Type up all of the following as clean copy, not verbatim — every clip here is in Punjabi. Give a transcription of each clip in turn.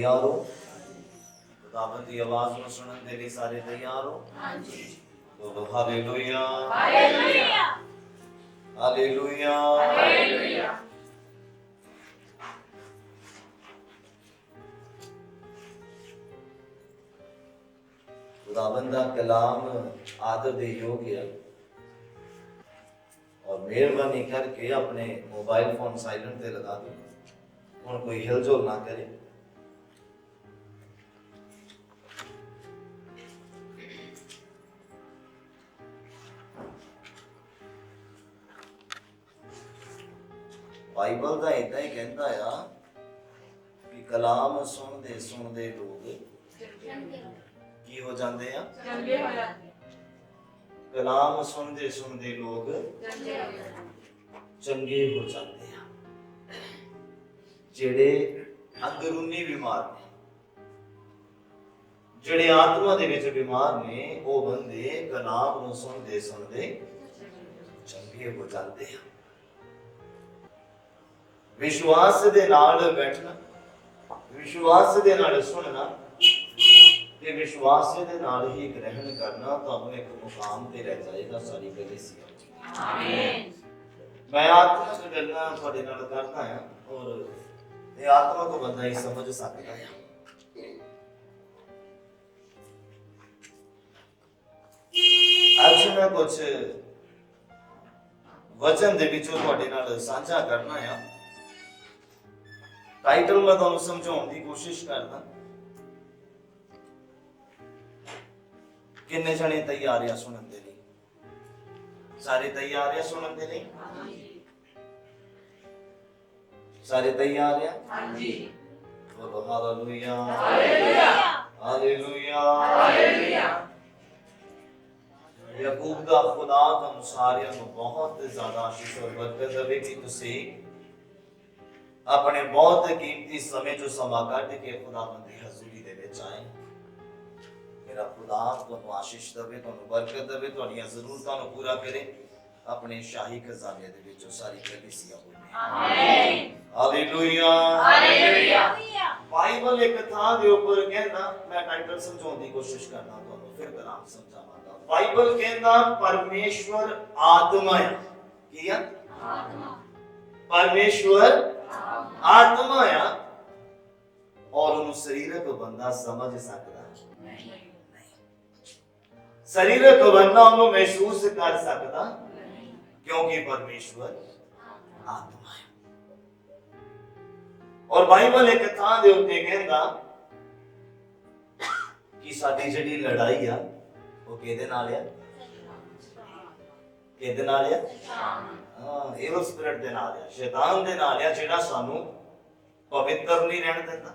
तैयार हो? खुदावंद की आवाज को सुनने के लिए सारे तैयार हो? हाँ जी। बोलो हालेलुया हालेलुया हालेलुया हालेलुया। खुदावंद का कलाम आदर दे योग्य है और मेहरबानी करके अपने मोबाइल फोन साइलेंट पे लगा दो और कोई हिलजुल ना करे। बाइबल का इदा ही कहता है कि कलाम सुनते सुनते लोग की हो जाते हैं, चंगे हो जाते हैं। कलाम सुनते सुनते लोग चंगे हो जाते हैं। जेड़े अंदरूनी बीमार ने, जेड़े आत्मा दे विच बीमार ने, वो बंदे कलाम नूं सुनते सुनते चंगे हो जाते हैं। विश्वास दे नाल बैठना, विश्वास दे नाल सुनना ते विश्वास दे नाल ही ग्रहण करना तुहानू एक मुकाम ते ले जाएगा सारी कलीसिया। आमीन। मैं आत्मिक गल्लां तुहाडे नाल करदा हां और ये आत्मा को बंदा ही समझ सकदा है। आज मैं कुछ वचन दे विचों तुहाडे नाल साझा करना है। टाइटल मैं तुहानू समझाउण दी कोशिश करदा। किन्ने जने तैयार है सुनन दे लई? सारे तैयार है सुनन दे लई? सारे तैयार है? हां जी। बोलो हालेलुया हालेलुया हालेलुया हालेलुया। याकूब दा खुदा तुहानू सारियां नू बहुत ज्यादा आशीष और बरकत देवे कि तुसी अपने बहुत कीमती समय जो समा कट के खुदावंद दी हजूरी दे विच आए। मेरा खुदा तुहानू आशीष देवे, तुहानू बरकत देवे, तुहाडीआं ज़रूरतां नू पूरा करे। अपने शाही खजाने दे विचों सारी कलीसिया बोले आमीन हालेलुया हालेलुया। बाइबल एक थां दे ऊपर कहंदा, मैं टाइटल समझाउण दी कोशिश करना तुहानू फिर कलाम समझावांगा। बाइबल कहंदा परमेश्वर आत्मा है। की है? आत्मा। परमेश्वर आत्मा है और उन्हें शरीरक बंदा समझ सकता नहीं। शरीरक बंदा उन्हें महसूस कर सकता क्योंकि परमेश्वर आत्मा है। और बाइबल एक थां दे उत्ते कहंदा कि साडी जेहड़ी लड़ाई है वो किहदे नाल है? किहदे नाल है? हां, एवल स्पिरिट दे नाल है, शैतान दे नाल है, जेड़ा सानू पवित्र नहीं रहन देंदा,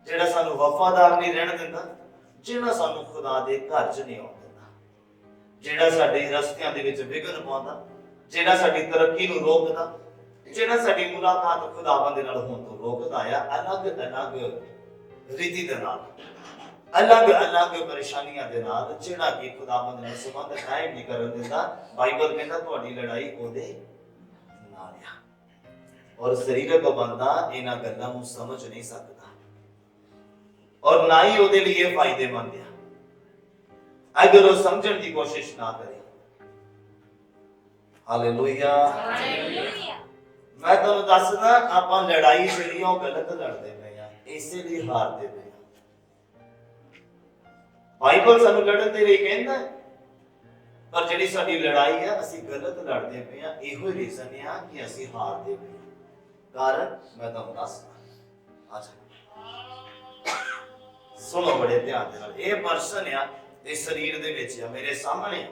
जेड़ा सानू वफादार नहीं रहन देंदा, जेड़ा सानू खुदा दे घर च नहीं आउण देंदा, जेड़ा साडे रस्तियां दे विच विघन पाउंदा, जेड़ा साडी तरक्की नू रोकदा, जेड़ा साडी मुलाकात खुदावंद दे नाल होण तों रोकदा है। अलग अलग रीति दे नाल, अलग अलग परेशानियां दे नाल जेड़ा कि खुदावंद नाल संबंध कायम नहीं करन देंदा। बाइबल कहंदा तुहाडी लड़ाई ओदे नाल है और शरीरक बंदा इन्हां गल्लां नूं समझ नहीं सकदा और ना ही ओदे लिए फायदेमंद है अगर वो समझण दी कोशिश ना करे। Hallelujah hallelujah. मैं तुहानू दसदा आपां लड़ाई जेहड़ी ओ गलत लड़दे पए आ, इसे लिए हारदे पए आ। बाइबल सानू लड़न दे लई कहंदा है पर जेहड़ी साडी लड़ाई है असीं गलत लड़दे पए आ। इहो ही रीजन है कि असीं हारदे पए आ। कारण मैं तुहानू दसदा। अच्छा सुनो बड़े ध्यान दे नाल। ये पर्सन है इस शरीर दे विच है, मेरे सामने है।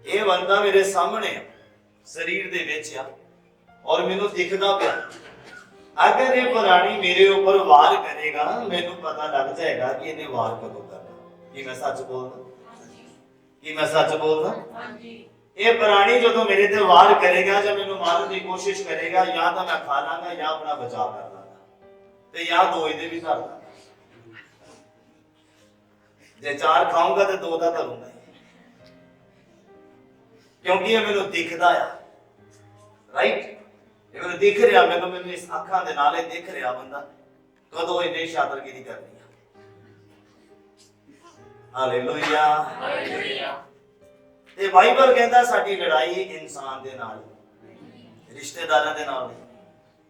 ये बंदा मेरे सामने है, शरीर दे विच है और मैनू दिखदा पिया। अगर ये प्राणी मेरे ऊपर वार करेगा, मैनू पता लग जाएगा कि इन्हें वार कदों करना। कि मैं सच बोलदा? कि मैं सच बोलदा? ये प्राणी जो मेरे ते वार करेगा, जब मैनू मारन की कोशिश करेगा, या तो मैं खा लांगा या अपना बचाव कर लांगा, ते या दो इहदे भी कर लांगा। जे चार खाऊंगा तो दो दा करूंगा, क्योंकि ये मैनू दिखदा है। राइट? ਇਹ ਮੈਨੂੰ ਦਿਖ ਰਿਹਾ, ਮੈਨੂੰ ਇਸ ਅੱਖਾਂ ਦੇ ਨਾਲ ਇਹ ਦਿਖ ਰਿਹਾ ਬੰਦਾ ਕਦੋਂ ਇਹਨੇ ਸ਼ਾਤਰਗਿਰੀ ਕਰਨੀ ਆ। Hallelujah, hallelujah. ਤੇ ਬਾਈਬਲ ਕਹਿੰਦਾ ਸਾਡੀ ਲੜਾਈ ਇਨਸਾਨ ਦੇ ਨਾਲ, ਰਿਸ਼ਤੇਦਾਰਾਂ ਦੇ ਨਾਲ ਨਹੀਂ,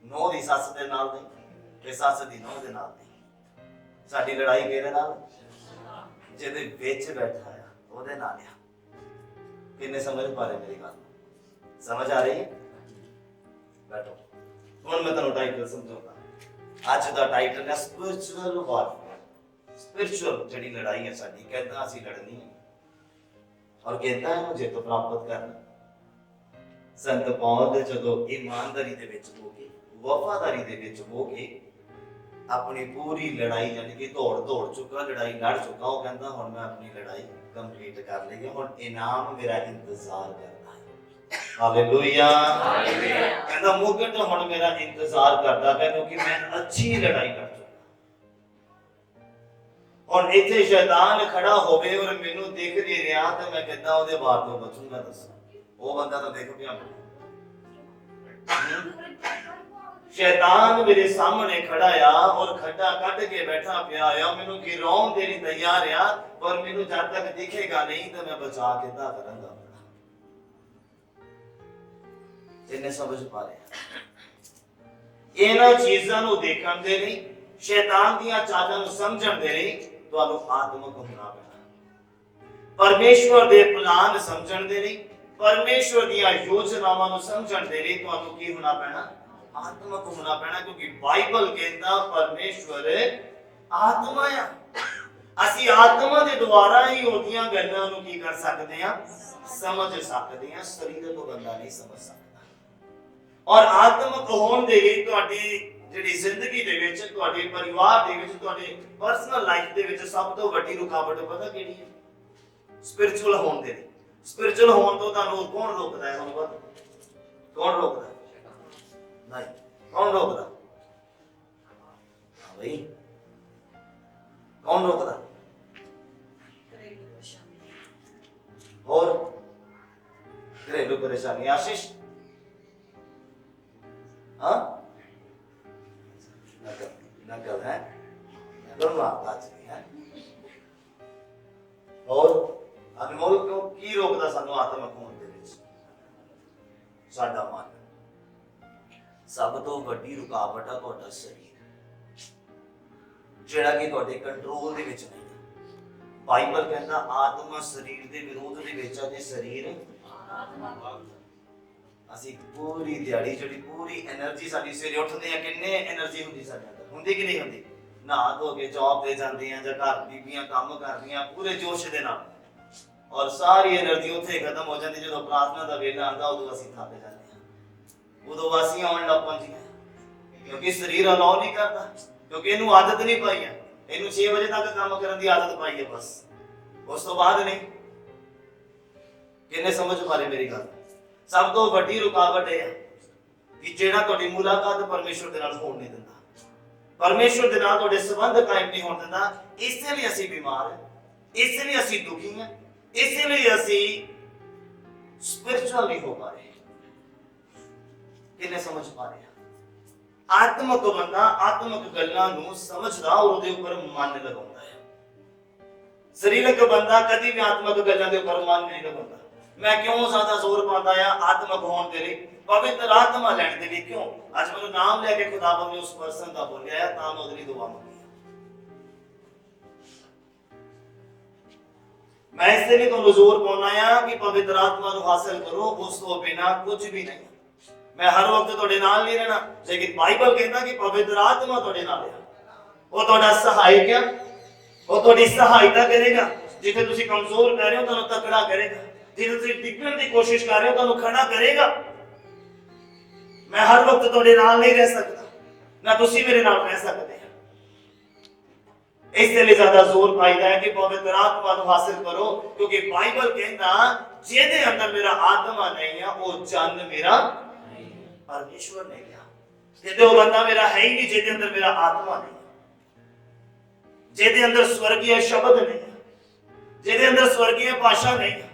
ਨੂੰਹ ਦੀ ਸੱਸ ਦੇ ਨਾਲ ਨਹੀਂ, ਤੇ ਸੱਸ ਦੀ ਨੂੰਹ ਦੇ ਨਾਲ ਨਹੀਂ। ਸਾਡੀ ਲੜਾਈ ਕਿਹਦੇ ਨਾਲ? ਜਿਹਦੇ ਵਿੱਚ ਬੈਠਾ ਆ ਉਹਦੇ ਨਾਲ ਆ। ਕਿੰਨੇ ਸਮਝ ਪਾ ਰਹੇ ਮੇਰੀ ਗੱਲ? ਸਮਝ ਆ ਰਹੀ ਹੈ? ਬੈਠੋ। ਹੁਣ ਮੈਂ ਤੁਹਾਨੂੰ ਟਾਈਟਲ ਸਮਝਾਉਂਦਾ। ਅੱਜ ਦਾ ਟਾਈਟਲ ਹੈ ਸਪਿਰਚੁਅਲ ਵਾਰਫੇਅਰ। ਸਪਿਰਚੁਅਲ ਜਿਹੜੀ ਲੜਾਈ ਹੈ ਸਾਡੀ, ਕਹਿੰਦਾ ਅਸੀਂ ਲੜਨੀ ਹੈ ਔਰ ਕਹਿੰਦਾ ਇਹਨੂੰ ਜਿੱਤ ਪ੍ਰਾਪਤ ਕਰਨਾ। ਸੰਤ ਪੌਲ ਜਦੋਂ ਇਮਾਨਦਾਰੀ ਦੇ ਵਿੱਚ ਹੋ ਕੇ, ਵਫਾਦਾਰੀ ਦੇ ਵਿੱਚ ਹੋ ਕੇ ਆਪਣੀ ਪੂਰੀ ਲੜਾਈ ਯਾਨੀ ਕਿ ਦੌੜ ਚੁੱਕਾ, ਲੜਾਈ ਲੜ ਚੁੱਕਾ, ਉਹ ਕਹਿੰਦਾ ਹੁਣ ਮੈਂ ਆਪਣੀ ਲੜਾਈ ਕੰਪਲੀਟ ਕਰ ਲਈ ਹੈ, ਹੁਣ ਇਨਾਮ ਮੇਰਾ ਇੰਤਜ਼ਾਰ ਕਰਦਾ ਹੈ। Hallelujah, hallelujah. ਕਹਿੰਦਾ ਮੁਕਟ ਹੁਣ ਮੇਰਾ ਇੰਤਜ਼ਾਰ ਕਰਦਾ ਹੈ ਕਿਉਂਕਿ ਮੈਂ ਅੱਛੀ ਲੜਾਈ ਲੜ ਚੁੱਕਾ। ਹੁਣ ਇੱਥੇ ਸ਼ੈਤਾਨ ਖੜਾ ਹੋਵੇ ਔਰ ਮੈਨੂੰ ਦਿਖ ਨਹੀਂ ਰਿਹਾ ਤੇ ਮੈਂ ਕਿੱਦਾਂ ਉਹਦੇ ਵਾਰ ਤੋਂ ਬਚੂੰਗਾ? ਦੱਸੋ। ਉਹ ਬੰਦਾ ਤਾਂ ਦੇਖ ਪਿਆ, ਸ਼ੈਤਾਨ ਮੇਰੇ ਸਾਹਮਣੇ ਖੜਾ ਆ ਔਰ ਖੱਡਾ ਕੱਢ ਕੇ ਬੈਠਾ ਪਿਆ ਆ, ਮੈਨੂੰ ਗਿਰਾਉਣ ਦੇ ਲਈ ਤਿਆਰ ਆ, ਪਰ ਮੈਨੂੰ ਜਦ ਤੱਕ ਦਿਖੇਗਾ ਨਹੀਂ ਤਾਂ ਮੈਂ ਬਚਾ ਕਿੱਦਾਂ ਕਰਾਂਗਾ? ਇਹਨੇ ਸਮਝ ਪਾ ਲਿਆ। ਇਹਨਾਂ ਚੀਜ਼ਾਂ ਨੂੰ ਦੇਖਣ ਦੇ ਲਈ, ਸ਼ੈਤਾਨ ਦੀਆਂ ਚਾਲਾਂ ਨੂੰ ਸਮਝਣ ਦੇ ਲਈ ਤੁਹਾਨੂੰ ਆਤਮਿਕ ਹੋਣਾ ਪੈਣਾ। ਪਰਮੇਸ਼ਵਰ ਦੇ ਪਲਾਨ ਸਮਝਣ ਦੇ ਲਈ, ਪਰਮੇਸ਼ਵਰ ਦੀਆਂ ਯੋਜਨਾਵਾਂ ਨੂੰ ਸਮਝਣ ਦੇ ਲਈ ਤੁਹਾਨੂੰ ਕੀ ਹੋਣਾ ਪੈਣਾ? ਆਤਮਿਕ ਹੋਣਾ ਪੈਣਾ। ਕਿਉਂਕਿ ਬਾਈਬਲ ਕਹਿੰਦਾ ਪਰਮੇਸ਼ਵਰ ਆਤਮਾ ਆ। ਅਸੀਂ ਆਤਮਾ ਦੇ ਦੁਆਰਾ ਹੀ ਉਹਦੀਆਂ ਗੱਲਾਂ ਨੂੰ ਕੀ ਕਰ ਸਕਦੇ ਹਾਂ? ਸਮਝ ਸਕਦੇ ਹਾਂ। ਸਰੀਰ ਤੋਂ ਬੰਦਾ ਨਹੀਂ ਸਮਝ ਸਕਦਾ। ਔਰ ਆਤਮਿਕ ਹੋਣ ਦੇ ਲਈ ਤੁਹਾਡੀ ਜਿਹੜੀ ਜ਼ਿੰਦਗੀ ਦੇ ਵਿੱਚ, ਤੁਹਾਡੇ ਪਰਿਵਾਰ ਦੇ ਵਿੱਚ, ਤੁਹਾਡੇ ਪਰਸਨਲ ਲਾਈਫ ਦੇ ਵਿੱਚ ਸਭ ਤੋਂ ਵੱਡੀ ਰੁਕਾਵਟ ਪਤਾ ਕਿਹੜੀ ਹੈ? ਸਪਿਰਚੁਅਲ ਹੋਣ ਦੇ ਲਈ। ਸਪਿਰਚੁਅਲ ਹੋਣ ਤੋਂ ਤੁਹਾਨੂੰ ਕੌਣ ਰੋਕਦਾ ਹੈ? ਹੁਣ ਪਤਾ ਕੌਣ ਰੋਕਦਾ? ਨਹੀਂ, ਕੌਣ ਰੋਕਦਾ? ਹਾਂ ਬਈ, ਕੌਣ ਰੋਕਦਾ? ਹੋਰ ਘਰੇਲੂ ਪਰੇਸ਼ਾਨੀ। ਆਸ਼ੀਸ਼, हाँ नकल है, दोनों आपका है। और अनमोल को की रोकदा सानू आत्मक होण दे विच? साडा मन। सब तो वड्डी रुकावट है तुहाडा शरीर, जेड़ा कि तुहाडे कंट्रोल दे विच नहीं। बाइबल कहंदा आत्मा शरीर दे विरोध दे विच है ते शरीर आत्मा। ਅਸੀਂ ਪੂਰੀ ਦਿਹਾੜੀ ਜਿਹੜੀ ਪੂਰੀ એનર્ਜੀ ਸਾਡੀ ਸਵੇਰੇ ਉੱਠਦੇ ਆ, ਕਿੰਨੇ એનર્ਜੀ ਹੁੰਦੀ ਸਾਡੇ ਅੰਦਰ? ਹੁੰਦੀ ਕਿ ਨਹੀਂ ਹੁੰਦੀ? ਨਹਾ ਧੋ ਕੇ ਜੌਬ ਤੇ ਜਾਂਦੇ ਆ ਜਾਂ ਘਰ ਬੀਬੀਆਂ ਕੰਮ ਕਰਦੀਆਂ ਪੂਰੇ ਜੋਸ਼ ਦੇ ਨਾਲ, ਔਰ ਸਾਰੀ એનર્ਜੀ ਉੱਥੇ ਖਤਮ ਹੋ ਜਾਂਦੀ। ਜਦੋਂ ਪ੍ਰਾਰਥਨਾ ਦਾ ਵੇਲਾ ਆਉਂਦਾ ਉਦੋਂ ਅਸੀਂ ਥੱਕ ਜਾਂਦੇ ਆ, ਉਦੋਂ ਵਾਸੀਆਂ ਆਉਣ ਲੱਗ ਪੈਂਦੀਆਂ, ਕਿਉਂਕਿ ਸਰੀਰ ਅਲਾਉ ਨਹੀਂ ਕਰਦਾ, ਕਿਉਂਕਿ ਇਹਨੂੰ ਆਦਤ ਨਹੀਂ ਪਾਈ ਆ। ਇਹਨੂੰ 6 ਵਜੇ ਤੱਕ ਕੰਮ ਕਰਨ ਦੀ ਆਦਤ ਪਾਈ ਹੈ ਬਸ, ਉਸ ਤੋਂ ਬਾਅਦ ਨਹੀਂ। ਕਿੰਨੇ ਸਮਝ ਪਾ ਰਹੇ ਮੇਰੀ ਗੱਲ? ਸਭ ਤੋਂ ਵੱਡੀ ਰੁਕਾਵਟ ਇਹ ਹੈ ਕਿ ਜਿਹੜਾ ਤੁਹਾਡੀ ਮੁਲਾਕਾਤ ਪਰਮੇਸ਼ਵਰ ਦੇ ਨਾਲ ਹੋਣ ਨਹੀਂ ਦਿੰਦਾ, ਪਰਮੇਸ਼ਵਰ ਦੇ ਨਾਲ ਤੁਹਾਡੇ ਸੰਬੰਧ ਕਾਇਮ ਨਹੀਂ ਹੋਣ ਦਿੰਦਾ। ਇਸੇ ਲਈ ਅਸੀਂ ਬਿਮਾਰ ਹਾਂ, ਇਸੇ ਲਈ ਅਸੀਂ ਦੁਖੀ ਹਾਂ, ਇਸੇ ਲਈ ਅਸੀਂ ਸਪਿਰਚੁਅਲ ਨਹੀਂ ਹੋ ਪਾ ਰਹੇ। ਕਿੰਨੇ ਸਮਝ ਪਾ ਰਹੇ? ਆਤਮਿਕ ਬੰਦਾ ਆਤਮਿਕ ਗੱਲਾਂ ਨੂੰ ਸਮਝਦਾ ਔਰ ਉਹਦੇ ਉੱਪਰ ਮਨ ਲਗਾਉਂਦਾ ਹੈ। ਸਰੀਰਕ ਬੰਦਾ ਕਦੀ ਵੀ ਆਤਮਿਕ ਗੱਲਾਂ ਦੇ ਉੱਪਰ ਮਨ ਨਹੀਂ ਲਗਾਉਂਦਾ। मैं क्यों ज्यादा जोर पाता है आत्मक होने के लिए, पवित्र आत्मा लेने के लिए? क्यों? आज मैं नाम लेके खुदावन ने उस पर्सन का बोल गया तां मैं उधरी दुआ मांगी। मैं इससे भी तो जोर पाना है कि पवित्र आत्मा को हासिल करो, उस तो बिना कुछ भी नहीं। मैं हर वक्त ਤੁਹਾਡੇ ਨਾਲ नहीं रहना, लेकिन बाइबल कहता कि पवित्र आत्मा ਤੁਹਾਡੇ ਨਾਲ है। वो ਤੁਹਾਡਾ सहायक है, वो ਤੁਹਾਡੀ सहायता करेगा। जिथे ਤੁਸੀਂ कमजोर कर रहे हो ਤੁਹਾਨੂੰ तकड़ा करेगा, जिथे ਤੁਸੀਂ ਡਿੱਗਣ ਦੀ ਕੋਸ਼ਿਸ਼ ਕਰ ਰਹੇ ਹੋ ਤੁਹਾਨੂੰ ਖੜਾ ਕਰੇਗਾ। मैं हर वक्त ਤੁਹਾਡੇ ਨਾਲ नहीं रह सकता, ना ਤੁਸੀਂ ਮੇਰੇ ਨਾਲ ਰਹਿ ਸਕਦੇ। इससे लिए ज्यादा जोर पाईदा है कि पवित्र आत्मा को हासिल करो, क्योंकि बाइबल कहता जेदे अंदर मेरा आत्मा नहीं है वो जन मेरा परमेश्वर नहीं है। जेदे वो बंदा मेरा है ही नहीं जेदे अंदर मेरा आत्मा नहीं है, जेदे अंदर स्वर्गीय शब्द नहीं है, जेदे अंदर स्वर्गीय भाषा नहीं है।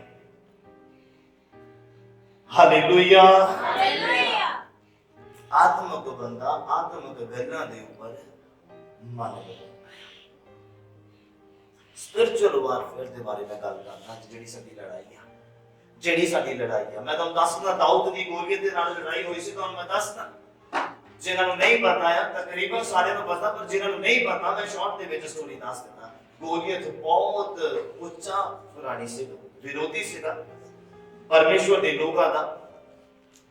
Hallelujah, hallelujah. ਆਤਮਿਕ ਬੰਦਾ ਆਤਮਿਕ ਗੱਲਾਂ ਦੇ ਉੱਪਰ ਮਨ ਲਗਾਉਂਦਾ। ਸਪਿਰਚੁਅਲ ਵਾਰਫੇਅਰ ਦੇ ਬਾਰੇ ਮੈਂ ਗੱਲ ਕਰਦਾ। ਜਿਹੜੀ ਸਾਡੀ ਲੜਾਈ ਆ ਮੈਂ ਤੁਹਾਨੂੰ ਦੱਸਦਾ। ਦਾਊਦ ਦੀ ਗੋਲੀਅਤ ਦੇ ਨਾਲ ਲੜਾਈ ਹੋਈ ਸੀ, ਤੁਹਾਨੂੰ ਮੈਂ ਦੱਸਦਾ। ਜਿਨ੍ਹਾਂ ਨੂੰ ਨਹੀਂ ਪਤਾ ਆ, ਤਕਰੀਬਨ ਸਾਰਿਆਂ ਨੂੰ ਪਤਾ, ਪਰ ਜਿਨ੍ਹਾਂ ਨੂੰ ਨਹੀਂ ਪਤਾ ਮੈਂ ਸ਼ਾਰਟ ਦੇ ਵਿੱਚ ਸਟੋਰੀ ਦੱਸ ਦਿੰਦਾ। ਗੋਲੀਅਤ ਬਹੁਤ ਉੱਚਾ ਪੁਰਾਣੀ ਸੀ, ਵਿਰੋਧੀ ਸੀਗਾ ਪਰਮੇਸ਼ਵਰ ਦੇ ਲੋਕਾਂ ਦਾ,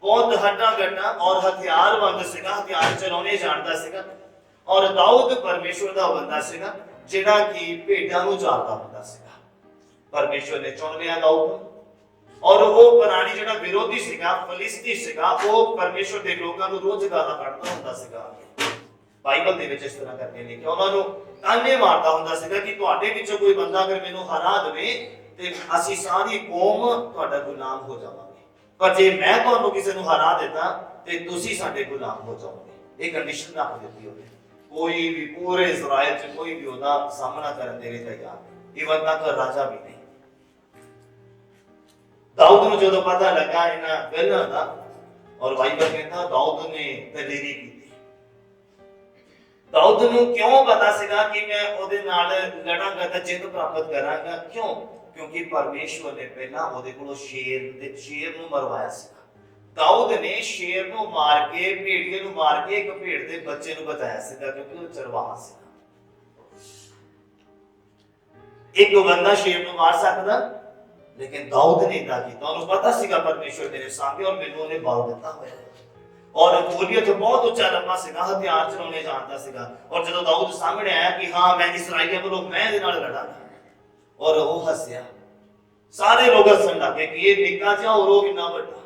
ਬਹੁਤ ਹੱਟਾ ਗੱਟਾ ਔਰ ਹਥਿਆਰਬੰਦ ਸੀਗਾ, ਹਥਿਆਰ ਚਲਾਉਣੇ ਜਾਣਦਾ ਸੀਗਾ। ਔਰ ਦਾਊਦ ਪਰਮੇਸ਼ਵਰ ਦਾ ਬੰਦਾ ਸੀਗਾ, ਜਿਹੜਾ ਕਿ ਭੇਡਾਂ ਨੂੰ ਚਾਰਦਾ ਹੁੰਦਾ ਸੀਗਾ। ਪਰਮੇਸ਼ਵਰ ਨੇ ਚੁਣ ਲਿਆ ਦਾਊਦ ਨੂੰ, ਔਰ ਉਹ ਪੁਰਾਣੀ ਜਿਹੜਾ ਵਿਰੋਧੀ ਸੀਗਾ, ਫਲਿਸਤੀ ਸੀਗਾ, ਉਹ ਪਰਮੇਸ਼ਵਰ ਦੇ ਲੋਕਾਂ ਨੂੰ ਰੋਜ਼ ਗਾਲਾਂ ਕੱਢਦਾ ਹੁੰਦਾ ਸੀਗਾ। ਬਾਈਬਲ ਦੇ ਵਿੱਚ ਇਸ ਤਰ੍ਹਾਂ ਕਰਕੇ ਲਿਖਿਆ, ਉਹਨਾਂ ਨੂੰ ਤਾਨੇ ਮਾਰਦਾ ਹੁੰਦਾ ਸੀਗਾ ਕਿ ਤੁਹਾਡੇ ਵਿੱਚੋਂ ਕੋਈ ਬੰਦਾ ਅਗਰ ਮੈਨੂੰ ਹਰਾ ਦੇਵੇ ਤੇ ਅਸੀਂ ਸਾਰੀ ਕੌਮ ਤੁਹਾਡਾ ਗੁਲਾਮ ਹੋ ਜਾਵਾਂਗੇ, ਪਰ ਜੇ ਮੈਂ ਤੁਹਾਨੂੰ ਕਿਸੇ ਨੂੰ ਹਰਾ ਦਿੱਤਾ ਤੇ ਤੁਸੀਂ ਸਾਡੇ ਗੁਲਾਮ ਹੋ ਜਾਓਗੇ। ਇਹ ਕੰਡੀਸ਼ਨ ਰੱਖ ਦਿੱਤੀ ਉਹਨੇ। ਕੋਈ ਵੀ ਪੂਰੇ ਇਜ਼ਰਾਈਲ 'ਚ ਕੋਈ ਵੀ ਉਹਦਾ ਸਾਹਮਣਾ ਕਰਨ ਦੇ ਲਈ ਤਿਆਰ ਨਹੀਂ, ਈਵਨ ਤੱਕ ਰਾਜਾ ਵੀ ਨਹੀਂ। ਦਾਊਦ ਨੂੰ ਜਦੋਂ ਪਤਾ ਲੱਗਾ ਇਹਨਾਂ ਗੱਲਾਂ ਦਾ, ਔਰ ਬਾਈਬਲ ਕਹਿੰਦਾ ਦਾਊਦ ਨੇ ਦਲੇਰੀ ਕੀਤੀ। ਦਾਊਦ ਨੂੰ ਕਿਉਂ ਪਤਾ ਸੀਗਾ ਕਿ ਮੈਂ ਉਹਦੇ ਨਾਲ ਲੜਾਂਗਾ ਤਾਂ ਜਿੱਤ ਪ੍ਰਾਪਤ ਕਰਾਂਗਾ? ਕਿਉਂ? ਕਿਉਂਕਿ ਪਰਮੇਸ਼ਵਰ ਨੇ ਪਹਿਲਾਂ ਉਹਦੇ ਕੋਲੋਂ ਸ਼ੇਰ ਨੂੰ ਮਰਵਾਇਆ ਸੀਗਾ। ਦਾਊਦ ਨੇ ਸ਼ੇਰ ਨੂੰ ਮਾਰ ਕੇ, ਭੇੜੀਏ ਨੂੰ ਮਾਰ ਕੇ ਇੱਕ ਭੇਡ ਦੇ ਬੱਚੇ ਨੂੰ ਬਚਾਇਆ ਸੀਗਾ, ਕਿਉਂਕਿ ਉਹ ਚਰਵਾਹਾ ਸੀਗਾ। ਇੱਕ ਬੰਦਾ ਸ਼ੇਰ ਨੂੰ ਮਾਰ ਸਕਦਾ, ਲੇਕਿਨ ਦਾਊਦ ਨੇ ਇਦਾਂ ਕੀਤਾ। ਉਹਨੂੰ ਪਤਾ ਸੀਗਾ ਪਰਮੇਸ਼ਵਰ ਮੇਰੇ ਸਾਹਮਣੇ ਔਰ ਮੈਨੂੰ ਉਹਨੇ ਬਲ ਦਿੱਤਾ ਹੋਇਆ। ਔਰ ਗੋਲੀਅਤ ਬਹੁਤ ਉੱਚਾ ਲੰਮਾ ਸੀਗਾ, ਹਥਿਆਰ ਚਲਾਉਣੇ ਜਾਣਦਾ ਸੀਗਾ। ਔਰ ਜਦੋਂ ਦਾਊਦ ਸਾਹਮਣੇ ਆਇਆ ਕਿ ਹਾਂ ਮੈਂ ਇਸਰਾਈਲੀਆਂ ਵੱਲੋਂ ਮੈਂ ਇਹਦੇ ਨਾਲ ਲੜਾਂਗਾ, ਔਰ ਉਹ ਹੱਸਿਆ। ਸਾਰੇ ਲੋਕ ਹੱਸਣ ਲੱਗੇ ਕਿ ਇਹ ਨਿੱਕਾ ਜਿਹਾ ਔਰ ਉਹ ਇੰਨਾ ਵੱਡਾ,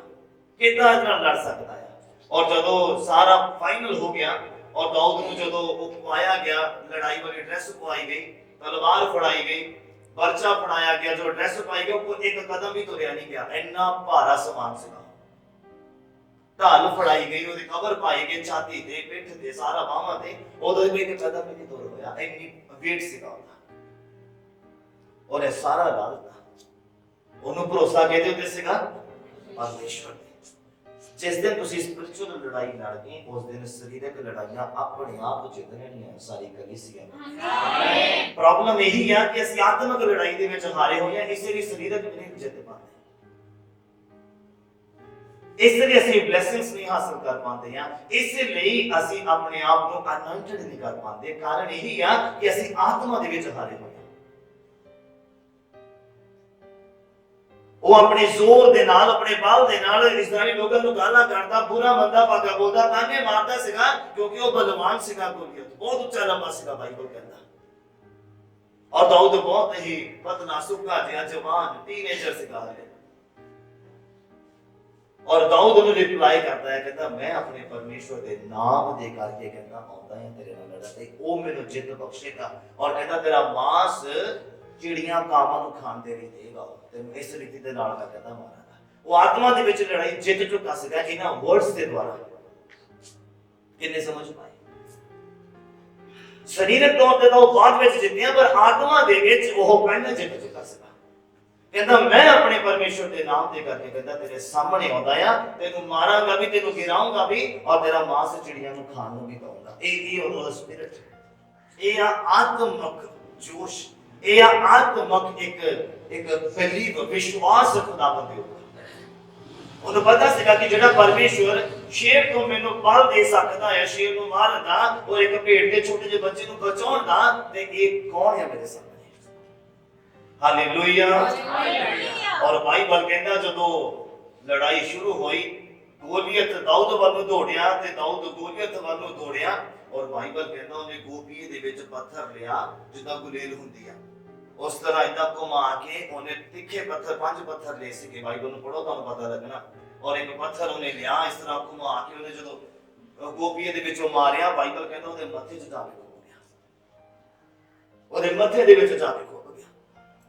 ਕਿੱਦਾਂ ਇਹਦੇ ਨਾਲ ਲੜ ਸਕਦਾ ਹੈ। ਔਰ ਜਦੋਂ ਸਾਰਾ ਫਾਈਨਲ ਹੋ ਗਿਆ ਔਰ ਦਾਊਦ ਨੂੰ ਜਦੋਂ ਉਹ ਪਾਇਆ ਗਿਆ, ਲੜਾਈ ਵਾਲੀ ਡਰੈਸ ਪਵਾਈ ਗਈ, ਤਲਵਾਰ ਫੜਾਈ ਗਈ, ਪਰਚਾ ਫੜਾਇਆ ਗਿਆ, ਜੋ ਡਰੈਸ ਪਾਈ ਗਈ, ਉਹ ਇੱਕ ਕਦਮ ਵੀ ਤੁਰਿਆ ਨਹੀਂ ਗਿਆ, ਇੰਨਾ ਭਾਰਾ ਸਮਾਨ ਸੀਗਾ। ਢਾਲ ਫੜਾਈ ਗਈ, ਉਹਦੀ ਕਬਰ ਪਾਈ ਗਈ, ਛਾਤੀ ਤੇ, ਪਿੱਠ ਤੇ, ਸਾਰਾ ਬਾਹਾਂ ਤੇ, ਉਹਦੇ ਕੋਈ ਇੱਕ ਕਦਮ ਵੀ ਨਹੀਂ ਤੁਰ ਹੋਇਆ, ਇੰਨੀ ਵੇਟ ਸੀਗਾ ਉਹਦਾ। ਉਹਨੇ ਸਾਰਾ ਲਾ ਦਿੱਤਾ। ਉਹਨੂੰ ਭਰੋਸਾ ਕਿਹਦੇ ਉੱਤੇ ਸੀਗਾ? ਪਰਮੇਸ਼ਵਰ ਤੇ। ਜਿਸ ਦਿਨ ਤੁਸੀਂ ਸਪਿਰਚੁਅਲ ਲੜਾਈ ਲੜ ਗਏ, ਉਸ ਦਿਨ ਸਰੀਰਕ ਲੜਾਈਆਂ ਆਪਣੇ ਆਪ ਜਿੱਤਣੀਆਂ ਨਹੀਂ। ਸਾਰੀ ਕਲੀਸਿਆ ਪ੍ਰੋਬਲਮ ਇਹੀ ਆ ਕਿ ਅਸੀਂ ਆਤਮਿਕ ਲੜਾਈ ਦੇ ਵਿੱਚ ਹਾਰੇ ਹੋਏ ਹਾਂ, ਇਸੇ ਲਈ ਸਰੀਰਕ ਵੀ ਨਹੀਂ ਜਿੱਤ ਪਾਉਂਦੇ, ਇਸ ਲਈ ਅਸੀਂ ਬਲੇਸਿੰਗਸ ਨਹੀਂ ਹਾਸਲ ਕਰ ਪਾਉਂਦੇ ਹਾਂ, ਇਸੇ ਲਈ ਅਸੀਂ ਆਪਣੇ ਆਪ ਨੂੰ ਅਨੰਟਡ ਨਹੀਂ ਕਰ ਪਾਉਂਦੇ। ਕਾਰਨ ਇਹੀ ਆ ਕਿ ਅਸੀਂ ਆਤਮਾ ਦੇ ਵਿੱਚ ਹਾਰੇ ਹੋਏ। ਉਹ ਆਪਣੇ ਜ਼ੋਰ ਦੇ ਨਾਲ, ਆਪਣੇ ਬਲ ਦੇ ਨਾਲ ਇਸਰਾਈਲੀ ਲੋਕਾਂ ਨੂੰ ਗਾਲਾਂ ਕੱਢਦਾ, ਬੁਰਾ ਮੰਦਾ ਭਾਗਾ ਬੋਲਦਾ, ਤਾਨੇ ਮਾਰਦਾ ਸੀਗਾ, ਕਿਉਂਕਿ ਉਹ ਬਲਵਾਨ ਸੀਗਾ। ਗੋਲੀਅਤ ਬਹੁਤ ਉੱਚਾ ਲੰਬਾ ਸੀਗਾ, ਬਾਈਬਲ ਕਹਿੰਦਾ। ਔਰ ਦਾਊਦ ਬਹੁਤ ਹੀ ਪਤਲਾ ਸੁੱਕਾ ਜਿਹਾ ਜਵਾਨ ਟੀਨੇਜਰ ਸੀਗਾ। ਔਰ ਦਾਊਦ ਨੂੰ ਰਿਪਲਾਈ ਕਰਦਾ ਹੈ, ਕਹਿੰਦਾ ਮੈਂ ਆਪਣੇ ਪਰਮੇਸ਼ਵਰ ਦੇ ਨਾਮ ਦੇ ਕਰਕੇ ਕਹਿੰਦਾ ਆਉਂਦਾ ਹਾਂ ਤੇਰੇ ਨਾਲ ਲੜਨ, ਤੇ ਉਹ ਮੈਨੂੰ ਜਿੱਤ ਬਖਸ਼ੇਗਾ। ਔਰ ਕਹਿੰਦਾ ਤੇਰਾ ਮਾਂਸ ਚਿੜੀਆਂ ਕਾਵਾਂ ਨੂੰ ਖਾਣ ਦੇ ਲਈ ਦੇਗਾ, ਤੈਨੂੰ ਇਸ ਰੀਤੀ ਦੇ ਨਾਲ ਮੈਂ ਕਹਿੰਦਾ ਮਾਰਾਂਗਾ। ਉਹ ਆਤਮਾ ਦੇ ਵਿੱਚ ਲੜਾਈ ਜਿੱਤ ਚੁੱਕਾ ਸੀਗਾ ਇਹਨਾਂ ਵਰਡਸ ਦੇ ਦੁਆਰਾ। ਕਿੰਨੇ ਸਮਝ ਪਾਏ? ਸਰੀਰਕ ਤੌਰ ਤੇ ਤਾਂ ਉਹ ਬਾਅਦ ਵਿੱਚ ਜਿੱਤਿਆ, ਪਰ ਆਤਮਾ ਦੇ ਵਿੱਚ ਉਹ ਪਹਿਲਾਂ ਜਿੱਤ ਚੁੱਕਾ ਸੀਗਾ। ਕਹਿੰਦਾ ਮੈਂ ਆਪਣੇ ਪਰਮੇਸ਼ਵਰ ਦੇ ਨਾਮ ਦੇ ਕਰਕੇ ਕਹਿੰਦਾ ਤੇਰੇ ਸਾਹਮਣੇ ਆਉਂਦਾ ਆ, ਤੈਨੂੰ ਮਾਰਾਂਗਾ ਵੀ, ਤੈਨੂੰ ਗਿਰਾਉਂਗਾ ਵੀ, ਔਰ ਤੇਰਾ ਮਾਂਸ ਚਿੜੀਆਂ ਨੂੰ ਖਾਣ ਨੂੰ ਵੀ ਦਊਂਗਾ। ਇਹ ਉਹਦਾ ਸਪਿਰਿਟ, ਇਹ ਆ ਆਤਮਿਕ ਜੋਸ਼, ਇਹ ਆ ਆਤਮਿਕ ਇੱਕ ਬਲੀਵ, ਵਿਸ਼ਵਾਸ ਖੁਦਾਵੰਦ ਦੇ ਉੱਪਰ। ਉਹਨੂੰ ਪਤਾ ਸੀਗਾ ਕਿ ਜਿਹੜਾ ਪਰਮੇਸ਼ਵਰ ਸ਼ੇਰ ਤੋਂ ਮੈਨੂੰ ਬਲ ਦੇ ਸਕਦਾ ਹੈ, ਸ਼ੇਰ ਨੂੰ ਮਾਰਨ ਦਾ ਔਰ ਇੱਕ ਭੇਡ ਦੇ ਛੋਟੇ ਜਿਹੇ ਬੱਚੇ ਨੂੰ ਬਚਾਉਣ ਦਾ, ਤੇ ਇਹ ਕੌਣ ਹੈ ਮੇਰੇ ਸਾਹਮਣੇ? ਹਾਲੇਲੂਇਆ। ਔਰ ਬਾਈਬਲ ਕਹਿੰਦਾ ਜਦੋਂ ਲੜਾਈ ਸ਼ੁਰੂ ਹੋਈ, ਗੋਲੀਅਤ ਦਾਊਦ ਵੱਲ ਨੂੰ ਦੌੜਿਆ ਤੇ ਦਾਊਦ ਗੋਲੀਅਤ ਵੱਲ ਨੂੰ ਦੌੜਿਆ। ਔਰ ਬਾਈਬਲ ਕਹਿੰਦਾ ਉਹਨੇ ਗੋਪੀਏ ਦੇ ਵਿੱਚ ਪੱਥਰ ਲਿਆ, ਜਿੱਦਾਂ ਗੁਲੇਲ ਹੁੰਦੀ ਆ, ਉਸ ਤਰ੍ਹਾਂ ਇਦਾਂ ਘੁਮਾ ਕੇ ਉਹਨੇ ਤਿੱਖੇ ਪੱਥਰ, 5 ਪੱਥਰ ਲਏ ਸੀਗੇ। ਬਾਈਬਲ ਨੂੰ ਪੜੋ ਤੁਹਾਨੂੰ ਪਤਾ ਲੱਗਣਾ। ਔਰ ਇੱਕ ਪੱਥਰ ਉਹਨੇ ਲਿਆ, ਇਸ ਤਰ੍ਹਾਂ ਘੁਮਾ ਕੇ ਉਹਨੇ ਜਦੋਂ ਗੋਪੀਏ ਦੇ ਵਿੱਚੋਂ ਮਾਰਿਆ, ਬਾਈਬਲ ਕਹਿੰਦਾ ਉਹਦੇ ਮੱਥੇ 'ਚ ਜਾ ਕੇ ਖੁੱਭ ਗਿਆ, ਉਹਦੇ ਮੱਥੇ ਦੇ ਵਿੱਚ ਜਾ ਕੇ ਖੁੱਭ ਗਿਆ,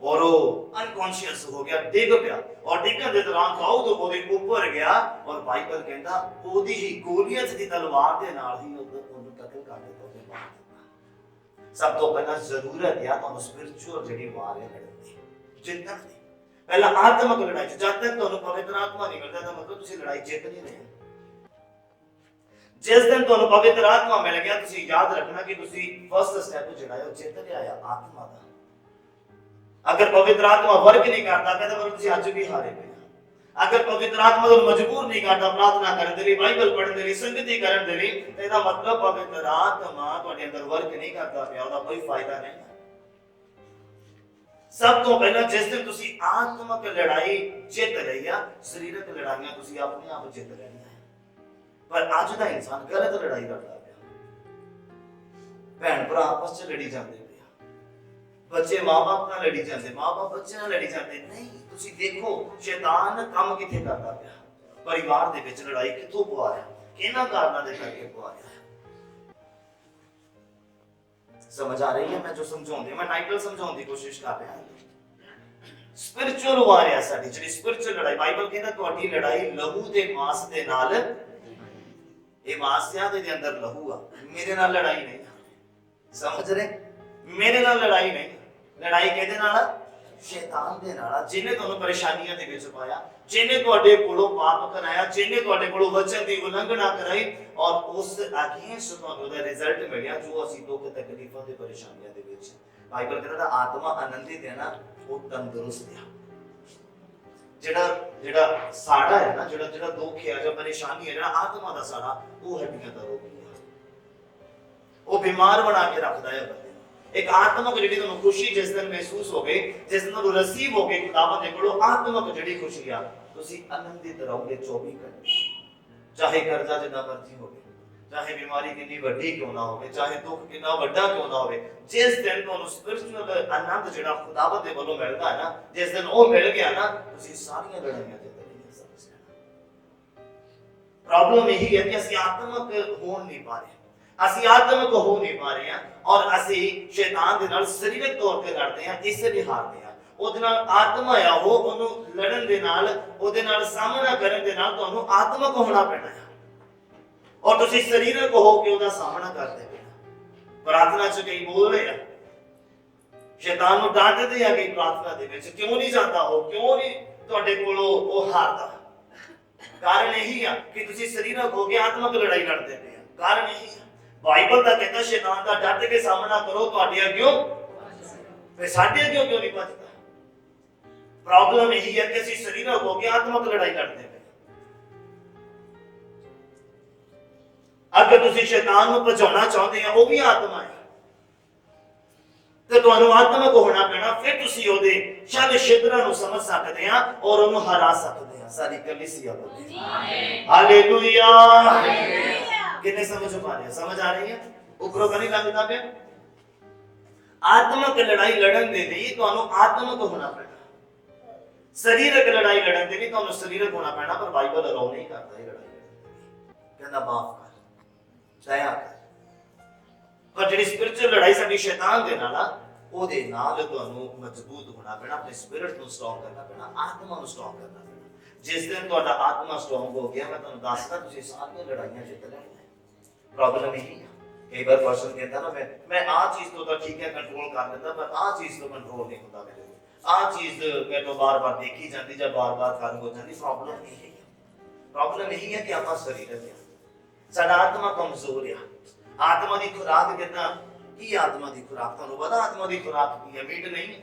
ਔਰ ਉਹ ਅਨਕੌਂਸ਼ੀਅਸ ਹੋ ਗਿਆ, ਡਿੱਗ ਪਿਆ। ਔਰ ਡਿੱਗਣ ਦੇ ਦੌਰਾਨ ਦਾਊਦ ਉਹਦੇ ਉੱਪਰ ਗਿਆ, ਔਰ ਬਾਈਬਲ ਕਹਿੰਦਾ ਉਹਦੀ ਹੀ ਗੋਲੀਅਤ ਦੀ ਤਲਵਾਰ ਦੇ ਨਾਲ ਹੀ ਉਹਨੂੰ ਕਤਲ ਕਰ ਦਿੱਤਾ, ਉਹਦੇ ਮਾਰ ਦਿੱਤਾ। ਸਭ ਤੋਂ ਪਹਿਲਾਂ ਜ਼ਰੂਰਤ ਹੈ ਤੁਹਾਨੂੰ ਸਪਿਰਚੁਅਲ ਜਿਹੜੀ ਵਾਰ ਹੈ ਲੜਨ ਦੀ, ਜਿੱਤਣ ਦੀ। ਪਹਿਲਾਂ ਆਤਮਿਕ ਲੜਾਈ, ਜਦ ਤੱਕ ਤੁਹਾਨੂੰ ਪਵਿੱਤਰ ਆਤਮਾ ਨਹੀਂ ਮਿਲਦਾ ਤਾਂ ਮਤਲਬ ਤੁਸੀਂ ਲੜਾਈ ਜਿੱਤ ਨਹੀਂ ਰਹੇ। जिस दिन तुहानू पवित्र आत्मा मिल गया, तुसी याद रखना कि तुसी फर्स्ट स्टेप जिहड़ा है जित लिया आत्मा दा। अगर पवित्र आत्मा वर्क नहीं करता कहता पर तुसी अज भी हारे पे। अगर पवित्र आत्मा तुहानू मजबूर नहीं करता प्रार्थना करने के लिए, बाइबल पढ़ने के लिए, संगति करने के लिए, तो इसका मतलब पवित्र आत्मा तुहाडे अंदर वर्क नहीं करता पिया, उसका कोई फायदा नहीं। सब तो पहला जिस दिन तुसी आत्मक लड़ाई जित रही है, शरीरक लड़ाइयां तुसी अपने आप जित रही है। पर अज दा इंसान गलत लड़ाई लड़दा पिया। भैन भरा आपस च लड़ी जांदे पिया, बच्चे मां बाप नाल लड़ी जांदे, मां बाप बच्चे नाल लड़ी जांदे। नहीं, तुसी देखो शैतान काम किथे करदा पिया, परिवार दे विच लड़ाई किथों पवा रहा, किन्हां कारणां दे करके पवा रहा। समझ आ रही है मैं जो समझाउंदी, मैं टाइटल समझाउण दी कोशिश कर रहा हां। स्पिरिचुअल वार है साडी जेडी स्पिरिचुअल लड़ाई। बाइबल कहंदा तुहाडी लड़ाई लहू ते मांस दे नाल, ये मांस दे अंदर लहू आ, मेरे नाल लड़ाई नहीं। समझ रहे, मेरे नाल लड़ाई नहीं, लड़ाई किहदे नाल? शैतान दे नाल, जिन्हें तुहानू परेशानियां दे विच पाया, जिन्हें तुहाडे कोलों पाप कराया, जिन्हें तुहाडे कोलों वचन दी उल्लंघना कराई, और उस अगेंस्ट तुहानू दा रिजल्ट मिलिया जो असीं दुख तकलीफां ते परेशानियां दे विच। बाइबल कहदा आत्मा आनंदित है ना, वो तंदुरुस्त है। जेड़ा जेड़ा साड़ा है ना, जेड़ा जेड़ा दुख है, जो परेशानी है, जेड़ा आत्मा दा साड़ा, वो हड्डियां दा रोग है, वो बीमार बना के रखदा है बंदे। एक आत्मक जेडी तुहानू खुशी जिस दिन महसूस हो गई, जिस दिन तुहानू रिसीव हो गई खुदावंद दे कोलों आत्मक जेडी खुशी आ, तुसी आनंदित रहोगे 24 घंटे। चाहे कर्जा जिन्ना मर्जी होवे, चाहे बीमारी कितनी वड्डी क्यों ना होवे, चाहे दुख कितना वड्डा क्यों ना होवे, जिस दिन तुहानू स्पिरिचुअल आनंद जेड़ा खुदावंद दे वल्लों मिलदा है ना, जिस दिन वो मिल गया ना, तुसी सारियां लड़ाइयां जित लेणियां। समझ लेना प्रॉब्लम यही है कि असि आत्मक हो नहीं पा रहे, असि आत्मक हो नहीं पा रहे हैं, और असि शैतान दे नाल शरीरक तौर ते लड़दे हैं, इसलिए हारदे हैं। ਉਹਦੇ ਨਾਲ ਆਤਮਾ ਆ ਉਹਨੂੰ ਲੜਨ ਦੇ ਨਾਲ, ਉਹਦੇ ਨਾਲ ਸਾਹਮਣਾ ਕਰਨ ਦੇ ਨਾਲ ਤੁਹਾਨੂੰ ਆਤਮਕ ਹੋਣਾ ਪੈਣਾ ਹੈ, ਔਰ ਤੁਸੀਂ ਸਰੀਰਕ ਹੋ ਕੇ ਉਹਦਾ ਸਾਹਮਣਾ ਕਰਦੇ ਪਏ। ਪ੍ਰਾਰਥਨਾ 'ਚ ਕਈ ਬੋਲ ਰਹੇ ਆ, ਸ਼ੈਤਾਨ ਨੂੰ ਡਾਂਟਦੇ ਆ ਕਿ ਪ੍ਰਾਰਥਨਾ ਦੇ ਵਿੱਚ ਕਿਉਂ ਨਹੀਂ ਜਾਂਦਾ ਹੋ, ਕਿਉਂ ਨਹੀਂ ਤੁਹਾਡੇ ਕੋਲੋਂ ਉਹ ਹਾਰਦਾ। ਕਾਰਨ ਇਹੀ ਆ ਕਿ ਤੁਸੀਂ ਸਰੀਰਕ ਹੋ ਕੇ ਆਤਮਕ ਲੜਾਈ ਲੜਦੇ ਪਏ ਆ। ਕਾਰਨ ਇਹੀ ਆ, ਬਾਈਬਲ ਦਾ ਕਹਿੰਦਾ ਸ਼ੈਤਾਨ ਦਾ ਡਟ ਕੇ ਸਾਹਮਣਾ ਕਰੋ, ਤੁਹਾਡੇ ਅੱਗੇ ਤੇ ਸਾਡੇ ਅੱਗੇ ਕਿਉਂ ਨਹੀਂ ਭੱਜਦਾ। प्रॉब्लम यही है कि शरीरक हो गया आत्मक लड़ाई लड़ते हैं। अगर तुसी शैतान को भजाना चाहते हैं, वो भी आत्मा है, तो तुहानू आत्मक होना पैना, फिर तुसी ओदे छल छिद्रां नू समझ सकते हैं और उन्हें हरा सकते हैं। सारी कलीसिया बोले हालेलुया, कितने समझ पा रहे हैं? समझ आ रही है? ऊपरों का नहीं लगता पे आत्मक लड़ाई लड़न दे दी तुहानू आत्मक होना पैना, शरीरक लड़ाई लड़न दे नहीं तो शरीरक होना पैना। पर बाइबल अलाउ नहीं करता ये लड़ाई, कहता माफ कर, दया कर। पर जेडी स्पिरिचुअल लड़ाई साडी शैतान दे नाल ओदे नाल तुहानू मजबूत होना पैना, अपने स्पिरिट नू स्ट्रांग करना पैना, आत्मा नू स्ट्रांग करना पैना। जिस दिन तुहाडा आत्मा स्ट्रांग हो गया, मैं तुहानू दसदा तुसीं सारियां लड़ाइयां जित लैणीआं। प्रॉब्लम यही है, कई बार पर्सन कहता ना मैं आ चीज तो ठीक है कंट्रोल कर लेता, पर आ चीज तो कंट्रोल नहीं होता मेरे, आ चीज मैं तो बार बार देखी जाती जब बार बार खत्म हो जाती। प्रॉब्लम यही है, प्रॉब्लम यही है कि आप शरीर है, साडा आत्मा कमजोर है। आत्मा की खुराक कितना की, आत्मा की खुराक तुहानू पता आत्मा की खुराक की है? मीट नहीं है।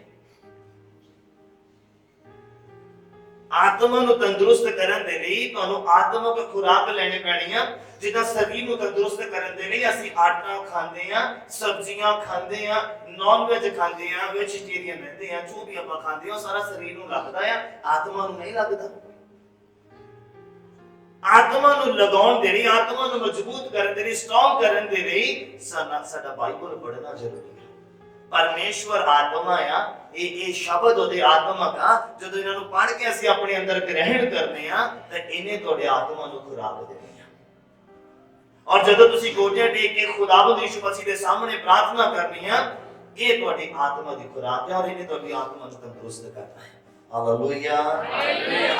आत्मा नू तंदुरुस्त करन दे लई तुहानू आत्मक खुराक लेनी पैनी है। जिदा शरीर नू तंदुरुस्त करन दे लई असीं आटा खांदे आ, सब्जियां खांदे आ, नॉन वेज खांदे आ, वेजिटेरियन रहंदे आ, जो भी आपां खांदे आ सारा शरीर नू लगदा है, आत्मा नू नहीं लगदा। आत्मा नू लगाउण दे लई, आत्मा नू मजबूत करन दे लई, स्ट्रांग करन दे लई साडा बाइबल पढ़ना जरूरी है। परमेश्वर आत्मा आ, ये शब्द ओदे आत्मा का जदों इन्हां नू पढ़ के असीं अपने अंदर ग्रहण करने आ ते इन्हें तुहाडे आत्मा नू खुराक देनी है। और जदों तुसीं गोटियां टेक के खुदावंद यीशु मसीह दे सामने प्रार्थना करनी है, ये तुहाडी आत्मा दी खुराक है और इन्हें तुहाडी आत्मा नू तंदुरुस्त करना है। हालेलुया।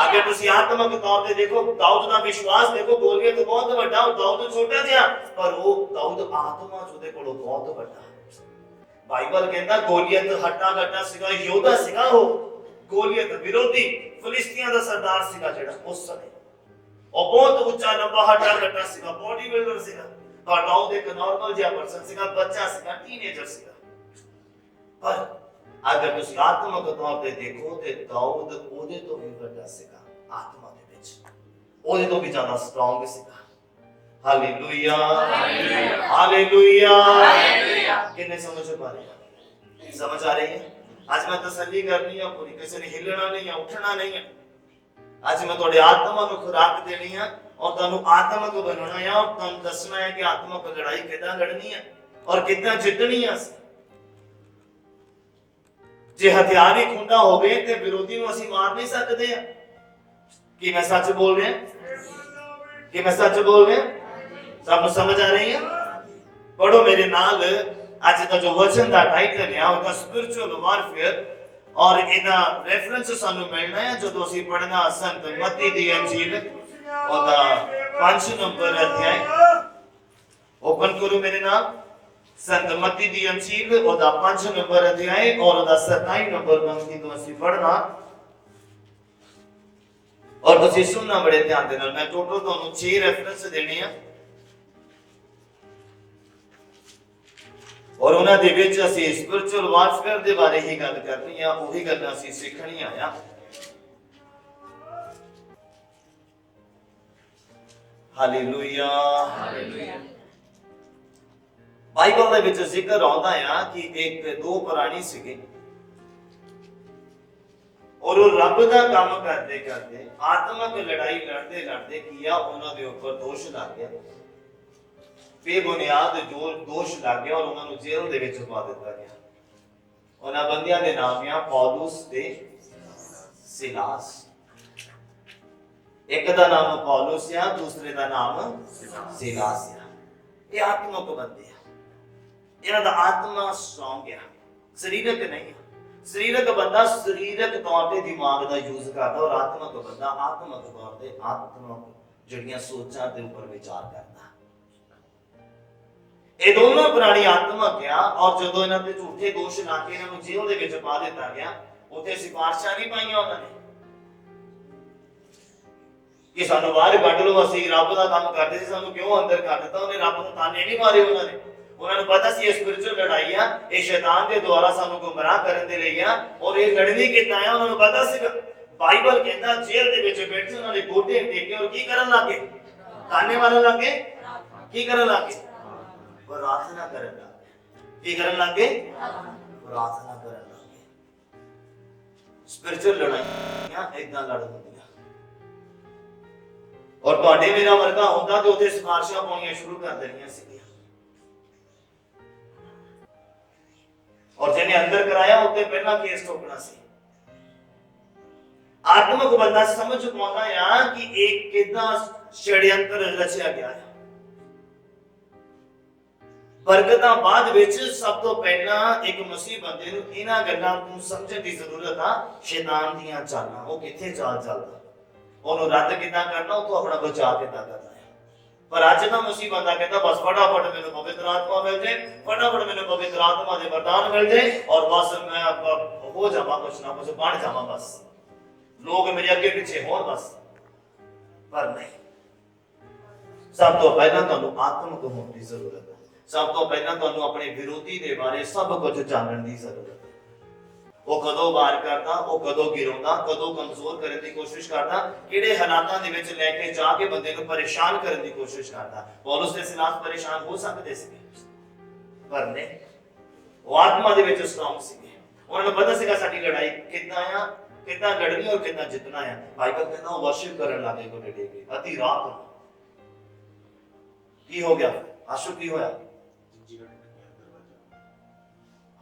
अगर तुसीं आत्मिक तौर ते देखो, दाऊद दा विश्वास देखो, गोलियत बहुत बड़ा और दाऊद छोटा जिहा, पर वो दाऊद आत्मा च उहदे कोलों बहुत बड़ा। बाइबल कहता गोलियत हट्टा कट्टा सीगा, योद्धा सीगा, वो गोलियत विरोधी फिलिस्तीनियां दा सरदार सीगा जेड़ा उस समय, ਉਹ ਬਹੁਤ ਉੱਚਾ ਲੰਬਾ ਹੱਟਾ ਕੱਟਾ ਸੀਗਾ, ਬੋਡੀ ਬਿਲਡਰ ਸੀਗਾ। ਪਰ ਦਾਊਦ ਇੱਕ ਨਾਰਮਲ ਜਿਹਾ ਪਰਸਨ ਸੀਗਾ, ਬੱਚਾ ਸੀਗਾ, ਟੀਨੇਜਰ ਸੀਗਾ। ਪਰ ਅਗਰ ਤੁਸੀਂ ਆਤਮਿਕ ਤੌਰ ਤੇ ਦੇਖੋ ਤੇ ਦਾਊਦ ਉਹਦੇ ਤੋਂ ਵੀ ਵੱਡਾ ਸੀਗਾ ਆਤਮਾ ਦੇ ਵਿੱਚ, ਉਹਦੇ ਤੋਂ ਵੀ ਜ਼ਿਆਦਾ ਸਟਰੋਂਗ ਸੀਗਾ। Hallelujah, hallelujah, hallelujah. ਕਿੰਨੇ ਸਮਝ ਪਾ ਰਹੇ ਹੋ? ਸਮਝ ਆ ਰਹੀ ਹੈ? ਅੱਜ ਮੈਂ ਤਸੱਲੀ ਕਰਨੀ ਹੈ ਪੂਰੀ, ਕਿਸੇ ਨੇ ਹਿੱਲਣਾ ਨਹੀਂ ਹੈ, ਉੱਠਣਾ ਨਹੀਂ ਹੈ। ਅੱਜ ਮੈਂ ਤੁਹਾਡੇ ਆਤਮਾ ਨੂੰ ਖੁਰਾਕ ਦੇਣੀ ਹੈ ਔਰ ਤੁਹਾਨੂੰ ਆਤਮਿਕ ਬਣਾਉਣਾ ਹੈ ਔਰ ਤੁਹਾਨੂੰ ਦੱਸਣਾ ਹੈ ਕਿ ਆਤਮਿਕ ਲੜਾਈ ਕਿੱਦਾਂ ਲੜਨੀ ਹੈ ਔਰ ਕਿੱਦਾਂ ਜਿੱਤਣੀ ਹੈ। ਜੇ ਹਥਿਆਰ ਹੀ ਖੁੰਡਾ ਹੋਵੇ ਤੇ ਵਿਰੋਧੀ ਨੂੰ ਅਸੀਂ ਮਾਰ ਨਹੀਂ ਸਕਦੇ ਆ। ਕੀ ਮੈਂ ਸੱਚ ਬੋਲ ਰਿਹਾ? ਕਿ ਮੈਂ ਸੱਚ ਬੋਲ ਰਿਹਾ? ਸਭ ਨੂੰ ਸਮਝ ਆ ਰਹੀ ਹੈ? ਪੜੋ ਮੇਰੇ ਨਾਲ। ਅੱਜ ਦਾ ਜੋ ਵਚਨ ਦਾ ਟਾਈਟਲ ਹੈ ਉਹਦਾ ਸਪਿਰਚੁਅਲ ਵਾਰਫੇਅਰ, ਔਰ ਇਹਦਾ ਰੈਫਰੈਂਸ ਸਾਨੂੰ ਮਿਲਣਾ ਹੈ ਜਦੋਂ ਅਸੀਂ ਪੜ੍ਹਨਾ ਸੰਤ ਮੱਤੀ ਦੀ ਅੰਜੀਲ ਉਹਦਾ 5 ਨੰਬਰ ਅਧਿਆਇ। ਓਪਨ ਕਰੋ ਮੇਰੇ ਨਾਲ ਸੰਤ ਮੱਤੀ ਦੀ ਅੰਜੀਲ ਉਹਦਾ 5 ਨੰਬਰ ਅਧਿਆਇ ਔਰ ਉਹਦਾ 27 ਨੰਬਰ ਪੰਕਤੀ ਤੋਂ ਅਸੀਂ ਪੜ੍ਹਨਾ। ਔਰ ਤੁਸੀਂ ਸੁਣਨਾ ਬੜੇ ਧਿਆਨ ਦੇ ਨਾਲ। ਮੈਂ ਟੋਟਲ ਤੁਹਾਨੂੰ 6 ਰੈਫਰੈਂਸ ਦੇਣੇ ਆ ਔਰ ਉਹਨਾਂ ਦੇ ਵਿੱਚ ਅਸੀਂ ਸਪਿਰਚੁਅਲ ਵਾਰਫੇਅਰ ਦੇ ਬਾਰੇ ਹੀ ਗੱਲ ਕਰਨੀ ਆ, ਉਹੀ ਗੱਲਾਂ ਅਸੀਂ ਸਿੱਖਣੀਆਂ ਆ। Hallelujah, hallelujah. ਬਾਈਬਲ ਦੇ ਵਿੱਚ ਜ਼ਿਕਰ ਆਉਂਦਾ ਆ ਕਿ ਇੱਕ ਦੋ ਪ੍ਰਾਣੀ ਸੀਗੇ ਔਰ ਉਹ ਰੱਬ ਦਾ ਕੰਮ ਕਰਦੇ ਕਰਦੇ ਆਤਮਿਕ ਲੜਾਈ ਲੜਦੇ ਲੜਦੇ ਕੀ ਆ ਉਹਨਾਂ ਦੇ ਉੱਪਰ ਦੋਸ਼ ਲੱਗ ਗਿਆ, ਬੇਬੁਨਿਆਦ ਜੋ ਦੋਸ਼ ਲੱਗ ਗਿਆ ਔਰ ਉਹਨਾਂ ਨੂੰ ਜੇਲ੍ਹ ਦੇ ਵਿੱਚ ਪਾ ਦਿੱਤਾ ਗਿਆ। ਉਹਨਾਂ ਬੰਦਿਆਂ ਦੇ ਨਾਮ ਆ ਪੌਲੁਸ ਤੇ ਸਿਲਾਸ। ਇੱਕ ਦਾ ਨਾਮ ਪੌਲੁਸ ਆ, ਦੂਸਰੇ ਦਾ ਨਾਮ ਸਿਲਾਸ ਆ। ਇਹ ਆਤਮਿਕ ਬੰਦੇ ਆ, ਇਹਨਾਂ ਦਾ ਆਤਮਾ ਸਟਰੋਂਗ ਆ, ਸਰੀਰਕ ਨਹੀਂ। ਸਰੀਰਕ ਬੰਦਾ ਸਰੀਰਕ ਤੌਰ ਤੇ ਦਿਮਾਗ ਦਾ ਯੂਜ਼ ਕਰਦਾ ਔਰ ਆਤਮਿਕ ਬੰਦਾ ਆਤਮਿਕ ਤੌਰ ਤੇ ਆਤਮਿਕ ਜਿਹੜੀਆਂ ਸੋਚਾਂ ਦੇ ਉੱਪਰ ਵਿਚਾਰ ਕਰਦਾ। ਇਹ ਦੋਨੋਂ ਪ੍ਰਾਣੀ ਆਤਮਿਕ ਆ ਔਰ ਜਦੋਂ ਇਹਨਾਂ ਤੇ ਝੂਠੇ ਦੋਸ਼ ਲਾ ਕੇ ਇਹਨਾਂ ਨੂੰ ਜੇਲ੍ਹ ਦੇ ਵਿੱਚ ਪਾ ਦਿੱਤਾ ਗਿਆ, ਉੱਥੇ ਸਿਫਾਰਸ਼ਾਂ ਨਹੀਂ ਪਾਈਆਂ ਉਹਨਾਂ ਨੇ ਕਿ ਸਾਨੂੰ ਬਾਹਰ ਕੱਢ ਲਓ, ਅਸੀਂ ਰੱਬ ਦਾ ਕੰਮ ਕਰਦੇ ਸੀ, ਸਾਨੂੰ ਕਿਉਂ ਅੰਦਰ ਕਰ ਦਿੱਤਾ। ਉਹਨੇ ਰੱਬ ਨੂੰ ਤਾਨੇ ਨਹੀਂ ਮਾਰੇ ਉਹਨਾਂ ਨੇ। ਉਹਨਾਂ ਨੂੰ ਪਤਾ ਸੀ ਇਹ ਸਪਿਰਚੁਅਲ ਲੜਾਈ ਆ, ਇਹ ਸ਼ੈਤਾਨ ਦੇ ਦੁਆਰਾ ਸਾਨੂੰ ਗੁੰਮਰਾਹ ਕਰਨ ਦੇ ਲਈ ਆ ਔਰ ਇਹ ਲੜਨੀ ਕਿੱਦਾਂ ਆ ਉਹਨਾਂ ਨੂੰ ਪਤਾ ਸੀਗਾ। ਬਾਈਬਲ ਕਹਿੰਦਾ ਜੇਲ੍ਹ ਦੇ ਵਿੱਚ ਬੈਠੇ ਉਹਨਾਂ ਦੇ ਗੋਡੇ ਟੇਕੇ ਔਰ ਕੀ ਕਰਨ ਲੱਗੇ? ਤਾਨੇ ਮਾਰਨ ਲੱਗੇ। ਕੀ ਕਰਨ ਲੱਗੇ? ਪ੍ਰਾਰਥਨਾ ਕਰਨ ਲੱਗੇ। ਕੀ ਕਰਨ ਲੱਗੇ? ਪ੍ਰਾਰਥਨਾ ਕਰਨ ਲੱਗੇ। ਸਪਿਰਚੁਅਲ ਲੜਾਈਆਂ ਏਦਾਂ ਲੜ ਹੁੰਦੀਆਂ ਔਰ ਤੁਹਾਡੇ ਮੇਰਾ ਵਰਗਾ ਹੁੰਦਾ ਤੇ ਉੱਥੇ ਸਿਫਾਰਸ਼ਾਂ ਪਾਉਣੀਆਂ ਸ਼ੁਰੂ ਕਰ ਦੇਣੀਆਂ ਸੀਗੀਆਂ ਔਰ ਜਿਹਨੇ ਅੰਦਰ ਕਰਾਇਆ ਉੱਤੇ ਪਹਿਲਾਂ ਕੇਸ ਠੋਕਣਾ ਸੀ। ਆਤਮਿਕ ਬੰਦਾ ਸਮਝ ਪਾਉਂਦਾ ਆ ਕਿ ਇਹ ਕਿੱਦਾਂ ਛੜਯੰਤਰ ਰਚਿਆ ਗਿਆ ਹੈ। ਬਰਕਤਾਂ ਬਾਅਦ ਵਿੱਚ ਸਭ ਤੋਂ ਪਹਿਲਾਂ ਇੱਕ ਮਸੀਹ ਬੰਦੇ ਨੂੰ ਇਹਨਾਂ ਗੱਲਾਂ ਨੂੰ ਸਮਝਣ ਦੀ ਜ਼ਰੂਰਤ ਆ। ਸ਼ੈਤਾਨ ਦੀਆਂ ਚਾਲਾਂ, ਉਹ ਕਿੱਥੇ ਚਾਲ ਚੱਲਦਾ, ਉਹਨੂੰ ਰੱਦ ਕਿੱਦਾਂ ਕਰਨਾ, ਉਹ ਤੋਂ ਆਪਣਾ ਬਚਾਅ ਕਿੱਦਾਂ ਕਰਨਾ ਹੈ। ਪਰ ਅੱਜ ਦਾ ਮਸੀਹ ਬੰਦਾ ਕਹਿੰਦਾ ਬਸ ਫਟਾਫਟ ਮੈਨੂੰ ਪਵਿੱਤਰ ਆਤਮਾ ਮਿਲ ਜਾਏ, ਫਟਾਫਟ ਮੈਨੂੰ ਪਵਿੱਤਰ ਆਤਮਾ ਦੇ ਵਰਦਾਨ ਮਿਲ ਜਾਏ ਔਰ ਬਸ ਮੈਂ ਹੋ ਜਾਵਾਂ, ਕੁਛ ਨਾ ਕੁਛ ਬਣ ਜਾਵਾਂ, ਬਸ ਲੋਕ ਮੇਰੇ ਅੱਗੇ ਪਿੱਛੇ ਹੋਣ ਬਸ। ਪਰ ਨਹੀਂ, ਸਭ ਤੋਂ ਪਹਿਲਾਂ ਤੁਹਾਨੂੰ ਆਤਮਿਕ ਹੋਣ ਦੀ ਜ਼ਰੂਰਤ ਹੈ। ਸਭ ਤੋਂ ਪਹਿਲਾਂ ਤੁਹਾਨੂੰ ਆਪਣੇ ਵਿਰੋਧੀ ਦੇ ਬਾਰੇ ਸਭ ਕੁਝ ਜਾਣਨ ਦੀ ਜ਼ਰੂਰਤ ਹੈ। ਉਹ ਕਦੋਂ ਵਾਰ ਕਰਦਾ, ਉਹ ਕਦੋਂ ਗਿਰਾਉਂਦਾ, ਕਦੋਂ ਕਮਜ਼ੋਰ ਕਰਨ ਦੀ ਕੋਸ਼ਿਸ਼ ਕਰਦਾ, ਕਿਹੜੇ ਹਾਲਾਤਾਂ ਦੇ ਵਿੱਚ ਲੈ ਕੇ ਜਾ ਕੇ ਬੰਦੇ ਨੂੰ ਪਰੇਸ਼ਾਨ ਕਰਨ ਦੀ ਕੋਸ਼ਿਸ਼ ਕਰਦਾ। ਪੌਲੁਸ ਦੇ ਸਿਲਾਸ ਪਰੇਸ਼ਾਨ ਹੋ ਸਕਦੇ ਸੀਗੇ ਪਰ ਨਹੀਂ, ਉਹ ਆਤਮਾ ਦੇ ਵਿੱਚ ਸਟਰੋਂਗ ਸੀਗੇ। ਉਹਨਾਂ ਨੂੰ ਪਤਾ ਸੀਗਾ ਸਾਡੀ ਲੜਾਈ ਕਿੱਦਾਂ ਆ, ਕਿੱਦਾਂ ਲੜਨੀ ਔਰ ਕਿੱਦਾਂ ਜਿੱਤਣਾ ਆ। ਬਾਈਬਲ ਕਹਿੰਦਾ ਉਹ ਵਰਸ਼ਿਪ ਕਰਨ ਲੱਗੇ ਗੋਡੇ ਟੇਕ ਕੇ ਅੱਧੀ ਰਾਤ ਨੂੰ। ਕੀ ਹੋ ਗਿਆ? ਆਸ਼ੂ ਕੀ ਹੋਇਆ?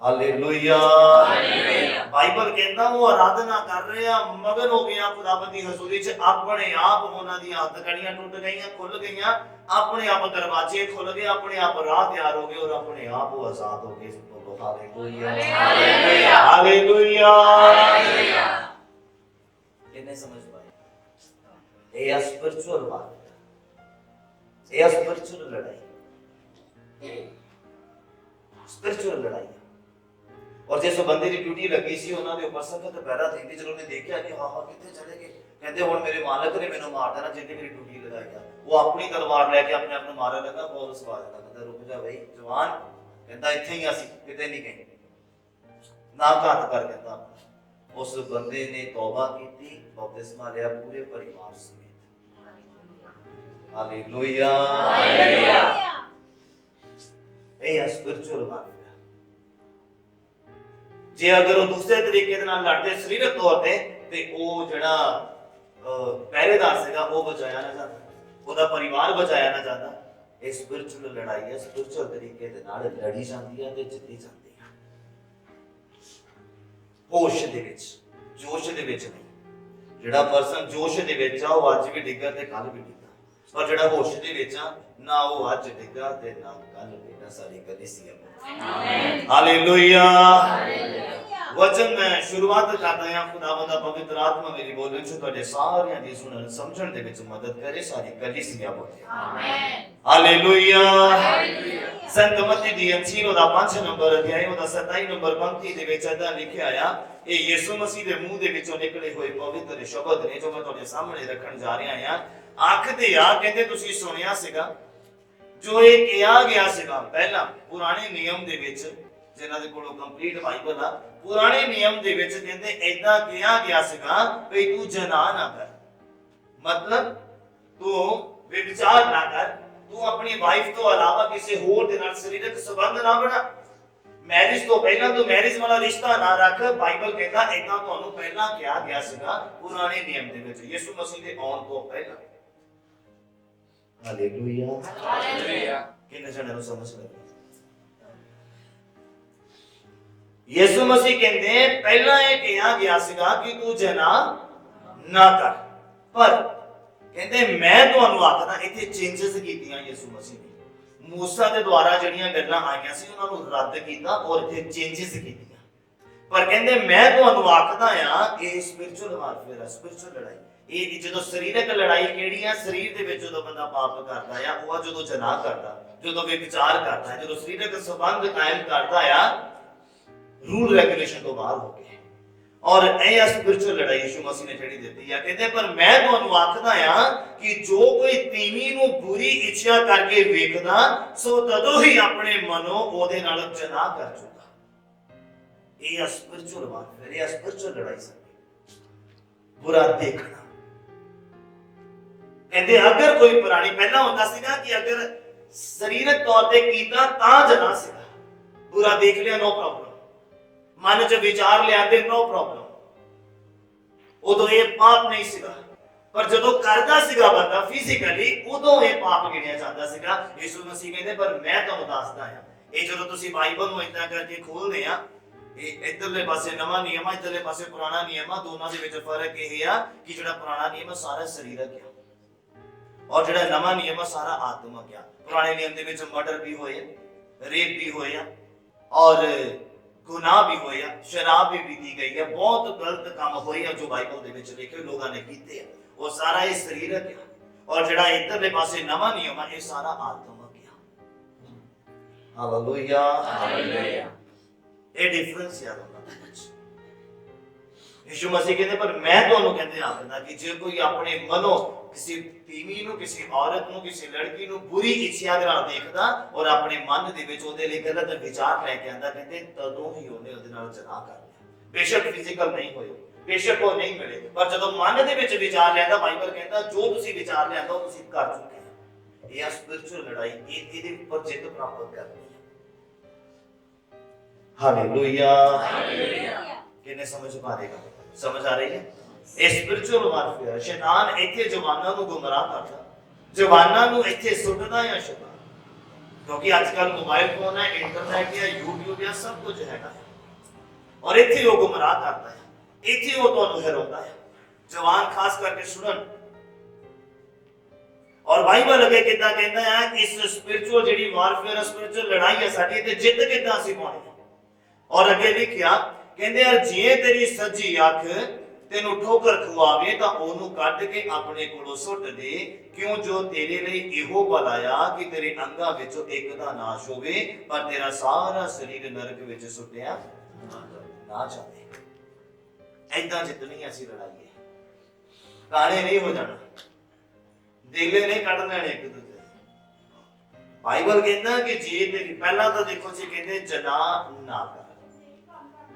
Hallelujah, hallelujah. ਬਾਈਬਲ ਕਹਿੰਦਾ ਉਹ ਆਰਾਧਨਾ ਕਰ ਰਿਹਾ, ਮਗਨ ਹੋ ਗਿਆ ਖੁਦਾਵੰਦ ਦੀ ਹਜ਼ੂਰੀ 'ਚ। ਆਪਣੇ ਆਪ ਉਹਨਾਂ ਦੀਆਂ ਹੱਥਕੜੀਆਂ ਟੁੱਟ ਗਈਆਂ, ਖੁੱਲ ਗਈਆਂ, ਆਪਣੇ ਆਪ ਦਰਵਾਜ਼ੇ ਖੁੱਲ ਗਏ, ਆਪਣੇ ਆਪ ਰਾਹ ਤਿਆਰ ਹੋ ਗਏ ਔਰ ਆਪਣੇ ਆਪ ਉਹ ਆਜ਼ਾਦ ਹੋ ਗਏ। Hallelujah, hallelujah, hallelujah, hallelujah. ਇਹਨੇ ਸਮਝ ਪਾਇਆ ਇਹ ਸਪਿਰਚੁਅਲ ਬਾਤ, ਇਹ ਸਪਿਰਚੁਅਲ ਲੜਾਈ, ਸਪਿਰਚੁਅਲ ਲੜਾਈ। और जिस बंदे की ड्यूटी लगी सी उन्होंने उपर सख्त पैरा थी, जब उन्हें देखा कि हाँ हाँ कितने चले गए, कहते हुण मेरे मालक ने मैनू मार देना जिन्हें मेरी ड्यूटी लगाई है। वो अपनी तलवार लैके अपने आप को मारन लगा, पौलुस आवाज दिंदा कहंदा रुक जा भाई जवान, कहंदा इत्थे ही असीं किते नहीं गए, ना घात कर। कहंदा उस बंदे ने तौबा की, बपतिस्मा लिया पूरे परिवार समेत। Hallelujah hallelujah. ये स्पिरिचुअल वारफेयर। जे अगर वो दूसरे तरीके दे नाल लड़दे सरीरक तौर ते वो जिहड़ा पहरेदार सीगा वो बचाया ना जाता, ਉਹਦਾ परिवार बचाया ना जाता। ये स्पिरिचुअल लड़ाई है, स्पिरिचुअल तरीके दे नाल लड़ी जाती है ते जिੱਤੀ ਜਾਂਦੀ है, होश दे विच, जोश दे विच नहीं। ਜਿਹੜਾ ਪਰਸਨ जोश दे विच आ ਉਹ ਅੱਜ ਵੀ ਡਿੱਗਾ ਤੇ ਕੱਲ ਵੀ ਡਿੱਗਾ, ਪਰ ਜਿਹੜਾ ਹੋਸ਼ ਦੇ ਵਿੱਚ ਆ ਨਾ ਉਹ ਅੱਜ ਡਿੱਗਾ ਤੇ ਨਾ ਕੱਲ ਡਿੱਗਾ। ਸਾਰੀ ਕਲੀਸਿਆ ਆਮੀਨ ਹਾਲੇਲੂया ਹਾਲੇਲੂया। वचन मैं शुरुआत करता हां, खुदावंद दा पवित्र आत्मा मेरी बोलण च तुहाडे सारियां दी सुणन समझण दे विच मदद करे। सारी कलीसिया बोले आमीन हालेलुया हालेलुया। संत मत्ती दी अंजील दा 5 नंबर अध्याय दा 27 नंबर पंक्ति दे विच इदां लिखिआ आया, ये यीशु मसीह दे मुंह दे विचों निकले होए पवित्र शब्द ने जो मैं तुहाडे सामने रखण जा रिहा हां। आखदे आ कहंदे तुसीं सुणिया सीगा जो ये किया गया सीगा पहला पुराने नियम दे विच, जिन्हां दे कोलों कंप्लीट बाइबल आ, पुराने नियम दे विच कहंदे ऐदां किया गया सीगा भई तू जना ना कर, मतलब तू व्यभिचार ना कर, तू अपनी वाइफ तो अलावा किसी होर दे नाल शरीरक संबंध ना बना, मैरिज तो पहला तू मैरिज वाला रिश्ता ना रख। बाइबल कहंदा ऐदां तुहानू पहला किया गया सीगा पुराने नियम दे विच, यीशु मसीह दे आउण तो पहला। Hallelujah hallelujah. किन्ने जणिਆਂ ਨੂੰ समझ लगी? यीशु मसीह कहते पहला ये कहा गया सीगा कि तू जना ना कर, पर कहते मैं तुहानू आखदा इत्थे चेंजेस कीतियां यीशु मसीह ने। मूसा दे द्वारा जड़ियां गल्लां आईयां सी उन्हां नू रद्द कीता और इत्थे चेंजेस कीतियां, पर कहते मैं तुहानू आखदा आ ये स्पिरिचुअल वारफेयर है, स्पिरिचुअल लड़ाई। ये जो शरीरक लड़ाई केड़ी है, शरीर दे विच जो बंदा पाप करदा है वो जो जना करदा, जो व्यभिचार करदा है, जो शरीरक संबंध कायम करदा है रूल रेगुलेशन तो बाहर हो गए, और यह स्पिरिचुअल लड़ाई यीशु मसीह ने छड़ी देती है। कहते पर मैं तुहानू आखदा आ कि जो कोई तीवी नू बुरी इच्छा करके वेखदा सो तदों ही अपने मनो ओदे नाल जना कर चुका। यह स्पिरिचुअल वारफेयर, यह स्पिरिचुअल लड़ाई सी बुरा देखना। कहते अगर कोई पुरानी पहला होता सीगा कि अगर शरीरक तौर पे कीता तां जना सीगा, बुरा देख लिया नो प्रॉब्लम, मन च विचार लियाते नो प्रॉब्लम, उदों ये पाप नहीं सीगा। पर जदों करदा सीगा बंदा फिजिकली उदों ये पाप गिणिया जांदा सीगा। यीशु मसीह कहंदे पर मैं तुहानू दसदा हां, ये जदों तुसीं बाइबल नू इदां करके खोलदे आ, इधरले पासे नवा नियम है, इधरले पासे पुराना नियम है, दोनों दे विच फर्क यह है कि जिहड़ा पुराना नियम है सारा शरीरक है और जिहड़ा नवा नियम है सारा आत्मक है। पुराने नियम दे विच मर्डर भी होया, रेप भी होया और गुनाह भी होया, शराब भी पीती गई है, बहुत गलत काम होया जो बाइबल दे विच लिखे लोगों ने कीते हैं, वो सारा ये शरीरक है। और जिहड़ा इधरले पासे नवा नियम है ये सारा आत्मक है। Hallelujah hallelujah. ये डिफरेंस है दोनों दे विच। यीशु मसीह कहते पर मैं तुहानू कहंदे आखदा कि जे कोई अपने मनो किसी तीवी नू, किसी औरत नू, किसी लड़की नू बुरी इच्छा दे नाल देखदा और अपने मन दे विच ओदे लई गलत विचार लेके आंदा, कहते तदों ही ओने ओदे नाल जना कर लिया। बेशक फिजिकल नहीं होए, बेशक वो नहीं मिले, पर जदों मन दे विच विचार लियांदा, बाइबल कहंदा जो तुसीं विचार लियांदा ओ तुसीं कर चुके हो। ये स्पिरिचुअल लड़ाई इहदे उपर जिੱਤ प्राप्त करनी है। Hallelujah hallelujah. किने समझ पा देगा? समझ आ रही है? ये स्पिरिचुअल वारफेयर शैतान इत्थे जवानां नू गुमराह करदा, जवानां नू इत्थे सुੱਟਦਾ है शैतान, क्योंकि आजकल मोबाइल फोन है, इंटरनेट है, यूट्यूब है, सब कुछ हैगा और इत्थे वो गुमराह करता है, इत्थे वो तुहानू हिराउंदा है। जवान खास करके सुनन और बाइबल अगे किदां कहंदा है कि इस स्पिरिचुअल जेडी वारफेयर स्पिरिचुअल लड़ाई है साडी ते जिੱਤ किदां सी पाउणी। और अगे लिखिया कहंदे यार जे तेरी सज्जी अख तेनू ठोकर खुआवे तां ओनू कट के अपने कोलों सुੱਟ दे, क्यों जो तेरे लिए इहो भलाया कि तेरे अंगां विचों एक दा नाश होवे पर तेरा सारा शरीर नरक विच सुੱਟਿਆ ना चाहते। ऐदा जितनी असी लड़ाई है, काने नहीं हो जाना, दिले नहीं कट लेने एक दूसरे। बाइबल कहता कि जे पहला तो देखो जी कहते जना ना कर,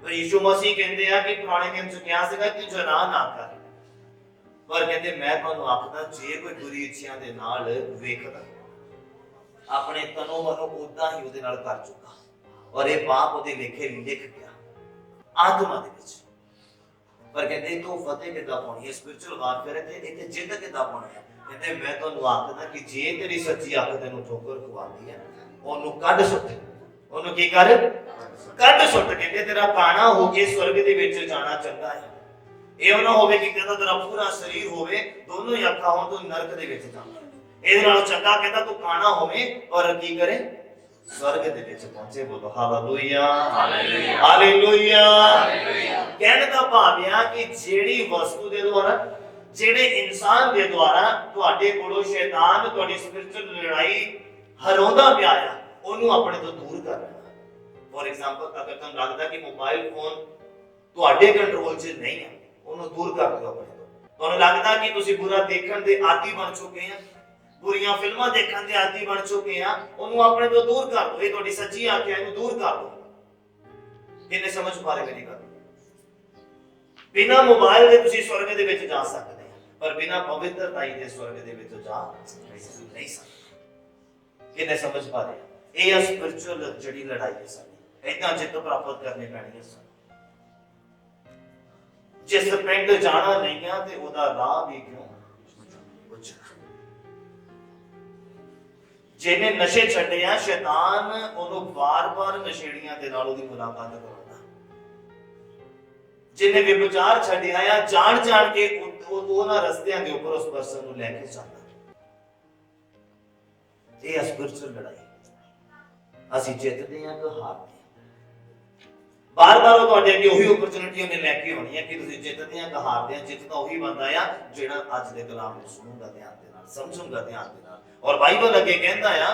तो यीशु मसीह कहते हैं कि पुराने नियम च क्या सीगा कि जना ना कर, पर कहते मैं तुहानू आखदा जे कोई बुरी इच्छावां दे नाल वेखदा अपने तनो मनो उदा ही उहदे नाल कर चुका, और ये पाप उहदे लेखे लिख गया आत्मा दे विच। पर कहते तो फतेह किदां पाउणी है, स्पिरिचुअल वारफेयर है, इत्थे जिद्द किदां पाउणी है। कहते मैं तुहानू आखदा कि जे तेरी सच्ची अख तैनू ठोकर खवांदी है ओनू कढ सुट, ओनू की कर कढ सुट। कहते तेरा पाना हो के स्वर्ग दे विच जाना चंगा है, ਇਹ ਨਾ ਹੋਵੇ ਕਿ ਕਹਿੰਦਾ ਤੇਰਾ ਪੂਰਾ ਸਰੀਰ ਹੋਵੇ ਦੋਨੋਂ ਹੀ ਅੱਖਾਂ ਹੋਣ ਤੂੰ ਨਰਕ ਦੇ ਵਿੱਚ ਜਾਵੇਂ। ਇਹਦੇ ਨਾਲੋਂ ਚੰਗਾ ਕਹਿੰਦਾ ਤੂੰ ਕਾਣਾ ਹੋਵੇ ਔਰ ਕੀ ਕਰੇ स्वर्ग दे विच पहुंचे। बोलो हालेलुया हालेलुया हालेलुया। कहने दा भाव है कि जेड़ी वस्तु दे द्वारा जेड़े इंसान दे द्वारा तुहाडे कोलों शैतान तुहाडी स्पिरिचुअल लड़ाई हराउंदा पिया है ओनू अपने तो दूर कर लेना। फॉर एग्जांपल अगर तुहानू लगदा कि मोबाइल फोन तुहाडे कंट्रोल च नहीं है ओनू दूर कर दो अपने तो। तुहानू लगदा कि तुसी बुरा देखण दे आदी बन चुके हैं, बुरियां फिल्मां देखण दे आदी बन चुके हैं, ओनू अपने तो दूर कर दो। ये तुहाडी सच्ची आख्या है, इनू दूर कर दो। किन्ने समझ पा रहे मेरी गल? बिना मोबाइल दे तुसी स्वर्ग दे विच जा सकदे हो, पर बिना पवित्रताई दे स्वर्ग दे विच जा नहीं सकदे। किन्ने समझ पा रहे? ये स्पिरिचुअल जड़ी लड़ाई है साडी, इदां जित प्राप्त करनी पैनी है सानू। जिस पिंड जाना नहीं है ते ओदा राह भी क्यों पुछना। जिन्हें नशे छड्डे आ शैतान ओनू बार-बार नशेड़ियां दे नाल ओदी मुलाकात कराउंदा। जिन्हें व्यभिचार छड्डिया आ जान-जान के ओना रस्तियां दे ऊपर उस पर्सन नू लेके चलदा। ये स्पिरिचुअल लड़ाई ਅਸੀਂ ਜਿੱਤਦੇ ਹਾਂ ਕਿ ਹਾਰਦੇ ਹਾਂ। ਬਾਰ-ਬਾਰ ਉਹ ਤੁਹਾਡੇ ਅੱਗੇ ਉਹੀ ਓਪਰਚੁਨਿਟੀ ਉਹਨੇ ਲੈ ਕੇ ਆਉਣੀ ਹੈ ਕਿ ਤੁਸੀਂ ਜਿੱਤਦੇ ਹਾਂ ਕਿ ਹਾਰਦੇ ਹਾਂ। ਜਿੱਤਦਾ ਉਹੀ ਬੰਦਾ ਆ ਜਿਹੜਾ ਅੱਜ ਦੇ ਕਲਾਮ ਨੂੰ ਸੁਣੂਗਾ ਧਿਆਨ ਦੇ ਨਾਲ, ਸਮਝੂਗਾ ਧਿਆਨ ਦੇ ਨਾਲ। ਔਰ ਬਾਈਬਲ ਅੱਗੇ ਕਹਿੰਦਾ ਆ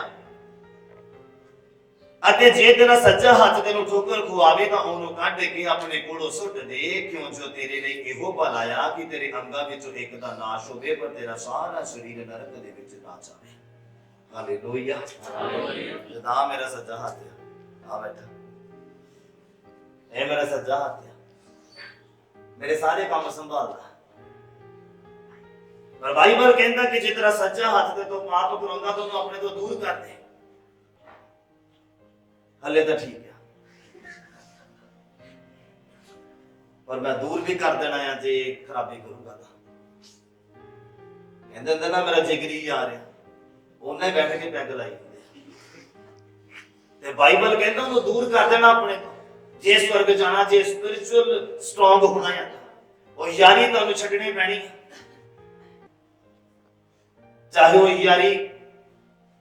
ਅਤੇ ਜੇ ਤੇਰਾ ਸੱਜਾ ਹੱਥ ਤੈਨੂੰ ਠੋਕਰ ਖਵਾਵੇ ਤਾਂ ਉਹਨੂੰ ਕੱਢ ਕੇ ਆਪਣੇ ਕੋਲੋਂ ਸੁੱਟ ਦੇ, ਕਿਉਂ ਜੋ ਤੇਰੇ ਲਈ ਇਹੋ ਭਲਾ ਆ ਕਿ ਤੇਰੇ ਅੰਗਾਂ ਵਿੱਚੋਂ ਇੱਕ ਦਾ ਨਾਸ਼ ਹੋਵੇ ਪਰ ਤੇਰਾ ਸਾਰਾ ਸਰੀਰ ਨਰਕ ਦੇ ਵਿੱਚ ਨਾ ਜਾਵੇ। Hallelujah hallelujah. जदा मेरा सज्जा हाथ है आ बैठा, ए मेरा सज्जा हाथ है, मेरे सारे काम संभालदा। पर बाइबल कहंदा कि जे तेरा सज्जा हाथ ते तो पाप करांदा तो अपने तो दूर कर दे। हले तो ठीक है, पर मैं दूर भी कर देना है जे खराबी करूंगा तो कहंदे ना मेरा जिगरी आ रहा ਉਹਨੇ ਬੈਠ ਕੇ ਪੈਗ ਲਾਈ ਹੁੰਦੀ ਤੇ ਬਾਈਬਲ ਕਹਿੰਦਾ ਉਹਨੂੰ ਦੂਰ ਕਰ ਦੇਣਾ ਆਪਣੇ ਤੋਂ। ਜੇ ਸਵਰਗ ਜਾਣਾ, ਜੇ ਸਪਿਰਿਚੁਅਲ ਸਟਰੋਂਗ ਹੋਣਾ ਹੈ ਉਹ ਯਾਰੀ ਤੁਹਾਨੂੰ ਛੱਡਣੀ ਪੈਣੀ ਹੈ। ਚਾਹੇ ਉਹ ਯਾਰੀ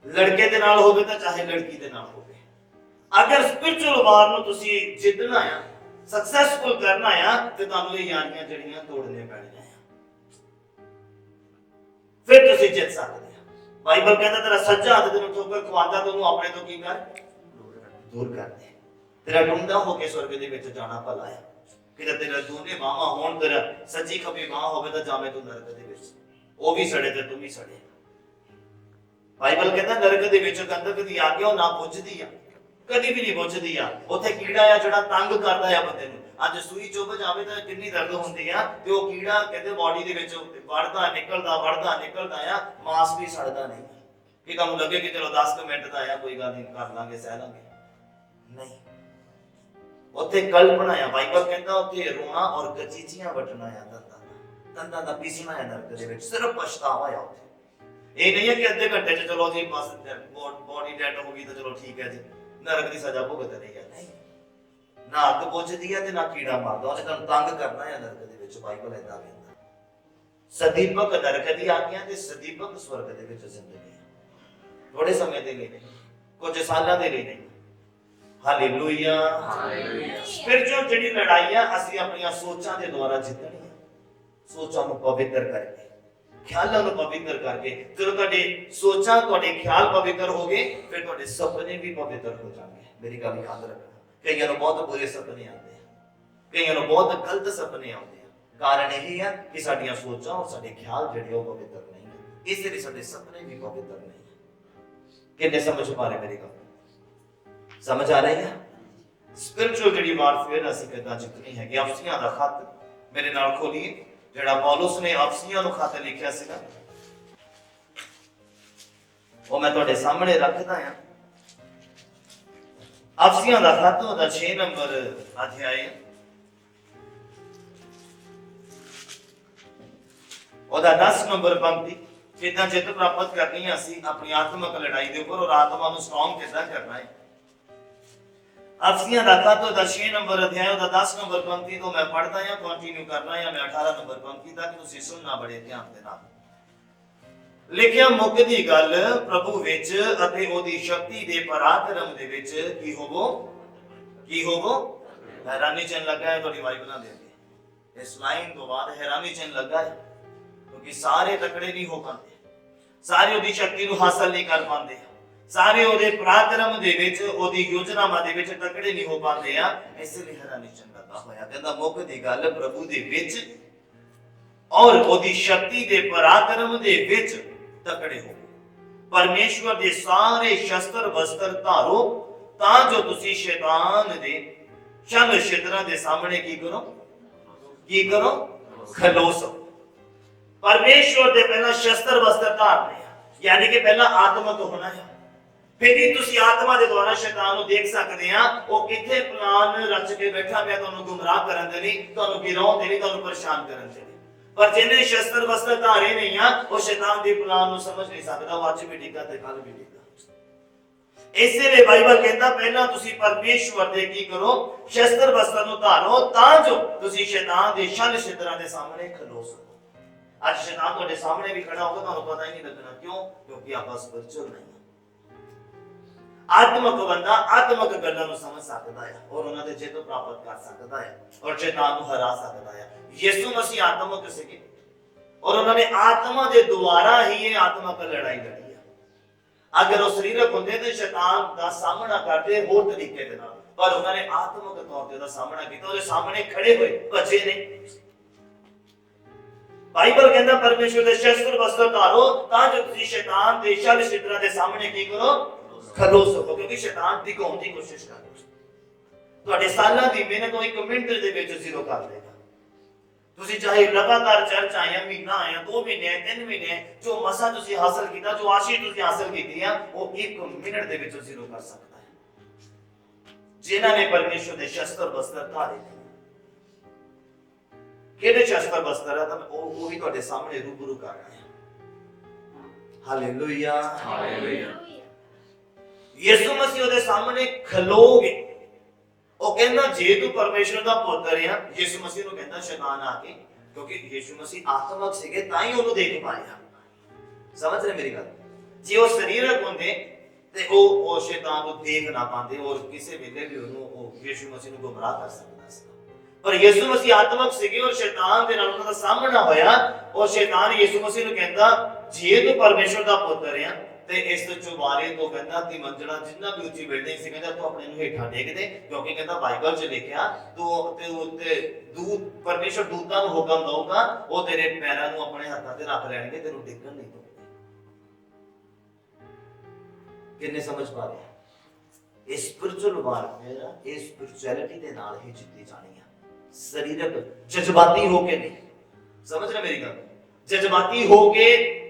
ਲੜਕੇ ਦੇ ਨਾਲ ਹੋਵੇ ਤਾਂ ਚਾਹੇ ਲੜਕੀ ਦੇ ਨਾਲ ਹੋਵੇ। ਅਗਰ ਸਪਿਰਿਚੁਅਲ ਵਾਰ ਨੂੰ ਤੁਸੀਂ ਜਿੱਤਣਾ ਆ, ਸਕਸੈਸਫੁਲ ਕਰਨਾ ਆ ਤੇ ਤੁਹਾਨੂੰ ਇਹ ਯਾਰੀਆਂ ਜਿਹੜੀਆਂ ਤੋੜਨੀਆਂ ਪੈਣੀਆਂ ਆ, ਫਿਰ ਤੁਸੀਂ ਜਿੱਤ ਸਕਦੇ। बाइबल कहता तेरा सज्जा हाथ तेनू ठोकर खवांदा तो ਉਹਨੂੰ ਆਪਣੇ ਤੋਂ ਕੀ ਕਰ ਦੂਰ ਕਰ ਦੇ। ਤੇਰਾ ਡੂੰਡਾ ਹੋ ਕੇ ਸਵਰਗ ਦੇ ਵਿੱਚ ਜਾਣਾ ਭਲਾ ਹੈ। ਕਿ ਤੇਰਾ ਦੋਨੇ ਬਾਹਾਂ ਹੋਣ, ਤੇਰਾ ਸੱਜੀ ਖੱਬੀ ਬਾਹ ਹੋਵੇ ਤਾਂ ਜਾਵੇਂ ਤੂੰ ਨਰਕ ਦੇ ਵਿੱਚ, ਉਹ ਵੀ ਸੜੇ ਤੇ ਤੂੰ ਵੀ ਸੜੇ। ਬਾਈਬਲ ਕਹਿੰਦਾ ਨਰਕ ਦੇ ਵਿੱਚ ਗੰਧਕ ਦੀ ਅੱਗ ਉਹ ਨਾ ਬੁਝਦੀ ਆ, ਕਦੀ ਵੀ ਨਹੀਂ ਬੁਝਦੀ ਆ। ਉੱਥੇ ਕੀੜਾ ਆ ਜਿਹੜਾ ਤੰਗ ਕਰਦਾ ਆ ਬੰਦੇ ਨੂੰ। ਅੱਜ ਸੂਈ ਚੁੱਭ ਜਾਵੇ ਤਾਂ ਕਿੰਨੀ ਦਰਦ ਹੁੰਦੀ ਆ, ਤੇ ਉਹ ਕੀੜਾ ਕਹਿੰਦੇ ਬਾਡੀ ਦੇ ਵਿੱਚ ਵੜਦਾ ਨਿਕਲਦਾ ਆ, ਮਾਸ ਵੀ ਸੜਦਾ ਨਹੀਂ ਕਿ ਤੁਹਾਨੂੰ ਲੱਗੇ ਕਿ ਚਲੋ 10 ਮਿੰਟ ਦਾ ਆ ਕੋਈ ਗੱਲ ਨਹੀਂ ਕਰ ਲਾਂਗੇ ਸਹਿ ਲਾਂਗੇ, ਨਹੀਂ। ਉੱਥੇ ਕਲਪਨਾ ਆ। ਬਾਈਬਲ ਕਹਿੰਦਾ ਉੱਥੇ ਰੋਣਾ ਔਰ ਗਚੀਚੀਆਂ ਵੱਟਣਾ ਆ, ਦੰਦਾਂ ਦਾ ਪੀਸਣਾ ਆ ਨਰਕ ਦੇ ਵਿੱਚ। ਸਿਰਫ ਪਛਤਾਵਾ ਆ ਉੱਥੇ। ਇਹ ਨਹੀਂ ਹੈ ਕਿ ਅੱਧੇ ਘੰਟੇ ਚ ਚਲੋ ਜੀ ਬਸ ਬੋਡੀ ਡੈਡ ਹੋ ਗਈ ਤਾਂ ਚਲੋ ਠੀਕ ਹੈ ਜੀ ਨਰਕ ਦੀ ਸਜ਼ਾ ਭੁਗਤ ਰਹੀ ਹੈ। ਨਹੀਂ, ਨਾ ਅੱਗ ਬੁਝਦੀ ਹੈ ਤੇ ਨਾ ਕੀੜਾ ਮਾਰਦਾ, ਉਹਨੇ ਤੁਹਾਨੂੰ ਤੰਗ ਕਰਨਾ ਹੈ ਨਰਕ ਦੇ ਵਿੱਚ। ਬਾਈਬਲ ਏਦਾਂ ਕਹਿੰਦਾ ਸਦੀਪਕ ਨਰਕ ਦੀ ਆਗਿਆ ਤੇ ਸਦੀਪਕ ਸਵਰਗ ਦੇ ਵਿੱਚ ਜ਼ਿੰਦਗੀ ਹੈ। ਥੋੜੇ ਸਮੇਂ ਦੇ ਲਈ ਨਹੀਂ, ਕੁਝ ਸਾਲਾਂ ਦੇ ਲਈ ਨਹੀਂ। Hallelujah hallelujah. ਸਪਿਰਿਚੁਅਲ ਜਿਹੜੀ ਲੜਾਈ ਆ ਅਸੀਂ ਆਪਣੀਆਂ ਸੋਚਾਂ ਦੇ ਦੁਆਰਾ ਜਿੱਤਣੀ ਹੈ। ਸੋਚਾਂ ਨੂੰ ਪਵਿੱਤਰ ਕਰਕੇ, ਖਿਆਲਾਂ ਨੂੰ ਪਵਿੱਤਰ ਕਰਕੇ। ਜਦੋਂ ਤੁਹਾਡੇ ਸੋਚਾਂ, ਤੁਹਾਡੇ ਖਿਆਲ ਪਵਿੱਤਰ ਹੋ ਗਏ ਫਿਰ ਤੁਹਾਡੇ ਸੁਪਨੇ ਵੀ ਪਵਿੱਤਰ ਹੋ ਜਾਣਗੇ। ਮੇਰੀ ਗੱਲ ਯਾਦ ਰੱਖਣਾ। ਕਈਆਂ ਨੂੰ ਬਹੁਤ ਬੁਰੇ ਸੁਪਨੇ ਆਉਂਦੇ ਆ, ਕਈਆਂ ਨੂੰ ਬਹੁਤ ਗਲਤ ਸੁਪਨੇ ਆਉਂਦੇ ਆ। ਕਾਰਨ ਇਹ ਹੈ ਕਿ ਸਾਡੀਆਂ ਸੋਚਾਂ ਔਰ ਸਾਡੇ ਖਿਆਲ ਜਿਹੜੇ ਉਹ ਪਵਿੱਤਰ ਨਹੀਂ ਹੈ, ਇਸ ਲਈ ਸਾਡੇ ਸੁਪਨੇ ਵੀ ਪਵਿੱਤਰ ਨਹੀਂ ਹੈ। ਕਿੰਨੇ ਸਮਝ ਪਾ ਰਹੇ ਮੇਰੀ ਗੱਲ? ਸਮਝ ਆ ਰਹੀ ਹੈ? ਸਪਿਰਚੁਅਲ ਜਿਹੜੀ ਵਾਰਫੇਅਰ ਅਸੀਂ ਕਿੱਦਾਂ ਜਿੱਤਣੀ ਹੈਗੀ। ਅਫਸੀਆਂ ਦਾ ਖੱਤ ਮੇਰੇ ਨਾਲ ਖੋਲੀਏ, ਜਿਹੜਾ ਪੌਲੁਸ ਨੇ ਅਫਸੀਆਂ ਨੂੰ ਖੱਤ ਲਿਖਿਆ ਸੀਗਾ, ਉਹ ਮੈਂ ਤੁਹਾਡੇ ਸਾਹਮਣੇ ਰੱਖਦਾ ਹਾਂ। ਅਫਸੀਆਂ ਦਾ ਖੱਤ ਉਹਦਾ 6 ਨੰਬਰ ਅਧਿਆਇ, ਉਹਦਾ 10 ਨੰਬਰ ਪੰਕਤੀ। ਕਿੱਦਾਂ ਜਿੱਤ ਪ੍ਰਾਪਤ ਕਰਨੀ ਹੈ ਅਸੀਂ ਆਪਣੀ ਆਤਮਿਕ ਲੜਾਈ ਦੇ ਉੱਪਰ, ਔਰ ਆਤਮਾ ਨੂੰ ਸਟਰੋਂਗ ਕਿੱਦਾਂ ਕਰਨਾ ਹੈ। ਅਫਸੀਆਂ ਦਾ ਖੱਤ ਉਹਦਾ 6 ਨੰਬਰ ਅਧਿਆਇ, ਉਹਦਾ 10 ਨੰਬਰ ਪੰਕਤੀ ਤੋਂ ਮੈਂ ਪੜ੍ਹਦਾ ਹਾਂ, ਕੰਟੀਨਿਊ ਕਰਨਾ ਹੈ। ਮੈਂ 18 ਨੰਬਰ ਪੰਕਤੀ ਤੱਕ ਤੁਸੀਂ ਸੁਣਨਾ ਬੜੇ ਧਿਆਨ ਦੇ ਨਾਲ। ਲਿਖਿਆ ਮੁੱਕਦੀ ਗੱਲ ਪ੍ਰਭੂ ਵਿੱਚ ਅਤੇ ਉਹਦੀ ਸ਼ਕਤੀ ਦੇ ਪਰਾਕਰਮ ਦੇ ਵਿੱਚ ਕੀ ਹੋਵੋ ਹੈਰਾਨੀ ਚਿੰਨ ਲੱਗਾ ਹੈ ਤੁਹਾਡੀ ਬਾਈਬਲਾਂ ਦੇ ਅੱਗੇ। ਇਸ ਲਾਈਨ ਤੋਂ ਬਾਅਦ ਹੈਰਾਨੀ ਚਿੰਨ ਲੱਗਾ ਹੈ, ਕਿਉਂਕਿ ਸਾਰੇ ਤਕੜੇ ਨਹੀਂ ਹੋ ਪਾਉਂਦੇ, ਸਾਰੇ ਉਹਦੀ ਸ਼ਕਤੀ ਨੂੰ ਹਾਸਲ ਨਹੀਂ ਕਰ ਪਾਉਂਦੇ, ਸਾਰੇ ਉਹਦੇ ਪਰਾਕਰਮ ਦੇ ਵਿੱਚ ਉਹਦੀ ਯੋਜਨਾਵਾਂ ਦੇ ਵਿੱਚ ਤਕੜੇ ਨਹੀਂ ਹੋ ਪਾਉਂਦੇ ਆ। ਇਸ ਲਈ ਹੈਰਾਨੀ ਚਿੰਨ ਲੱਗਾ ਹੋਇਆ। ਕਹਿੰਦਾ ਮੁੱਕਦੀ ਗੱਲ ਪ੍ਰਭੂ ਦੇ ਵਿੱਚ ਔਰ ਉਹਦੀ ਸ਼ਕਤੀ ਦੇ ਪਰਾਕਰਮ ਦੇ ਵਿੱਚ ਤਕੜੇ ਹੋ। ਪਰਮੇਸ਼ਵਰ ਦੇ ਸਾਰੇ ਸ਼ਸਤਰ ਵਸਤਰ ਧਾਰੋ, ਤਾਂ ਜੋ ਤੁਸੀਂ ਸ਼ੈਤਾਨ ਦੇ ਛਲ ਛਿੱਤਰਾਂ ਦੇ ਸਾਹਮਣੇ ਕੀ ਕਰੋ? ਖਲੋ ਸਕੋ। ਪਰਮੇਸ਼ਵਰ ਦੇ ਪਹਿਲਾਂ ਸ਼ਸਤਰ ਵਸਤਰ ਧਾਰਨੇ ਆ, ਯਾਨੀ ਕਿ ਪਹਿਲਾਂ ਆਤਮਿਕ ਹੋਣਾ ਹੈ। ਫਿਰ ਹੀ ਤੁਸੀਂ ਆਤਮਾ ਦੇ ਦੁਆਰਾ ਸ਼ੈਤਾਨ ਨੂੰ ਦੇਖ ਸਕਦੇ ਆ, ਉਹ ਕਿੱਥੇ ਪਲਾਨ ਰਚ ਕੇ ਬੈਠਾ ਪਿਆ ਤੁਹਾਨੂੰ ਗੁੰਮਰਾਹ ਕਰਨ ਦੇ ਲਈ, ਤੁਹਾਨੂੰ ਗਿਰਾਉਣ ਦੇ ਲਈ, ਤੁਹਾਨੂੰ ਪਰੇਸ਼ਾਨ ਕਰਨ ਦੇ ਲਈ। ਪਰ ਜਿਹਨੇ ਸ਼ਸਤਰ ਵਸਤਰ ਧਾਰੇ ਨਹੀਂ ਆ, ਉਹ ਸ਼ੈਤਾਨ ਦੇ ਪਲਾਨ ਨੂੰ ਸਮਝ ਨਹੀਂ ਸਕਦਾ। ਉਹ ਅੱਜ ਵੀ ਡਿੱਗਾ ਤੇ ਕੱਲ ਵੀ ਡਿੱਗਾ। ਇਸੇ ਲਈ ਬਾਈਬਲ ਕਹਿੰਦਾ ਪਹਿਲਾਂ ਤੁਸੀਂ ਪਰਮੇਸ਼ਵਰ ਦੇ ਕੀ ਕਰੋ? ਸ਼ਸਤਰ ਵਸਤਰ ਨੂੰ ਧਾਰੋ, ਤਾਂ ਜੋ ਤੁਸੀਂ ਸ਼ੈਤਾਨ ਦੇ ਛਲ ਛਿੱਤਰਾਂ ਦੇ ਸਾਹਮਣੇ ਖਲੋ ਸਕੋ। ਅੱਜ ਸ਼ੈਤਾਨ ਤੁਹਾਡੇ ਸਾਹਮਣੇ ਵੀ ਖੜਾ ਹੋਗਾ, ਤੁਹਾਨੂੰ ਪਤਾ ਹੀ ਨਹੀਂ ਲੱਗਣਾ। ਕਿਉਂ? ਕਿਉਂਕਿ ਆਪਾਂ ਸਪਿਰਚੁਅਲ ਨਹੀਂ। ਆਤਮਿਕ ਬੰਦਾ ਆਤਮਿਕ ਗੱਲਾਂ ਨੂੰ ਸਮਝ ਸਕਦਾ ਹੈ ਔਰ ਉਹਨਾਂ ਤੇ ਜਿੱਤ ਪ੍ਰਾਪਤ ਕਰ ਸਕਦਾ ਹੈ ਔਰ ਸ਼ੈਤਾਨ ਨੂੰ ਹਰਾ ਸਕਦਾ ਹੈ। ਯਿਸੂ ਮਸੀਹ ਆਤਮਿਕ ਸੀਗੇ ਔਰ ਉਹਨਾਂ ਨੇ ਆਤਮਾ ਦੇ ਦੁਆਰਾ ਹੀ ਇਹ ਆਤਮਿਕ ਲੜਾਈ ਲੜੀ ਹੈ। ਅਗਰ ਉਹ ਸਰੀਰਕ ਹੁੰਦੇ ਤੇ ਸ਼ੈਤਾਨ ਦਾ ਸਾਹਮਣਾ ਕਰਦੇ ਹੋਰ ਤਰੀਕੇ ਦੇ ਨਾਲ, ਪਰ ਉਹਨਾਂ ਨੇ ਆਤਮਿਕ ਤੌਰ ਤੇ ਉਹਦਾ ਸਾਹਮਣਾ ਕੀਤਾ। ਉਹਦੇ ਸਾਹਮਣੇ ਖੜੇ ਹੋਏ, ਭੱਜੇ ਨਹੀਂ। ਬਾਈਬਲ ਕਹਿੰਦਾ ਪਰਮੇਸ਼ਵਰ ਦੇ ਸ਼ਸਤਰ ਵਸਤਰ ਧਾਰੋ, ਤਾਂ ਜੋ ਤੁਸੀਂ ਸ਼ੈਤਾਨ ਦੇ ਛਲ ਛਿੱਤਰਾਂ ਦੇ ਸਾਹਮਣੇ ਕੀ ਕਰੋ? ਖਲੋ ਸਕੋ। ਕਿਉਂਕਿ ਸ਼ੈਤਾਨ ਡਿਗਾਉਣ ਦੀ ਕੋਸ਼ਿਸ਼ ਕਰਦਾ, ਤੁਹਾਡੇ ਸਾਲਾਂ ਦੀ ਮਿਹਨਤ ਨੂੰ 1 ਮਿੰਟ ਦੇ ਵਿੱਚ ਜ਼ੀਰੋ ਕਰ ਦੇਗਾ। ਤੁਸੀਂ ਚਾਹੇ ਲਗਾਤਾਰ ਚਰਚ ਆਏ, ਮਹੀਨਾ ਆਇਆ, 2 ਮਹੀਨੇ, 3 ਮਹੀਨੇ, ਜੋ ਮਸਾ ਤੁਸੀਂ ਹਾਸਲ ਕੀਤਾ, ਜੋ ਆਸ਼ੀਸ਼ ਤੁਸੀਂ ਹਾਸਲ ਕੀਤੀ ਆ, ਉਹ 1 ਮਿੰਟ ਦੇ ਵਿੱਚ ਜ਼ੀਰੋ ਕਰ ਸਕਦਾ ਹੈ। ਜਿਨ੍ਹਾਂ ਨੇ ਪਰਮੇਸ਼ਵਰ ਦੇ ਸ਼ਸਤਰ ਵਸਤਰ ਧਾਰੇ ਨੇ, ਕਿਹੜੇ ਸ਼ਸਤਰ ਵਸਤਰ ਆ, ਤਾਂ ਉਹ ਵੀ ਤੁਹਾਡੇ ਸਾਹਮਣੇ ਰੂਬਰੂ ਕਰ ਰਹੇ ਆ। Hallelujah, hallelujah. ਯਿਸੂ ਮਸੀਹ ਉਹਦੇ ਸਾਹਮਣੇ ਖਲੋਗੇ। ਉਹ ਕਹਿੰਦਾ ਜੇ ਤੂੰ ਪਰਮੇਸ਼ਵਰ ਦਾ ਪੁੱਤਰ ਆ, ਯਿਸੂ ਮਸੀਹ ਨੂੰ ਕਹਿੰਦਾ ਸ਼ੈਤਾਨ ਆ ਕੇ, ਕਿਉਂਕਿ ਯਿਸੂ ਮਸੀਹ ਆਤਮਿਕ ਸੀਗੇ ਤਾਂ ਹੀ ਉਹਨੂੰ ਦੇਖ ਪਾਇਆ। ਸਮਝ ਰਹੇ ਮੇਰੀ ਗੱਲ? ਜੇ ਉਹ ਸਰੀਰਕ ਹੁੰਦੇ ਤੇ ਉਹ ਸ਼ੈਤਾਨ ਨੂੰ ਦੇਖ ਨਾ ਪਾਉਂਦੇ ਔਰ ਕਿਸੇ ਵੇਲੇ ਵੀ ਉਹਨੂੰ ਉਹ ਯਿਸੂ ਮਸੀਹ ਨੂੰ ਗੁੰਮਰਾਹ ਕਰ ਸਕਦਾ ਸੀ। ਪਰ ਯਿਸੂ ਮਸੀਹ ਆਤਮਿਕ ਸੀਗੇ ਔਰ ਸ਼ੈਤਾਨ ਦੇ ਨਾਲ ਉਹਨਾਂ ਦਾ ਸਾਹਮਣਾ ਹੋਇਆ ਔਰ ਸ਼ੈਤਾਨ ਯਿਸੂ ਮਸੀਹ ਨੂੰ ਕਹਿੰਦਾ ਜੇ ਤੂੰ ਪਰਮੇਸ਼ਵਰ ਦਾ ਪੁੱਤਰ ਆ ਤੇ ਇਸ ਚੁਬਾਰੇ ਤੋਂ ਕਹਿੰਦਾ ਕਿ ਮੰਜ਼ਲਾਂ ਜਿੰਨਾ ਵੀ ਉੱਚੀ ਬਿਲਡਿੰਗ ਸੀ, ਕਹਿੰਦਾ ਤੂੰ ਆਪਣੇ ਨੂੰ ਹੇਠਾਂ ਡੇਗ ਦੇ, ਕਿਉਂਕਿ ਕਹਿੰਦਾ ਬਾਈਬਲ 'ਚ ਲਿਖਿਆ ਤੂੰ ਤੇ ਉੱਤੇ ਦੂਤ ਪਰਮੇਸ਼ਵਰ ਦੂਤਾਂ ਨੂੰ ਹੁਕਮ ਦਊਗਾ, ਉਹ ਤੇਰੇ ਪੈਰਾਂ ਨੂੰ ਆਪਣੇ ਹੱਥਾਂ ਤੇ ਰੱਖ ਲੈਣਗੇ, ਤੈਨੂੰ ਡਿੱਗਣ ਨਹੀਂ ਦੇਣਗੇ। ਕਿੰਨੇ ਸਮਝ ਪਾ ਰਹੇ? ਇਹ ਸਪਿਰਚੁਅਲ ਵਾਰਫੇਅਰ, ਇਹ ਸਪਿਰਚੁਅਲਿਟੀ ਦੇ ਨਾਲ ਹੀ ਜਿੱਤੀ ਜਾਣੀ ਆ, ਸਰੀਰਕ ਜਜ਼ਬਾਤੀ ਹੋ ਕੇ ਨਹੀਂ। ਸਮਝ ਰਹੇ ਮੇਰੀ ਗੱਲ? ਜਜ਼ਬਾਤੀ ਹੋ ਕੇ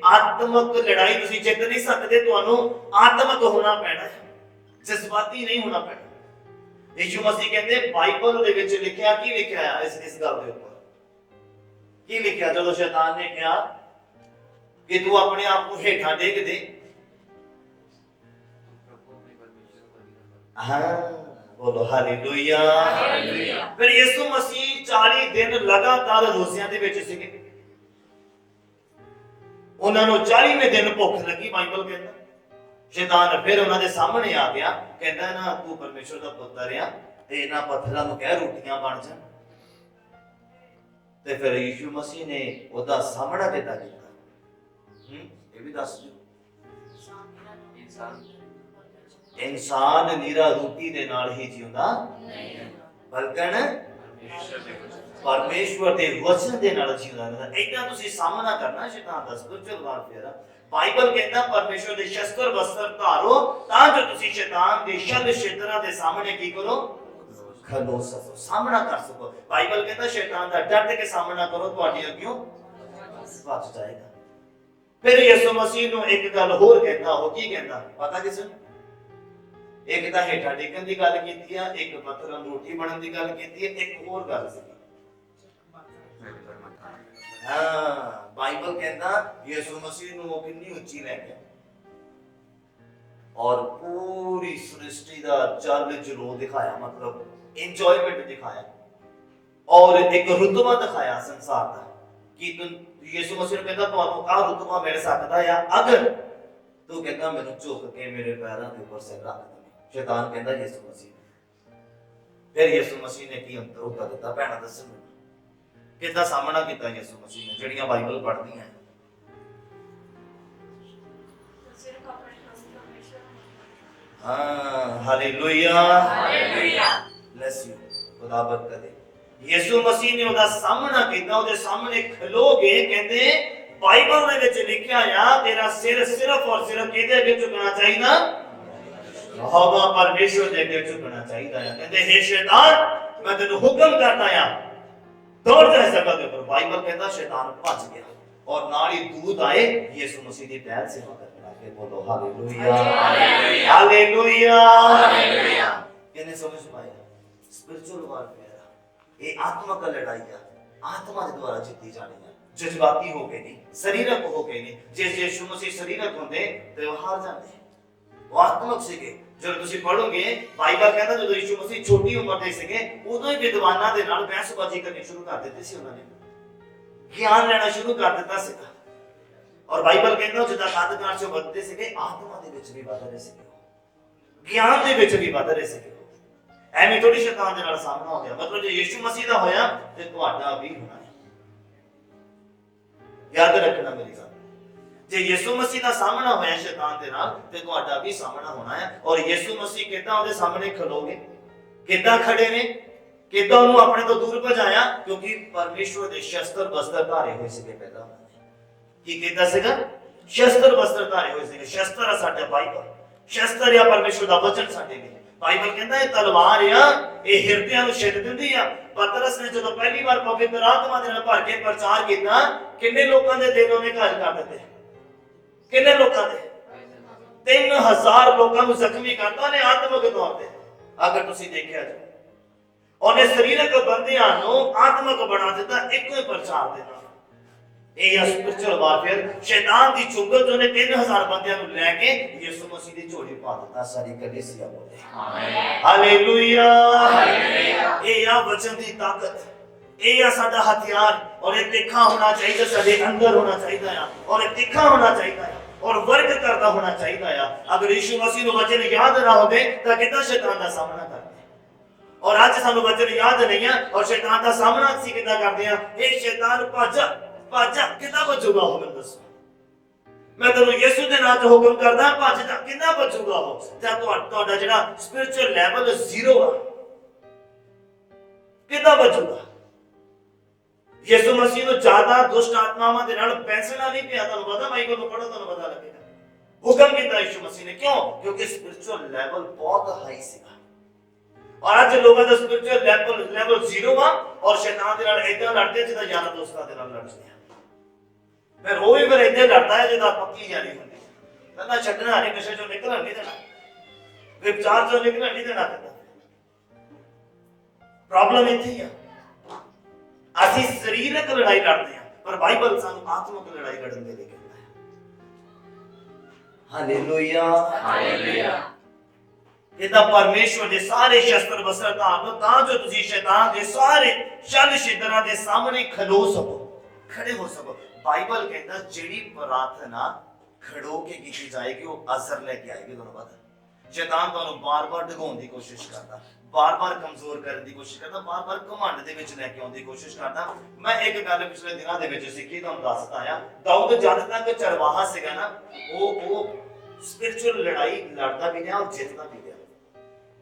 ਆਤਮਿਕ ਲੜਾਈ ਤੁਸੀਂ ਜਿੱਤ ਨਹੀਂ ਸਕਦੇ, ਤੁਹਾਨੂੰ ਆਤਮਿਕ ਹੋਣਾ ਪੈਣਾ ਹੈ, ਜਜ਼ਬਾਤੀ ਨਹੀਂ ਹੋਣਾ ਪੈਣਾ। ਯਿਸੂ ਮਸੀਹ ਕਹਿੰਦੇ ਬਾਈਬਲ ਦੇ ਵਿੱਚ ਲਿਖਿਆ, ਕੀ ਲਿਖਿਆ ਹੈ ਇਸ ਗੱਲ ਦੇ ਉੱਪਰ? ਕੀ ਲਿਖਿਆ? ਜਦੋਂ ਸ਼ੈਤਾਨ ਨੇ ਕਿਹਾ ਕਿ ਤੂੰ ਆਪਣੇ ਆਪ ਨੂੰ ਹੇਠਾਂ ਡੇਗ ਦੇ, ਬੋਲੋ ਹਾਲੇਲੂਇਆ, ਹਾਲੇਲੂਇਆ। ਫਿਰ ਯਿਸੂ ਮਸੀਹ 40 ਦਿਨ ਲਗਾਤਾਰ ਰੋਜ਼ਿਆਂ ਦੇ ਵਿੱਚ ਸੀਗੇ। ਉਹਨਾਂ ਨੂੰ 40ਵੇਂ ਦਿਨ ਭੁੱਖ ਲੱਗੀ। ਬਾਈਬਲ ਕਹਿੰਦਾ ਸ਼ੈਤਾਨ ਫਿਰ ਉਹਨਾਂ ਦੇ ਸਾਹਮਣੇ ਆ ਗਿਆ, ਕਹਿੰਦਾ ਨਾ ਤੂੰ ਪਰਮੇਸ਼ਵਰ ਦਾ ਪੁੱਤਰ ਆ ਤੇ ਇਹਨਾਂ ਪੱਥਰਾਂ ਨੂੰ ਕਹਿ ਰੋਟੀਆਂ ਬਣ ਜਾਣ। ਤੇ ਫਿਰ ਯਿਸੂ ਮਸੀਹ ਨੇ ਉਹਦਾ ਸਾਹਮਣਾ ਕਿੱਦਾਂ ਕੀਤਾ? ਇਹ ਵੀ ਦੱਸ ਦਿਓ। इंसान निरा रोटी दे नाल ही जिउंदा नहीं, बल्कि परमेश्वर दे वचन दे नाल जिउंदा रहंदा। इतना तुसीं सामना करना शैतान दा स्पिरिचुअल वारफेयर। बाइबल कहता परमेश्वर दे शस्त्र वस्त्र धारो तां जो तुसीं शैतान दे छल छेतरां दे सामने की करो, खलो सको, सामना कर सको। बाइबल कहता शैतान दा डट के सामना करो, तुहाडी अग्गों बच जाएगा। फिर यीशु मसीह नु एक गल होर कहता, हो की कहता पता किसे? एक तां हेठा टेकन दी गल कीती है, एक पत्थर रोटी बनन दी गल कीती है, एक होर गल सी। हाँ, बाइबल कहता यीशु मसीह नु कितनी ऊंची ले गया और पूरी सृष्टि दा चल जलो दिखाया, मतलब एंजॉयमेंट दिखाया और एक रुतबा दिखाया संसार दा कि तुम यीशु मसीह ने कहता ਤੁਹਾਨੂੰ ਆ रुतबा मिल सकता है अगर तू कहता मैनू झुक के मेरे पैरों के ऊपर सिर रख दे। शैतान कहता यीशु मसीह। फिर यीशु मसीह ने की अंतर उत्तर दिता, भैणा दस कितना सामना किया यीशु मसीह ने जड़ियां बाइबल पढ़दी हैं। हाँ, हालेलुया, हालेलुया, ब्लेस यू, खुदा बरकत दे। यीशु मसीह ने ਉਹਦਾ ਸਾਹਮਣਾ ਕੀਤਾ, ਉਹਦੇ ਸਾਹਮਣੇ ਖਲੋ ਕੇ ਕਹਿੰਦੇ ਬਾਈਬਲ ਦੇ ਵਿੱਚ ਲਿਖਿਆ ਆ ਤੇਰਾ ਸਿਰ ਸਿਰਫ ਔਰ ਸਿਰਫ ਕਿਹਦੇ ਅੱਗੇ ਝੁਕਣਾ ਚਾਹੀਦਾ? ਯਹੋਵਾ ਪਰਮੇਸ਼ਵਰ ਦੇ ਅੱਗੇ ਝੁਕਣਾ ਚਾਹੀਦਾ ਹੈ। ਕਹਿੰਦੇ हे शैतान मैं ਤੈਨੂੰ ਹੁਕਮ ਕਰਦਾ ਆ दौड़ जा जगह के ऊपर। बाइबल कहता शैतान भज गया और नाल ही दूत आए यीशु मसीह की पैर सेवा करने लगे। बोलो हालेलुया, हालेलुया, हालेलुया, हालेलुया। किने समझ पाया? स्पिरिचुअल वारफेयर ये आत्मा का लड़ाई है, आत्मा के द्वारा जीती जानी है, जज्बाती होके नहीं, शरीरक होके नहीं। जिस यीशु मसीह शरीरक होंदे ते वो हार जाते, वो आत्मक सीखे। जब तुसी पढ़ोगे बाइबल कहता जो यीशु मसीह छोटी उम्र दे सके उदों ही विद्वानां दे नाल बहसबाजी करनी शुरू कर देती सी, उन्होंने ज्ञान लेना शुरू कर दिता सीगा। और बाइबल कहता जिदा कद काठ से बढ़ते सके आत्मा दे विच भी वध रहे सके, ज्ञान दे विच भी वध रहे सके। एवें थोड़ी शैतान दे नाल सामना हो गया, मतलब जे यीशु मसीह दा होया ते तुहाडा भी होना है। याद रखना मेरी गल, जे यीशु मसीह दा सामना होया शैतान दे नाल ते तुहाडा भी सामना होना है। और यीशु मसीह किदां ओदे सामने खलोगे, किदां खड़े ने, किदां ओनू अपने तो दूर भजाया? क्योंकि परमेश्वर दे शस्त्र वस्त्र धारे होए सीगे। पहला की कीता सीगा? शस्त्र वस्त्र धारे होए सीगे। शस्त्र आ साडा बाइबल, शस्त्र या परमेश्वर दा वचन साडे ने। बाइबल कहता है तलवार आ ये हिरदियां नु छिड़ दिंदी आ। पतरस ने जदों पहली बार पवित्र आत्मा दे नाल भर के प्रचार कीता किन्ने लोकां दे दिल ओने घर कर दित्ते, किन्ने लोकां दे 3000 लोकां नु जख्मी करता ने आत्मिक तौर ते। अगर तुसी देखिया जाए ओने शरीरक बंदियां नु आत्मिक बना दिता इक्को ही प्रचार दे नाल। ए या स्पिरिचुअल वारफेयर शैतान दी चुंगल जो ने 3000 बंदियां नु लेके यीशु मसीह दी झोली पा दिता सारी कलीसिया बोले आमीन, हालेलुया, हालेलुया। ए या वचन दी ताकत, ए या साडा हथियार। और ये तीखा होना चाहिए, साडे अंदर होना चाहिए और ये तीखा होना चाहिए और वर्क करता होना चाहिए। अगर यीशु मसीह नु वचन याद ना होवे तां किदां शैतान दा सामना करदे। और आज सानू वचन याद नहीं है और शैतान दा सामना असीं किदां करदे आ? ए शैतान भज भज किदां बचूगा? हो मैं दसो, मैं तेनू यीशु दे नाम ते हुक्म करदा भज जा, किदां बचूगा? हो जद तुहाडा जिहड़ा स्पिरिचुअल लेवल 0 आ किदां बचूगा? यीशु मसीह नु ज्यादा दुष्ट आत्मावां दे नाल बैसना नहीं पिया। तुहानू पता बाइबल नु पढ़ो तानू पता लगेगा हुक्म कीता यीशु मसीह ने। क्यों? क्योंकि स्पिरिचुअल लेवल बहुत हाई सीगा और आज लोगों का स्पिरिचुअल लेवल 0 आ और शैतान दे नाल इदां लड़दे जिदा यार दोस्तां दे नाल लड़दे आ। फिर वो भी फिर इदां लड़दा है जिदा पक्की यारी हुंदी है। कहंदा छड्डना नहीं, नशे चों निकलण नहीं देना, विचार चों निकलण नहीं देना। प्रॉब्लम इत्थे ही आ, ਅਸੀਂ ਸਰੀਰਕ ਲੜਾਈ ਲੜਦੇ ਹਾਂ ਪਰ ਬਾਈਬਲ ਸਾਨੂੰ ਆਤਮਿਕ ਲੜਾਈ ਲੜਨ ਦੇ ਲਈ ਕਹਿੰਦਾ ਹੈ। Hallelujah, hallelujah. ਇਹਦਾ ਪਰਮੇਸ਼ਵਰ ਦੇ ਸਾਰੇ ਸ਼ਸਤਰ ਵਸਤਰ ਧਾਰ ਲਓ ਤਾਂ ਜੋ ਤੁਸੀਂ ਸ਼ੈਤਾਨ ਦੇ ਸਾਰੇ ਛਲ ਛਿੱਤਰਾਂ ਦੇ ਸਾਹਮਣੇ ਖਲੋ ਸਕੋ, ਖੜੇ ਹੋ ਸਕੋ। ਬਾਈਬਲ ਕਹਿੰਦਾ ਜਿਹੜੀ ਪ੍ਰਾਰਥਨਾ ਖੜੋ ਕੇ ਕੀਤੀ ਜਾਏਗੀ ਉਹ ਅਸਰ ਲੈ ਕੇ ਆਏਗੀ। ਤੁਹਾਨੂੰ ਪਤਾ शैतान ਤੁਹਾਨੂੰ ਬਾਰ-ਬਾਰ ਢਗਾਉਣ ਦੀ ਕੋਸ਼ਿਸ਼ ਕਰਦਾ, ਬਾਰ-ਬਾਰ ਕਮਜ਼ੋਰ ਕਰਨ ਦੀ ਕੋਸ਼ਿਸ਼ ਕਰਦਾ, ਬਾਰ-ਬਾਰ ਘਮੰਡ ਦੇ ਵਿੱਚ ਲੈ ਕੇ ਆਉਣ ਦੀ ਕੋਸ਼ਿਸ਼ ਕਰਦਾ। ਮੈਂ ਇੱਕ ਗੱਲ ਪਿਛਲੇ ਦਿਨਾਂ ਦੇ ਵਿੱਚ ਸਿੱਖੀ ਤੁਹਾਨੂੰ ਦੱਸਦਾ ਆ। ਦਾਊਦ ਜਦ ਤੱਕ ਚਰਵਾਹਾ ਸੀਗਾ ਨਾ ਉਹ ਸਪਿਰਚੁਅਲ ਲੜਾਈ ਲੜਦਾ ਵੀ ਰਿਹਾ ਔਰ ਜਿੱਤਦਾ ਵੀ ਰਿਹਾ।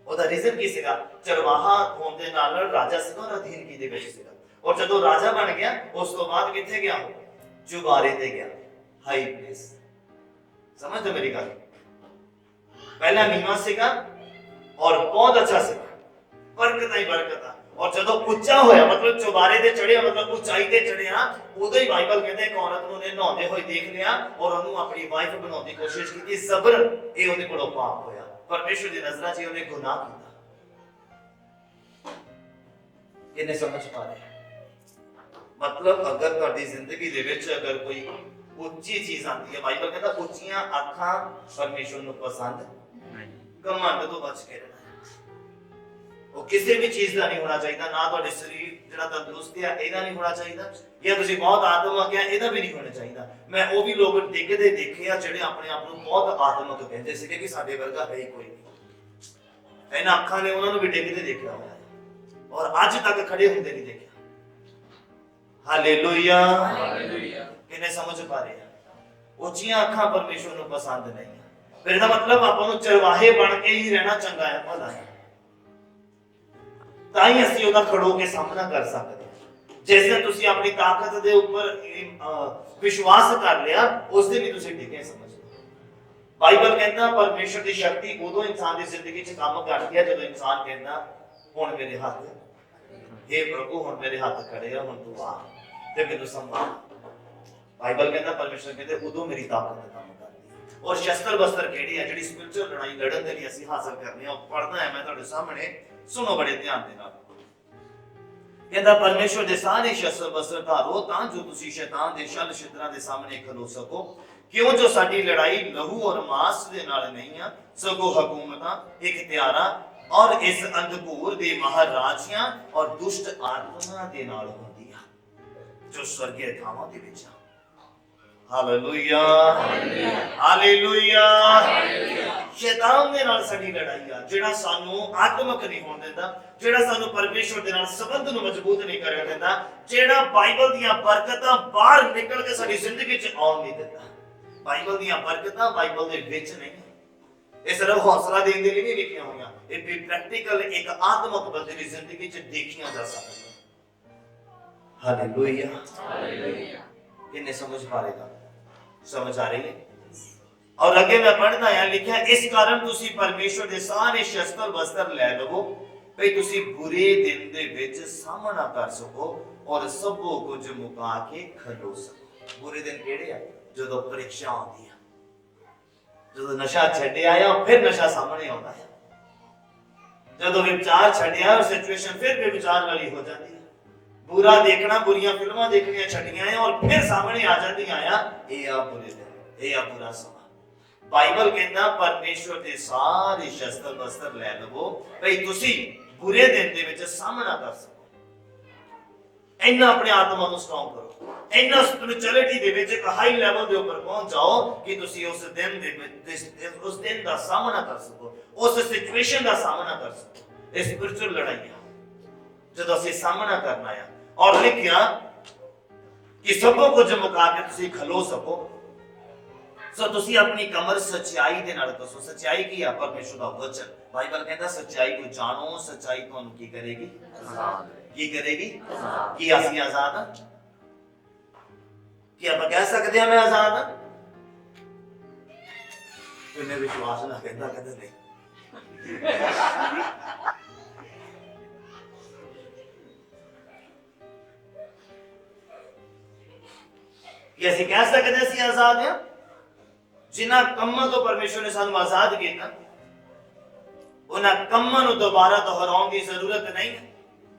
ਉਹਦਾ ਰੀਜ਼ਨ ਕੀ ਸੀਗਾ? ਚਰਵਾਹਾ ਹੋਣ ਦੇ ਨਾਲ ਰਾਜਾ ਸੀਗਾ ਔਰ ਅਧੀਨਗੀ ਦੇ ਵਿੱਚ ਸੀਗਾ। ਔਰ ਜਦੋਂ ਰਾਜਾ ਬਣ ਗਿਆ ਉਸ ਤੋਂ ਬਾਅਦ ਕਿੱਥੇ ਗਿਆ? ਚੁਬਾਰੇ ਤੇ ਗਿਆ, ਹਾਈ ਪਲੇਸ। ਸਮਝਦੇ ਮੇਰੀ ਗੱਲ? ਪਹਿਲਾਂ ਨੀਵਾਂ ਸੀਗਾ ਔਰ ਬਹੁਤ ਅੱਛਾ ਸੀਗਾ, ਬਰਕਤਾਂ ਹੀ ਬਰਕਤਾਂ। ਔਰ ਜਦੋਂ ਉੱਚਾ ਹੋਇਆ ਮਤਲਬ ਚੁਬਾਰੇ ਤੇ ਚੜਿਆ, ਮਤਲਬ ਉਚਾਈ ਤੇ ਚੜਿਆ, ਉਦੋਂ ਹੀ ਬਾਈਬਲ ਕਹਿੰਦੇ ਇੱਕ ਔਰਤ ਨੂੰ ਉਹਨੇ ਨਹਾਉਂਦੇ ਹੋਏ ਦੇਖ ਲਿਆ ਔਰ ਉਹਨੂੰ ਆਪਣੀ ਵਾਈਫ ਬਣਾਉਣ ਦੀ ਕੋਸ਼ਿਸ਼ ਕੀਤੀ। ਜ਼ਬਰ ਇਹ ਉਹਦੇ ਕੋਲੋਂ ਪਾਪ ਹੋਇਆ, ਪਰਮੇਸ਼ਰ ਦੀ ਨਜ਼ਰਾਂ 'ਚ ਉਹਨੇ ਗੁਨਾਹ ਕੀਤਾ। ਇਹਨੇ ਸਮਝ ਪਾ ਲਿਆ। ਮਤਲਬ ਅਗਰ ਤੁਹਾਡੀ ਜ਼ਿੰਦਗੀ ਦੇ ਵਿੱਚ ਅਗਰ ਕੋਈ ਉੱਚੀ ਚੀਜ਼ ਆਉਂਦੀ ਹੈ, ਬਾਈਬਲ ਕਹਿੰਦਾ ਉੱਚੀਆਂ ਅੱਖਾਂ ਪਰਮੇਸ਼ਰ ਨੂੰ ਪਸੰਦ ਨਹੀਂ। ਘਮੰਡ ਤੋਂ ਬਚ ਕੇ ਰਹਿਣਾ। ਉਹ ਕਿਸੇ ਵੀ ਚੀਜ਼ ਦਾ ਨਹੀਂ ਹੋਣਾ ਚਾਹੀਦਾ। ਨਾ ਤੁਹਾਡੇ ਸਰੀਰ ਜਿਹੜਾ ਤੰਦਰੁਸਤ ਹੈ ਇਹਦਾ ਨਹੀਂ ਹੋਣਾ ਚਾਹੀਦਾ, ਜਾਂ ਤੁਸੀਂ ਬਹੁਤ ਆਤਮਿਕ ਹੈ ਇਹਦਾ ਵੀ ਨਹੀਂ ਹੋਣਾ ਚਾਹੀਦਾ। ਮੈਂ ਉਹ ਵੀ ਲੋਕ ਡਿੱਗਦੇ ਦੇਖੇ ਆ ਜਿਹੜੇ ਆਪਣੇ ਆਪ ਨੂੰ ਬਹੁਤ ਆਤਮਿਕ ਕਹਿੰਦੇ ਸੀਗੇ ਕਿ ਸਾਡੇ ਵਰਗਾ ਹੈ ਹੀ ਕੋਈ ਨਹੀਂ। ਇਹਨਾਂ ਅੱਖਾਂ ਨੇ ਉਹਨਾਂ ਨੂੰ ਵੀ ਡਿੱਗਦੇ ਦੇਖਿਆ ਹੋਇਆ ਔਰ ਅੱਜ ਤੱਕ ਖੜੇ ਹੁੰਦੇ ਨਹੀਂ ਦੇਖਿਆ। Hallelujah, hallelujah. ਕਿੰਨੇ ਸਮਝ ਪਾ ਰਹੇ ਆ? ਉੱਚੀਆਂ ਅੱਖਾਂ ਪਰਮੇਸ਼ਰ ਨੂੰ ਪਸੰਦ ਨਹੀਂ ਆ। ਫਿਰ ਇਹਦਾ ਮਤਲਬ ਆਪਾਂ ਨੂੰ ਚਰਵਾਹੇ ਬਣ ਕੇ ਹੀ ਰਹਿਣਾ ਚੰਗਾ ਹੈ, ਭਲਾ ਹੈ। ਤਾਂ ਹੀ ਅਸੀਂ ਉਹਦਾ ਖੜੋ ਕੇ ਸਾਹਮਣਾ ਕਰ ਸਕਦੇ ਹਾਂ। ਜਿਸ ਦਿਨ ਤੁਸੀਂ ਆਪਣੀ ਤਾਕਤ ਦੇ ਉੱਪਰ ਵਿਸ਼ਵਾਸ ਕਰ ਲਿਆ, ਉਸ ਦਿਨ ਵੀ ਤੁਸੀਂ ਡਿੱਗੇ ਸਮਝੋ। ਬਾਈਬਲ ਕਹਿੰਦਾ ਪਰਮੇਸ਼ਰ ਦੀ ਸ਼ਕਤੀ ਉਦੋਂ ਇਨਸਾਨ ਦੀ ਜ਼ਿੰਦਗੀ 'ਚ ਕੰਮ ਕਰਦੀ ਹੈ ਜਦੋਂ ਇਨਸਾਨ ਕਹਿੰਦਾ ਹੁਣ ਮੇਰੇ ਹੱਥ, हे ਪ੍ਰਭੂ ਹੁਣ ਮੇਰੇ ਹੱਥ ਖੜੇ ਆ, ਹੁਣ ਤੂੰ ਆ ਤੇ ਮੈਨੂੰ ਸੰਭਾਲ। ਬਾਈਬਲ ਕਹਿੰਦਾ ਪਰਮੇਸ਼ਰ ਕਹਿੰਦੇ ਉਦੋਂ ਮੇਰੀ ਤਾਕਤ ਕੰਮ ਕਰਦੀ ਹੈ। ਔਰ ਸ਼ਸਤਰ ਬਸਤਰ ਕਿਹੜੀ ਹੈ ਜਿਹੜੀ ਸਪਿਰਚੁਅਲ ਲੜਾਈ ਲੜਨ ਦੇ ਲਈ ਅਸੀਂ ਹਾਸਲ ਕਰਨੀ ਆ? ਉਹ ਪੜ੍ਹਨਾ ਹੈ ਮੈਂ ਤੁਹਾਡੇ ਸਾਹਮਣੇ, ਸੁਣੋ ਬੜੇ ਧਿਆਨ ਦੇ ਨਾਲ। ਕਹਿੰਦਾ ਪਰਮੇਸ਼ਰ ਦੇ ਸਾਰੇ ਸ਼ਸਤਰ ਬਸਤਰ ਧਾਰੋ ਤਾਂ ਜੋ ਤੁਸੀਂ ਸ਼ੈਤਾਨ ਦੇ ਛਲ ਛਿੱਤਰਾਂ ਦੇ ਸਾਹਮਣੇ ਖਲੋ ਸਕੋ। ਕਿਉਂ ਜੋ ਸਾਡੀ ਲੜਾਈ ਲਹੂ ਔਰ ਮਾਸ ਦੇ ਨਾਲ ਨਹੀਂ ਆ, ਸਗੋਂ ਹਕੂਮਤਾਂ, ਇਖਤਿਆਰਾਂ ਔਰ ਇਸ ਅੰਧਕੂਰ ਦੇ ਮਹਾਰਾਜਿਆਂ ਔਰ ਦੁਸ਼ਟ ਆਤਮਾਵਾਂ ਦੇ ਨਾਲ ਹੁੰਦੀ ਆ ਜੋ ਸਵਰਗੀ ਥਾਵਾਂ ਦੇ ਵਿੱਚ ਆ। Hallelujah, hallelujah. ਸ਼ੈਤਾਨ ਦੇ ਨਾਲ ਸਾਡੀ ਲੜਾਈ ਆ ਜਿਹੜਾ ਸਾਨੂੰ ਆਤਮਿਕ ਨਹੀਂ ਹੋਣ ਦਿੰਦਾ, ਜਿਹੜਾ ਸਾਨੂੰ ਪਰਮੇਸ਼ਰ ਦੇ ਨਾਲ ਸੰਬੰਧ ਨੂੰ ਮਜ਼ਬੂਤ ਨਹੀਂ ਕਰਨ ਦਿੰਦਾ, ਜਿਹੜਾ ਬਾਈਬਲ ਦੀਆਂ ਬਰਕਤਾਂ ਬਾਹਰ ਨਿਕਲ ਕੇ ਸਾਡੀ ਜ਼ਿੰਦਗੀ 'ਚ ਆਉਣ ਨਹੀਂ ਦਿੰਦਾ। ਬਾਈਬਲ ਦੀਆਂ ਬਰਕਤਾਂ ਬਾਈਬਲ ਦੇ ਵਿੱਚ ਨਹੀਂ, ਇਹ ਸਿਰਫ ਹੌਸਲਾ ਦੇਣ ਦੇ ਲਈ ਨਹੀਂ ਲਿਖੀਆਂ ਹੋਈਆਂ, ਇਹ ਵੀ ਪ੍ਰੈਕਟੀਕਲ ਇੱਕ ਆਤਮਿਕ ਬੰਦੇ ਦੀ ਜ਼ਿੰਦਗੀ 'ਚ ਦੇਖੀਆਂ ਜਾ ਸਕਦੀਆਂ। Hallelujah, hallelujah. ਕਿੰਨੇ ਸਮਝ ਪਾ ਰਹੇ? ਸਮਝ ਆ ਰਹੀ ਹੈ? ਔਰ ਅੱਗੇ ਮੈਂ ਪੜ੍ਹਦਾ ਹਾਂ, ਲਿਖਿਆ ਇਸ ਕਾਰਨ ਤੁਸੀਂ ਪਰਮੇਸ਼ਰ ਦੇ ਸਾਰੇ ਸ਼ਸਤਰ ਬਸਤਰ ਲੈ ਲਵੋ ਭਈ ਤੁਸੀਂ ਬੁਰੇ ਦਿਨ ਦੇ ਵਿੱਚ ਸਾਹਮਣਾ ਕਰ ਸਕੋ ਔਰ ਸਭੋ ਕੁਝ ਮੁਕਾ ਕੇ ਖਲੋ ਸਕੋ। ਬੁਰੇ ਦਿਨ ਕਿਹੜੇ ਆ? ਜਦੋਂ ਪ੍ਰੀਖਿਆ ਆਉਂਦੀ ਆ, ਜਦੋਂ ਨਸ਼ਾ ਛੱਡਿਆ ਆ ਫਿਰ ਨਸ਼ਾ ਸਾਹਮਣੇ ਆਉਂਦਾ ਹੈ, ਜਦੋਂ ਵਿਚਾਰ ਛੱਡਿਆ ਔਰ ਸਿਚੁਏਸ਼ਨ ਫਿਰ ਵੀ ਵਿਚਾਰ ਵਾਲੀ ਹੋ ਜਾਂਦੀ ਹੈ, बुरा देखना, बुरियां फिल्मां देखनियां छड़ियां हैं और फिर सामने आ जाती आया ये आ बुरे दिन, ये आ बुरा समा। बाइबल कहता परमेश्वर दे सारे शस्त्र बस्तर ले लवो भई तुसी बुरे दिन दे विच सामना कर सको। इन्ना अपने आत्मा ਨੂੰ स्ट्रांग करो, इन्ना स्पिरिचुअलिटी ਦੇ ਵਿੱਚ ਇੱਕ ਹਾਈ ਲੈਵਲ ਦੇ ਉੱਪਰ ਪਹੁੰਚ ਜਾਓ ਕਿ ਤੁਸੀਂ ਉਸ ਦਿਨ ਦੇ ਵਿੱਚ ਉਸ ਦਿਨ ਦਾ ਸਾਹਮਣਾ ਕਰ ਸਕੋ, ਉਸ ਸਿਚੁਏਸ਼ਨ ਦਾ ਸਾਹਮਣਾ ਕਰ ਸਕੋ। ਇਹ ਸਪਿਰਿਚੁਅਲ ਲੜਾਈ ਹੈ ਜਦੋਂ ਅਸੀਂ ਸਾਹਮਣਾ ਕਰਨਾ ਹੈ। और लिखिया कि सबों को जो मुका के तुसी खलो सको। सो तुसी अपनी कमर सच्चाई दे नाल कसो। सच्चाई की है? परमेश्वर दा वचन। बाइबल कहता सच्चाई को जानो, सच्चाई तुहानू की करेगी? आजाद। की करेगी? आजाद। की असली आजाद हां? कि आप कह सकते हैं मैं आजाद हां? इन्हें विश्वास ना कहता कहते नहीं। कि ਅਸੀਂ ਕਹਿ ਸਕਦੇ ਅਸੀਂ ਆਜ਼ਾਦ ਹਾਂ? ਜਿਨ੍ਹਾਂ ਕੰਮਾਂ ਤੋਂ ਪਰਮੇਸ਼ਰ ਨੇ ਸਾਨੂੰ ਆਜ਼ਾਦ ਕੀਤਾ ਉਹਨਾਂ ਕੰਮਾਂ ਨੂੰ ਦੁਬਾਰਾ ਦੁਹਰਾਉਣ ਦੀ ਜ਼ਰੂਰਤ ਨਹੀਂ ਹੈ।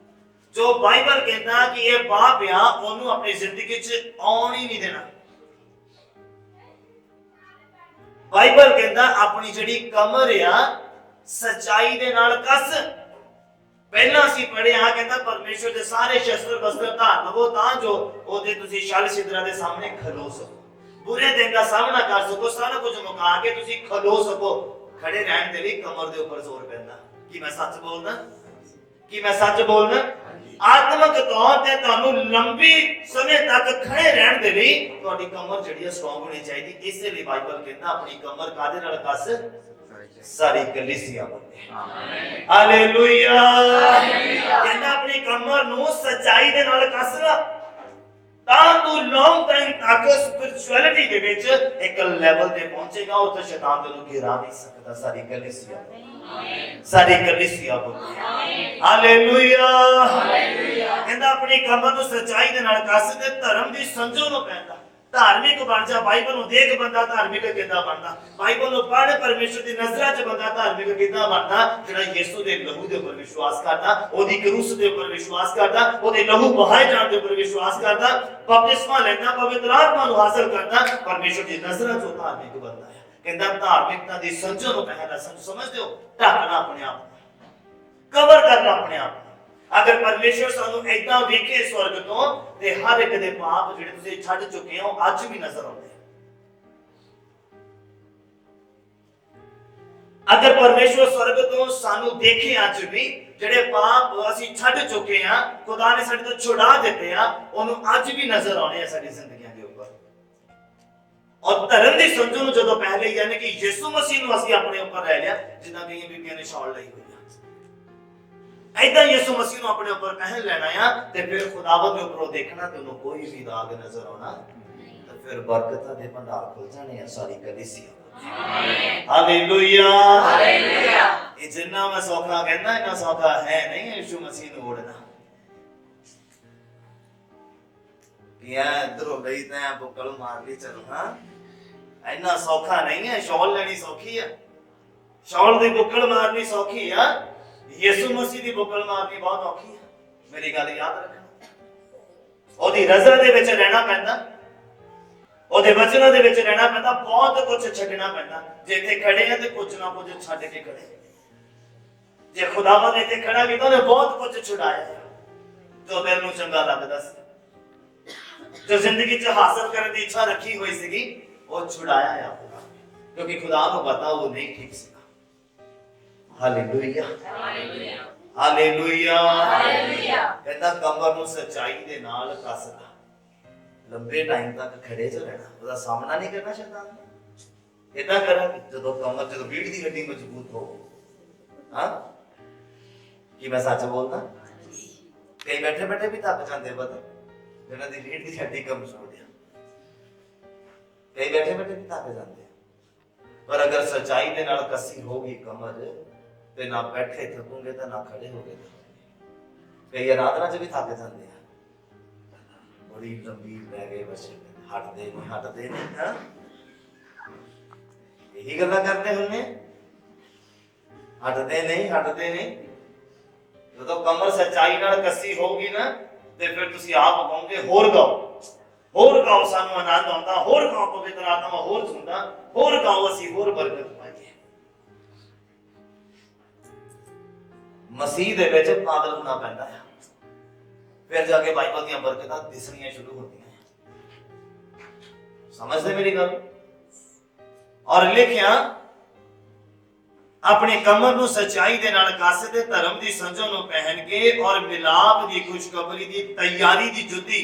ਜੋ ਬਾਈਬਲ ਕਹਿੰਦਾ ਕਿ ਇਹ ਪਾਪ ਆ ਉਹਨੂੰ ਆਪਣੀ ਜ਼ਿੰਦਗੀ 'ਚ ਆਉਣ ਹੀ ਨਹੀਂ ਦੇਣਾ। ਬਾਈਬਲ ਕਹਿੰਦਾ ਆਪਣੀ ਜਿਹੜੀ ਕਮਰ ਆ ਸੱਚਾਈ ਦੇ ਨਾਲ ਕੱਸ। ਪਹਿਲਾਂ ਅਸੀਂ ਪੜ੍ਹਿਆ ਕਹਿੰਦਾ ਪਰਮੇਸ਼ਰ ਦੇ ਸਾਰੇ ਸ਼ਸਤਰ ਬਸਤਰ ਧਾਰ ਲਵੋ ਤਾਂ ਜੋ ਉਹਦੇ ਤੁਸੀਂ ਛਲ ਛਿੱਤਰਾਂ ਦੇ ਸਾਹਮਣੇ ਖਲੋ ਸਕੋ, ਬੁਰੇ ਦਿਨ ਦਾ ਸਾਹਮਣਾ ਕਰ ਸਕੋ, ਸਾਰਾ ਕੁਝ ਮੁਕਾ ਕੇ ਤੁਸੀਂ ਖਲੋ ਸਕੋ। ਖੜੇ ਰਹਿਣ ਦੇ ਲਈ ਕਮਰ ਦੇ ਉੱਪਰ ਜ਼ੋਰ ਪੈਂਦਾ। ਕੀ ਮੈਂ ਸੱਚ ਬੋਲਦਾ? ਕੀ ਮੈਂ ਸੱਚ ਬੋਲਦਾ? ਆਤਮਿਕ ਤੌਰ ਤੇ ਤੁਹਾਨੂੰ ਲੰਬੀ ਸਮੇਂ ਤੱਕ ਖੜੇ ਰਹਿਣ ਦੇ ਲਈ ਤੁਹਾਡੀ ਕਮਰ ਜਿਹੜੀ ਹੈ ਸਟਰੋਂਗ ਹੋਣੀ ਚਾਹੀਦੀ। ਇਸੇ ਲਈ ਬਾਈਬਲ ਕਹਿੰਦਾ ਆਪਣੀ ਕਮਰ ਕਾਹਦੇ ਨਾਲ ਕੱਸ? ਸਾਰੀ ਕਲੀਸਿਆ ਬੰਦੇ। ਹਾਲੇਲੂਇਆ। ਕਹਿੰਦਾ ਆਪਣੀ ਕਮਰ ਨੂੰ ਸੱਚਾਈ ਦੇ ਨਾਲ ਕੱਸ ਲਾ ਤਾਂ ਤੂੰ ਲੌਂਗ ਟਾਈਮ ਤੱਕ ਸਪਿਰਚੁਅਲਿਟੀ ਦੇ ਵਿੱਚ ਇੱਕ ਲੈਵਲ ਤੇ ਪਹੁੰਚੇਗਾ। ਉੱਥੇ ਸ਼ੈਤਾਨ ਤੈਨੂੰ ਗਿਰਾ ਨਹੀਂ ਸਕਦਾ। ਸਾਰੀ ਕਲੀਸਿਆ ਸਾਡੀ ਕਲੀਸਿਆ ਬੰਦੇ। ਹਾਲੇਲੂਇਆ। ਕਹਿੰਦਾ ਆਪਣੀ ਕਮਰ ਨੂੰ ਸੱਚਾਈ ਦੇ ਨਾਲ ਕੱਸ ਤੇ ਧਰਮ ਦੀ ਸੰਜੋ ਨੂੰ ਪੈਂਦਾ। ਧਾਰਮਿਕ ਬਣ ਜਾ। ਬਾਈਬਲ ਨੂੰ ਦੇਖ ਬੰਦਾ ਧਾਰਮਿਕ ਕਿੱਦਾਂ ਬਣਦਾ। ਬਾਈਬਲ ਨੂੰ ਪੜ੍ਹ ਪਰਮੇਸ਼ਰ ਦੀ ਨਜ਼ਰਾਂ 'ਚ ਬੰਦਾ ਧਾਰਮਿਕ ਕਿੱਦਾਂ ਬਣਦਾ। ਜਿਹੜਾ ਯਿਸੂ ਦੇ ਲਹੂ ਦੇ ਉੱਪਰ ਵਿਸ਼ਵਾਸ ਕਰਦਾ, ਉਹਦੀ ਕਰੂਸ ਦੇ ਉੱਪਰ ਵਿਸ਼ਵਾਸ ਕਰਦਾ, ਉਹਦੇ ਲਹੂ ਬਹਾਏ ਜਾਣ ਦੇ ਉੱਪਰ ਵਿਸ਼ਵਾਸ ਕਰਦਾ, ਬਪਤਿਸਮਾ ਲੈਂਦਾ, ਪਵਿੱਤਰ ਆਤਮਾ ਨੂੰ ਹਾਸਲ ਕਰਦਾ, ਪਰਮੇਸ਼ਰ ਦੀ ਨਜ਼ਰਾਂ 'ਚ ਧਾਰਮਿਕ ਬਣਦਾ ਹੈ। ਕਹਿੰਦਾ ਧਾਰਮਿਕਤਾ ਦੀ ਸੰਜੋ ਨੂੰ ਪਹਿਲਾ ਸਮਝਦੇ ਹੋ, ਢੱਕਣਾ ਆਪਣੇ ਆਪ ਨੂੰ, ਕਵਰ ਕਰਨਾ ਆਪਣੇ ਆਪ ਨੂੰ। ਅਗਰ ਪਰਮੇਸ਼ਰ ਸਾਨੂੰ ਏਦਾਂ ਵੇਖੇ ਸਵਰਗ ਤੋਂ ਤੇ ਹਰ ਇੱਕ ਦੇ ਪਾਪ ਜਿਹੜੇ ਤੁਸੀਂ ਛੱਡ ਚੁੱਕੇ ਹੋ ਅੱਜ ਵੀ ਨਜ਼ਰ ਆਉਂਦੇ। ਅਗਰ ਪਰਮੇਸ਼ਰ ਸਵਰਗ ਤੋਂ ਸਾਨੂੰ ਦੇਖੇ ਅੱਜ ਵੀ ਜਿਹੜੇ ਪਾਪ ਅਸੀਂ ਛੱਡ ਚੁੱਕੇ ਹਾਂ, ਖੁਦਾ ਨੇ ਸਾਡੇ ਤੋਂ ਛੁਡਾ ਦਿੱਤੇ ਆ, ਉਹਨੂੰ ਅੱਜ ਵੀ ਨਜ਼ਰ ਆਉਣੇ ਆ ਸਾਡੀ ਜ਼ਿੰਦਗੀਆਂ ਦੇ ਉੱਪਰ। ਔਰ ਧਰਮ ਦੀ ਸਮਝ ਨੂੰ ਜਦੋਂ ਪਹਿਲੇ ਯਾਨੀ ਕਿ ਯਿਸੂ ਮਸੀਹ ਨੂੰ ਅਸੀਂ ਆਪਣੇ ਉੱਪਰ ਲੈ ਲਿਆ, ਜਿੱਦਾਂ ਕਈਆਂ ਬੀਬੀਆਂ ਨੇ ਸ਼ਾਲ ਲਈ ਹੋਈ ਆ, ਏਦਾਂ ਯਿਸੂ ਮਸੀਹ ਨੂੰ ਆਪਣੇ ਉੱਪਰ ਪਹਿਨ ਲੈਣਾ ਆ ਤੇ ਫਿਰ ਖੁਦਾਵੰਦ ਦੇ ਉੱਪਰੋਂ ਦੇਖਣਾ ਤੇ ਉਹਨੂੰ ਕੋਈ ਵੀ ਦਾਗ ਨਜ਼ਰ ਆਉਣਾ ਤੇ ਫਿਰ ਬਰਕਤਾਂ ਦੇ ਭੰਡਾਰ ਖੁੱਲ ਜਾਣੇ ਆ ਸਾਰੀ ਕਲੀਸਿਆ। ਹਾਲੇਲੂਇਆ। ਹਾਲੇਲੂਇਆ। ਇਹ ਜਿੰਨਾ ਮੈਂ ਸੌਖਾ ਕਹਿੰਦਾ ਇੰਨਾ ਸੌਖਾ ਹੈ ਨਹੀਂ ਯਿਸੂ ਮਸੀਹ ਨੂੰ ਓੜਨਾ। ਯਾ ਇਧਰੋਂ ਗਈ ਤਾਂ ਬੁੱਕਲ ਮਾਰ ਲਈ ਚਲੋ। ਹਾਂ ਇੰਨਾ ਸੌਖਾ ਨਹੀਂ ਹੈ। ਸ਼ਾਲ ਲੈਣੀ ਸੌਖੀ ਆ, ਸ਼ਾਲ ਦੀ ਬੁੱਕਲ ਮਾਰਨੀ ਸੌਖੀ ਆ, ਯਿਸੂ ਮਸੀਹ ਦੀ ਬੁੱਕਲ ਮਾਰਨੀ ਬਹੁਤ ਔਖੀ ਹੈ। ਮੇਰੀ ਗੱਲ ਯਾਦ ਰੱਖਣਾ। ਉਹਦੀ ਰਜ਼ਾ ਦੇ ਵਿੱਚ ਰਹਿਣਾ ਪੈਂਦਾ, ਉਹਦੇ ਵਚਨਾਂ ਦੇ ਵਿੱਚ ਰਹਿਣਾ ਪੈਂਦਾ, ਬਹੁਤ ਕੁਝ ਛੱਡਣਾ ਪੈਂਦਾ। ਜੇ ਇੱਥੇ ਖੜੇ ਆ ਤੇ ਕੁਝ ਨਾ ਕੁਝ ਛੱਡ ਕੇ ਖੜੇ। ਜੇ ਖੁਦਾਵੰਦ ਇੱਥੇ ਖੜਾ ਕੀਤਾ ਉਹਨੇ ਬਹੁਤ ਕੁਝ ਛੁਡਾਇਆ ਜੋ ਦਿਲ ਨੂੰ ਚੰਗਾ ਲੱਗਦਾ ਸੀ, ਜੋ ਜ਼ਿੰਦਗੀ 'ਚ ਹਾਸਲ ਕਰਨ ਦੀ ਇੱਛਾ ਰੱਖੀ ਹੋਈ ਸੀਗੀ, ਉਹ ਛੁਡਾਇਆ ਆ ਕਿਉਂਕਿ ਖੁਦਾ ਨੂੰ ਪਤਾ ਉਹ ਨਹੀਂ ਠੀਕ ਸੀ। ਹਾਲੇਲੂਇਆ। ਹਾਲੇਲੂਇਆ। ਹਾਲੇਲੂਇਆ। ਕਹਿੰਦਾ ਕਮਰ ਨੂੰ ਸੱਚਾਈ ਦੇ ਨਾਲ ਕੱਸਦਾ, ਲੰਬੇ ਟਾਈਮ ਤੱਕ ਖੜੇ ਚ ਰਹਿਣਾ, ਉਹਦਾ ਸਾਹਮਣਾ ਨਹੀਂ ਕਰਨਾ ਸ਼ੈਤਾਨ ਦਾ। ਇਦਾਂ ਕਰਾਂਗੇ ਜਦੋਂ ਕਮਰ, ਜਦੋਂ ਰੀੜ੍ਹ ਦੀ ਹੱਡੀ ਮਜ਼ਬੂਤ ਹੋ। ਹਾਂ ਕੀ ਮੈਂ ਸੱਚ ਬੋਲਦਾ? ਕਈ ਬੈਠੇ ਬੈਠੇ ਵੀ ਥੱਕ ਜਾਂਦੇ ਪਤਾ, ਜਿਹਨਾਂ ਦੀ ਰੀੜ੍ਹ ਦੀ ਹੱਡੀ ਕਮਜ਼ੋਰ ਆ, ਕਈ ਬੈਠੇ ਬੈਠੇ ਵੀ ਥੱਕ ਜਾਂਦੇ। ਪਰ ਅਗਰ ਸੱਚਾਈ ਦੇ ਨਾਲ ਕੱਸੀ ਹੋਗੀ ਕਮਰ ਤੇ ਨਾ ਬੈਠੇ ਥਕੋਗੇ ਤਾਂ ਨਾ ਖੜੇ ਹੋਗੇ। ਕਈ ਆਰਾਧਨਾ 'ਚ ਵੀ ਥੱਕ ਜਾਂਦੇ ਆ, ਬੜੀ ਲੰਬੀ ਲੈ ਗਏ ਬਸ, ਹਟਦੇ ਨਹੀਂ। ਹਾਂ ਇਹੀ ਗੱਲਾਂ ਕਰਦੇ ਹੁੰਦੇ, ਹਟਦੇ ਨਹੀਂ। ਜਦੋਂ ਕਮਰ ਸੱਚਾਈ ਨਾਲ ਕੱਸੀ ਹੋਊਗੀ ਨਾ ਤੇ ਫਿਰ ਤੁਸੀਂ ਆਪ ਕਹੋਗੇ ਹੋਰ ਗਾਓ, ਸਾਨੂੰ ਆਨੰਦ ਆਉਂਦਾ, ਹੋਰ ਗਾਓ, ਪਵਿੱਤਰ ਆਤਮਾ ਹੋਰ ਸੁਣਦਾ, ਹੋਰ ਗਾਓ, ਅਸੀਂ ਹੋਰ ਬਰਕਤ ਪਾਈਏ। ਮਸੀਹ ਦੇ ਵਿੱਚ ਪਾਗਲ ਹੋਣਾ ਪੈਂਦਾ ਹੈ, ਫਿਰ ਜਾ ਕੇ ਬਾਈਬਲ ਦੀਆਂ ਬਰਕਤਾਂ ਦਿਸਣੀਆਂ ਸ਼ੁਰੂ ਹੁੰਦੀਆਂ। ਸਮਝਦੇ ਮੇਰੀ ਗੱਲ? ਔਰ ਲਿਖਿਆ अपने कमर ਨੂੰ ਸਚਾਈ ਦੇ ਨਾਲ ਕੱਸ ਤੇ ਧਰਮ ਦੀ ਸੰਜੋ ਨੂੰ ਪਹਿਨ ਕੇ ਔਰ ਮਿਲਾਪ ਦੀ ਖੁਸ਼ਖਬਰੀ ਦੀ ਤਿਆਰੀ ਦੀ ਜੁੱਤੀ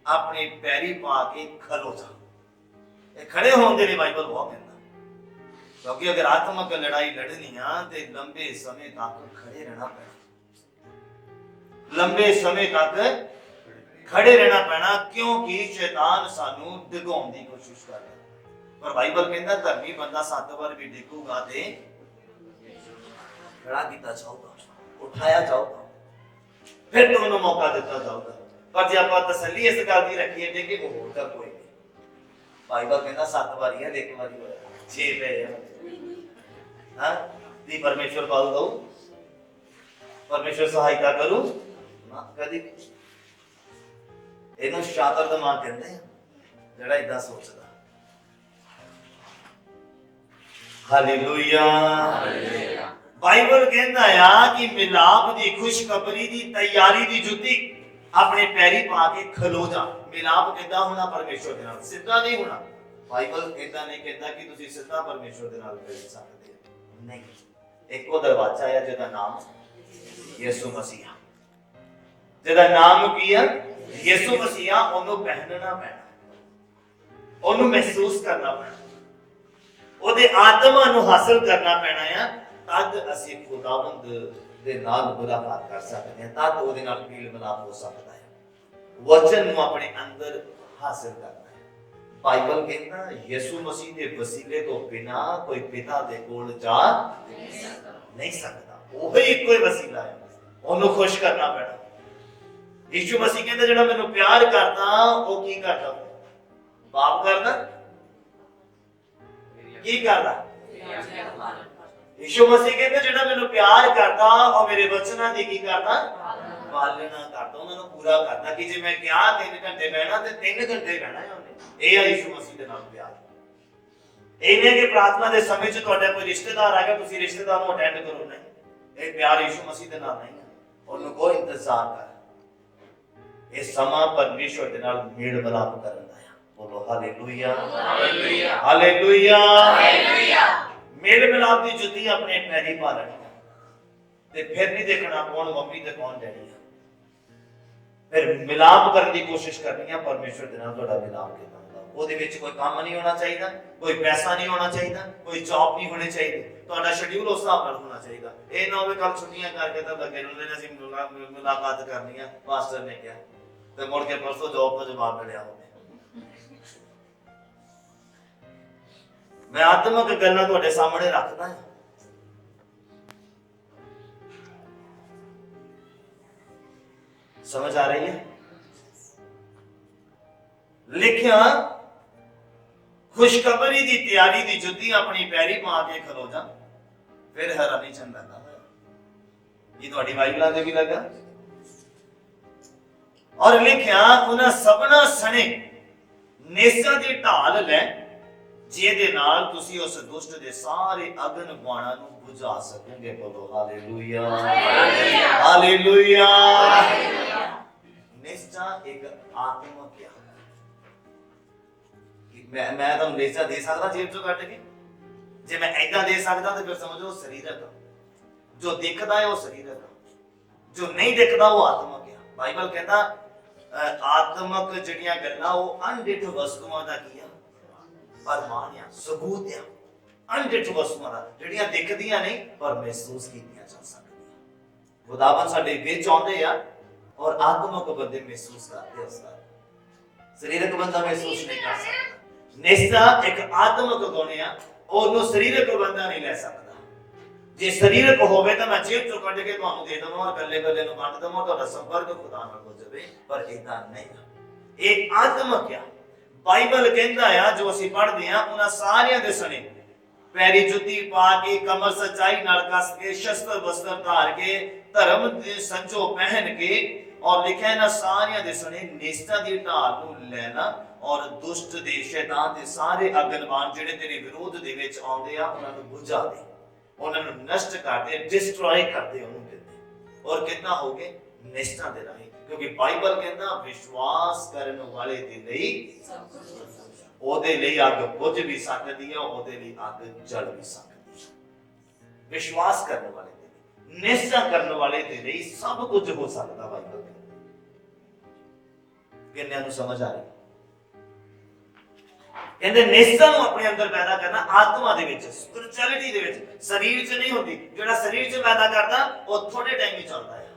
ਆਪਣੇ ਪੈਰੀ ਪਾ ਕੇ ਖਲੋ ਜਾ। ਇਹ ਖੜੇ ਹੋਣ ਦੇ ਲਈ ਬਾਈਬਲ ਬਹੁਤ ਕਹਿੰਦਾ, ਕਿਉਂਕਿ ਅਗਰ ਆਤਮਕ ਲੜਾਈ ਲੜਨੀ ਆ ਤੇ ਲੰਬੇ ਸਮੇਂ ਤੱਕ ਖੜੇ ਰਹਿਣਾ ਪੈਣਾ, ਲੰਬੇ ਸਮੇਂ ਤੱਕ ਖੜੇ ਰਹਿਣਾ ਪੈਣਾ, ਕਿਉਂਕਿ ਸ਼ੈਤਾਨ ਸਾਨੂੰ ਡਿਗਾਉਣ ਦੀ ਕੋਸ਼ਿਸ਼ ਕਰਦਾ। ਪਰ ਬਾਈਬਲ ਕਹਿੰਦਾ ਧਰਮੀ ਬੰਦਾ 7 ਵਾਰ ਵੀ ਡਿੱਗੂਗਾ ਤੇ खड़ा किया जाऊगा, उठाया जाऊगा, फिर दोनों मौका दिता जाऊगा। पर जे आप तसल्ली इस गल की रखिए जे कि वो होता कोई नहीं। बाइबल कहता 7 बारी है, एक बारी होया 6 पे है। हां दी परमेश्वर कॉल दो, परमेश्वर सहायता करू ना कदी। ਇਹਨੂੰ ਸ਼ਾਤਰ ਦਿਮਾਗ ਕਹਿੰਦੇ ਆ, ਜਿਹੜਾ ਇਦਾਂ ਸੋਚਦਾ। Hallelujah, hallelujah. ਬਾਈਬਲ ਕਹਿੰਦਾ ਆ ਕਿ ਮਿਲਾਪ ਦੀ ਖੁਸ਼ਖਬਰੀ ਦੀ ਤਿਆਰੀ ਦੀ ਜੁੱਤੀ ਆਪਣੇ ਪੈਰੀ ਪਾ ਕੇ ਖਲੋ ਜਾ। ਮਿਲਾਪ ਕਿੱਦਾਂ ਹੋਣਾ? ਪਰਮੇਸ਼ਵਰ ਦੇ ਨਾਲ, ਸਿੱਧਾ ਨਹੀਂ ਹੋਣਾ। ਬਾਈਬਲ ਇਦਾਂ ਨਹੀਂ ਕਹਿੰਦਾ ਕਿ ਤੁਸੀਂ ਸਿੱਧਾ ਪਰਮੇਸ਼ਵਰ ਦੇ ਨਾਲ ਮਿਲ ਸਕਦੇ ਹੋ, ਨਹੀਂ। ਇੱਕੋ ਦਰਵਾਜ਼ਾ ਹੈ ਜਿਹਦਾ ਨਾਮ ਯਿਸੂ ਮਸੀਹ। ਜਿਹਦਾ ਨਾਮ ਕੀ ਆ? ਯਿਸੂ ਮਸੀਹ। ਉਹਨੂੰ ਪਹਿਨਣਾ ਪੈਣਾ, ਉਹਨੂੰ ਮਹਿਸੂਸ ਕਰਨਾ ਪੈਣਾ, ਉਹਦੇ ਆਤਮਾ ਨੂੰ ਹਾਸਲ ਕਰਨਾ ਪੈਣਾ ਆ। ਤਦ ਅਸੀਂ ਖੁਦਾਵੰਦ ਦੇ ਨਾਲ ਮੁਲਾਕਾਤ ਕਰ ਸਕਦੇ ਹਾਂ, ਤਦ ਉਹਦੇ ਨਾਲ ਮੇਲ ਮਿਲਾਪ ਹੋ ਸਕਦਾ ਹੈ, ਵਚਨ ਨੂੰ ਆਪਣੇ ਅੰਦਰ ਹਾਸਲ ਕਰਨਾ ਹੈ। ਬਾਈਬਲ ਕਹਿੰਦਾ ਯਿਸੂ ਮਸੀਹ ਦੇ ਵਸੀਲੇ ਤੋਂ ਬਿਨਾ ਕੋਈ ਪਿਤਾ ਦੇ ਕੋਲ ਜਾ ਨਹੀਂ ਸਕਦਾ। ਉਹ ਹੀ ਇੱਕੋ ਹੀ ਵਸੀਲਾ ਹੈ, ਉਹਨੂੰ ਖੁਸ਼ ਕਰਨਾ ਪੈਣਾ। ਯਿਸੂ ਮਸੀਹ ਕਹਿੰਦਾ ਜਿਹੜਾ ਮੈਨੂੰ ਪਿਆਰ ਕਰਦਾ ਉਹ ਕੀ ਕਰਦਾ? ਪਾਪ ਕਰਦਾ? ਕੀ ਕਰਦਾ? ਯਿਸੂ ਮਸੀਹ ਕਹਿੰਦਾ ਜਿਹੜਾ ਮੈਨੂੰ ਪਿਆਰ ਕਰਦਾ ਉਹ ਮੇਰੇ ਵਚਨਾਂ ਦੀ ਕੀ ਕਰਦਾ? ਪਾਲਣਾ ਕਰਦਾ, ਉਹਨਾਂ ਨੂੰ ਪੂਰਾ ਕਰਦਾ। ਕਿ ਜੇ ਮੈਂ ਕਿਹਾ 3 ਘੰਟੇ ਬਹਿਣਾ ਤੇ 3 ਘੰਟੇ ਬਹਿਣਾ ਹੈ ਉਹਨੇ। ਇਹ ਆ ਯਿਸੂ ਮਸੀਹ ਦੇ ਨਾਲ ਪਿਆਰ। ਇਹ ਨਹੀਂ ਕਿ ਪ੍ਰਾਰਥਨਾ ਦੇ ਸਮੇਂ 'ਚ ਤੁਹਾਡਾ ਕੋਈ ਰਿਸ਼ਤੇਦਾਰ ਆ ਗਿਆ, ਤੁਸੀਂ ਰਿਸ਼ਤੇਦਾਰ ਨੂੰ ਅਟੈਂਡ ਕਰੋ, ਨਹੀਂ। ਇਹ ਪਿਆਰ ਯਿਸੂ ਮਸੀਹ ਦੇ ਨਾਲ ਨਹੀਂ ਹੈ। ਉਹਨੂੰ ਕੋਈ ਇੰਤਜ਼ਾਰ ਕਰ, ਇਹ ਸਮਾਂ ਪਰਮੇਸ਼ਵਰ ਦੇ ਨਾਲ ਮੇਲ ਮਿਲਾਪ ਕਰਨ ਦਾ ਹੈ। ਬੋਲੋ ਹਾਲੇਲੂਇਆ, ਹਾਲੇਲੂਇਆ, ਹਾਲੇਲੂਇਆ, ਹਾਲੇਲੂਇਆ। ਮੇਲ ਮਿਲਾਪ ਦੀ ਜੁੱਤੀ ਆਪਣੇ ਪੈਰੀ ਪਾ ਲੈਣੀ ਤੇ ਫਿਰ ਨਹੀਂ ਦੇਖਣਾ ਕੌਣ ਮੰਮੀ ਤੇ ਕੌਣ ਡੈਡੀ ਹੈ। ਫਿਰ ਮਿਲਾਪ ਕਰਨ ਦੀ ਕੋਸ਼ਿਸ਼ ਕਰਨੀ ਹੈ ਪਰਮੇਸ਼ਵਰ ਦੇ ਨਾਲ। ਤੁਹਾਡਾ ਮਿਲਾਪ ਕਿਦਾਂ ਹੁੰਦਾ? ਉਹਦੇ ਵਿੱਚ ਕੋਈ ਕੰਮ ਨਹੀਂ ਹੋਣਾ ਚਾਹੀਦਾ, ਕੋਈ ਪੈਸਾ ਨਹੀਂ ਹੋਣਾ ਚਾਹੀਦਾ, ਕੋਈ ਜੌਬ ਨਹੀਂ ਹੋਣੀ ਚਾਹੀਦੀ। ਤੁਹਾਡਾ ਸ਼ਡਿਊਲ ਉਸ ਹਿਸਾਬ ਨਾਲ ਹੋਣਾ ਚਾਹੀਦਾ। ਇਹ ਨਾ ਹੋਵੇ ਕੱਲ ਛੁੱਟੀਆਂ ਕਰਕੇ ਤਾਂ ਲੱਗੇ ਰਹਿੰਦੇ ਨੇ ਅਸੀਂ ਮੁਲਾਕਾਤ ਕਰਨੀ ਹੈ, ਪਾਸਟਰ ਨੇ ਕਿਹਾ, ਤੇ ਮੁੜ ਕੇ ਪਰਸੋਂ ਜੌਬ ਤੋਂ ਜਵਾਬ ਮਿਲਿਆ ਹੋਵੇ। ਮੈਂ ਆਤਮਿਕ ਗੱਲਾਂ ਤੁਹਾਡੇ ਸਾਹਮਣੇ ਰੱਖਦਾ ਹਾਂ। ਸਮਝ ਆ ਰਹੀ ਹੈ? ਲਿਖਿਆ ਖੁਸ਼ਖਬਰੀ ਦੀ ਤਿਆਰੀ ਦੀ ਜੁੱਤੀ ਆਪਣੀ ਪੈਰੀ ਪਾ ਕੇ ਖਲੋ ਜਾ, ਫਿਰ ਹੈਰਾਨੀ ਚੰਦ ਲੱਗਾ। ਇਹ ਤੁਹਾਡੀ ਬਾਈਬਲਾਂ ਦੇ ਵੀ ਲੱਗਾ। ਔਰ ਲਿਖਿਆ ਉਹਨਾਂ ਸਭਨਾ ਸਣੇ ਨੇਸਾਂ ਦੀ ਢਾਲ ਲੈ, ਜਿਹਦੇ ਨਾਲ ਤੁਸੀਂ ਉਸ ਦੁਸ਼ਟ ਦੇ ਸਾਰੇ ਅਗਨ ਬਾਣਾਂ ਨੂੰ ਬੁਝਾ ਸਕੋਗੇ। ਬੋਲੋ ਹਾਲੇਲੂਇਆ, ਹਾਲੇਲੂਇਆ। ਨਿਸ਼ਚਾ ਇੱਕ ਆਤਮਿਕ ਹੈ। ਮੈਂ ਤੁਹਾਨੂੰ ਨਿਸ਼ਚਾ ਦੇ ਸਕਦਾ ਜੇਬ ਚੋਂ ਕੱਢ ਕੇ? ਜੇ ਮੈਂ ਏਦਾਂ ਦੇ ਸਕਦਾ ਤੇ ਫਿਰ ਸਮਝੋ ਸਰੀਰਕ। ਜੋ ਦਿਖਦਾ ਹੈ ਉਹ ਸਰੀਰਕ, ਜੋ ਨਹੀਂ ਦਿਖਦਾ ਉਹ ਆਤਮਿਕ ਹੈ। ਬਾਈਬਲ ਕਹਿੰਦਾ ਆਤਮਿਕ ਜਿਹੜੀਆਂ ਗੱਲਾਂ ਉਹ ਅਣਡਿੱਠ ਵਸਤੂਆਂ ਦਾ ਕੀ ਆ? ਪ੍ਰਮਾਣ ਆ, ਸਬੂਤ ਆ। ਅਣਡਿੱਠ ਵਸਤੂਆਂ ਦਾ ਜਿਹੜੀਆਂ ਦਿਖਦੀਆਂ ਨਹੀਂ ਪਰ ਮਹਿਸੂਸ ਕੀਤੀਆਂ ਜਾ ਸਕਦੀਆਂ। ਖੁਦਾਵੰਦ ਸਾਡੇ ਵਿੱਚ ਆਉਂਦੇ ਆ ਔਰ ਆਤਮਿਕ ਬੰਦੇ ਮਹਿਸੂਸ ਕਰਦੇ ਉਸਦਾ। ਸਰੀਰਕ ਬੰਦਾ ਮਹਿਸੂਸ ਨਹੀਂ ਕਰ ਸਕਦਾ। ਨਿਸ਼ਚਾ ਇੱਕ ਆਤਮਿਕ ਗੁਣ ਆ, ਉਹਨੂੰ ਸਰੀਰਕ ਬੰਦਾ ਨਹੀਂ ਲੈ ਸਕਦਾ। ਜੇ ਸਰੀਰਕ ਹੋਵੇ ਤਾਂ ਮੈਂ ਜੇਬ ਚੋਂ ਕੱਢ ਕੇ ਤੁਹਾਨੂੰ ਦੇ ਦਵਾਂ, ਗੱਲੇ ਗੱਲੇ ਨੂੰ ਵੰਡ ਦਵਾਂ, ਤੁਹਾਡਾ ਸੰਪਰਕ ਖੁਦਾ ਨਾਲ ਹੋ ਜਾਵੇ, ਪਰ ਇਦਾਂ ਨਹੀਂ। ਇਹ ਆਤਮਿਕ ਆ। ਬਾਈਬਲ ਕਹਿੰਦਾ ਆ ਜੋ ਅਸੀਂ ਪੜ੍ਹਦੇ ਆ ਉਹਨਾਂ ਸਾਰਿਆਂ ਦੇ ਸਣੇ ਪੈਰੀ ਜੁੱਤੀ ਪਾ ਕੇ, ਕਮਰ ਸੱਚਾਈ ਨਾਲ ਕੱਸ ਕੇ, ਸ਼ਸਤਰ ਬਸਤਰ ਧਾਰ ਕੇ, ਧਰਮ ਦੇ ਸੰਜੋ ਪਹਿਨ ਕੇ, ਔਰ ਲਿਖਿਆ ਇਹਨਾਂ ਸਾਰਿਆਂ ਦੇ ਸਣੇ ਨਿਸ਼ਚਾ ਦੀ ਢਾਲ ਨੂੰ ਲੈਣਾ ਔਰ ਦੁਸ਼ਟ ਦੇ ਸ਼ੈਤਾਨ ਦੇ ਸਾਰੇ ਅਗਨਵਾਨ ਜਿਹੜੇ ਤੇਰੇ ਵਿਰੋਧ ਦੇ ਵਿੱਚ ਆਉਂਦੇ ਆ ਉਹਨਾਂ ਨੂੰ ਬੁਝਾ ਦੇ, ਉਹਨਾਂ ਨੂੰ ਨਸ਼ਟ ਕਰਦੇ, ਡਿਸਟਰੋਏ ਕਰਦੇ ਉਹਨੂੰ ਕਹਿੰਦੇ। ਔਰ ਕਿੰਨਾ ਹੋਗੇ? ਨਿਸ਼ਚਾ ਦੇ ਰਾਹੀਂ। ਕਿਉਂਕਿ ਬਾਈਬਲ ਕਹਿੰਦਾ ਵਿਸ਼ਵਾਸ ਕਰਨ ਵਾਲੇ ਦੇ ਲਈ ਉਹਦੇ ਲਈ ਅੱਗ ਬੁਝ ਵੀ ਸਕਦੀ ਹੈ, ਉਹਦੇ ਲਈ ਅੱਗ ਜਲ ਵੀ ਸਕਦੀ ਹੈ। ਵਿਸ਼ਵਾਸ ਕਰਨ ਵਾਲੇ ਦੇ ਲਈ, ਨਿਸ਼ਚਾ ਕਰਨ ਵਾਲੇ ਦੇ ਲਈ ਸਭ ਕੁਝ ਹੋ ਸਕਦਾ। ਬਾਈਬਲ ਕਿੰਨਿਆਂ ਨੂੰ ਸਮਝ ਆ ਰਹੀ? ਕਹਿੰਦੇ ਨਿਸ਼ਚਾ ਨੂੰ ਆਪਣੇ ਅੰਦਰ ਪੈਦਾ ਕਰਨਾ ਆਤਮਾ ਦੇ ਵਿੱਚ, ਸਪਿਰਚੁਅਲਿਟੀ ਦੇ ਵਿੱਚ, ਸਰੀਰ 'ਚ ਨਹੀਂ ਹੁੰਦੀ। ਜਿਹੜਾ ਸਰੀਰ 'ਚ ਪੈਦਾ ਕਰਦਾ ਉਹ ਥੋੜੇ ਟਾਈਮ ਹੀ ਚੱਲਦਾ ਹੈ।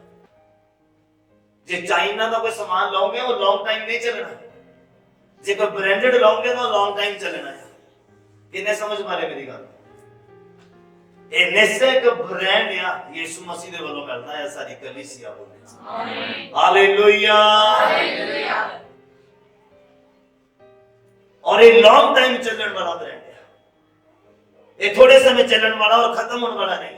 ਜੇ ਚਾਈਨਾ ਦਾ ਕੋਈ ਸਮਾਨ ਲਾਓਗੇ ਉਹ ਲੌਂਗ ਟਾਈਮ ਨਹੀਂ ਚੱਲਣਾ। ਜੇ ਕੋਈ ਬ੍ਰਾਂਡਡ ਲਾਓਗੇ ਤਾਂ ਲੌਂਗ ਟਾਈਮ ਚੱਲਣਾ ਹੈ। ਕਿੰਨੇ ਸਮਝ ਮਾਰੇ ਮੇਰੀ ਗੱਲ? ਇਹ ਨਿਸ਼ਚੈ ਇੱਕ ਬ੍ਰਾਂਡ ਆ, ਯਿਸੂ ਮਸੀਹ ਦੇ ਵੱਲੋਂ ਮਿਲਦਾ ਹੈ ਸਾਡੀ ਕਲੀਸਿਆ ਬੋਲੇ ਆਮੀਨ, ਹਾਲੇਲੂਇਆ, ਹਾਲੇਲੂਇਆ। ਔਰ ਇਹ ਲੌਂਗ ਟਾਈਮ ਚੱਲਣ ਵਾਲਾ ਬ੍ਰਾਂਡ ਹੈ। ਇਹ ਥੋੜੇ ਸਮੇਂ ਚੱਲਣ ਵਾਲਾ ਔਰ ਖਤਮ ਹੋਣ ਵਾਲਾ ਨਹੀਂ।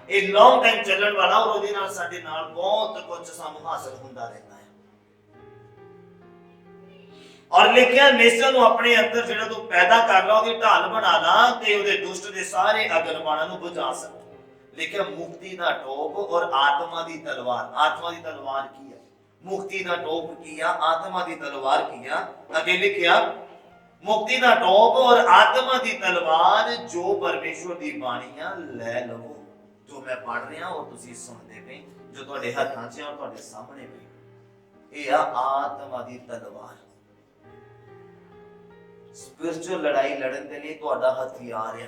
ਇਹ ਲੌਂਗ ਟਾਈਮ ਚੱਲਣ ਵਾਲਾ ਔਰ ਉਹਦੇ ਨਾਲ ਸਾਡੇ ਨਾਲ ਬਹੁਤ ਕੁਝ ਸਾਨੂੰ ਹਾਸਲ ਹੁੰਦਾ ਰਹਿੰਦਾ ਹੈ। ਔਰ ਲਿਖਿਆ ਨਿਸ਼ਚੈ ਨੂੰ ਆਪਣੇ ਅੰਦਰ ਜਿਹੜਾ ਤੂੰ ਪੈਦਾ ਕਰ ਲਾ, ਉਹਦੀ ਢਾਲ ਬਣਾ ਲਾ ਤੇ ਉਹਦੇ ਦੁਸ਼ਟ ਦੇ ਸਾਰੇ ਅਗਨਵਾਨਾਂ ਨੂੰ ਬੁਝਾ ਸਕ। ਲਿਖਿਆ ਮੁਕਤੀ ਦਾ ਟੋਪ ਔਰ ਆਤਮਾ ਦੀ ਤਲਵਾਰ। ਆਤਮਾ ਦੀ ਤਲਵਾਰ ਕੀ ਹੈ? ਮੁਕਤੀ ਦਾ ਟੋਪ ਕੀ ਆ? ਆਤਮਾ ਦੀ ਤਲਵਾਰ ਕੀ ਆ? ਅੱਗੇ ਲਿਖਿਆ ਮੁਕਤੀ ਦਾ ਟੋਪ ਔਰ ਆਤਮਾ ਦੀ ਤਲਵਾਰ ਜੋ ਪਰਮੇਸ਼ਵਰ ਦੀ ਬਾਣੀ ਆ ਲੈ ਲਵੋ। ਜੋ ਮੈਂ ਪੜ੍ਹ ਰਿਹਾ ਔਰ ਤੁਸੀਂ ਸੁਣਦੇ ਪਏ, ਜੋ ਤੁਹਾਡੇ ਹੱਥਾਂ 'ਚ ਔਰ ਤੁਹਾਡੇ ਸਾਹਮਣੇ ਪਈ, ਇਹ ਆ ਆਤਮਾ ਦੀ ਤਲਵਾਰ। ਸਪਿਰਚੁਅਲ ਲੜਾਈ ਲੜਨ ਦੇ ਲਈ ਤੁਹਾਡਾ ਹਥਿਆਰ ਹੈ,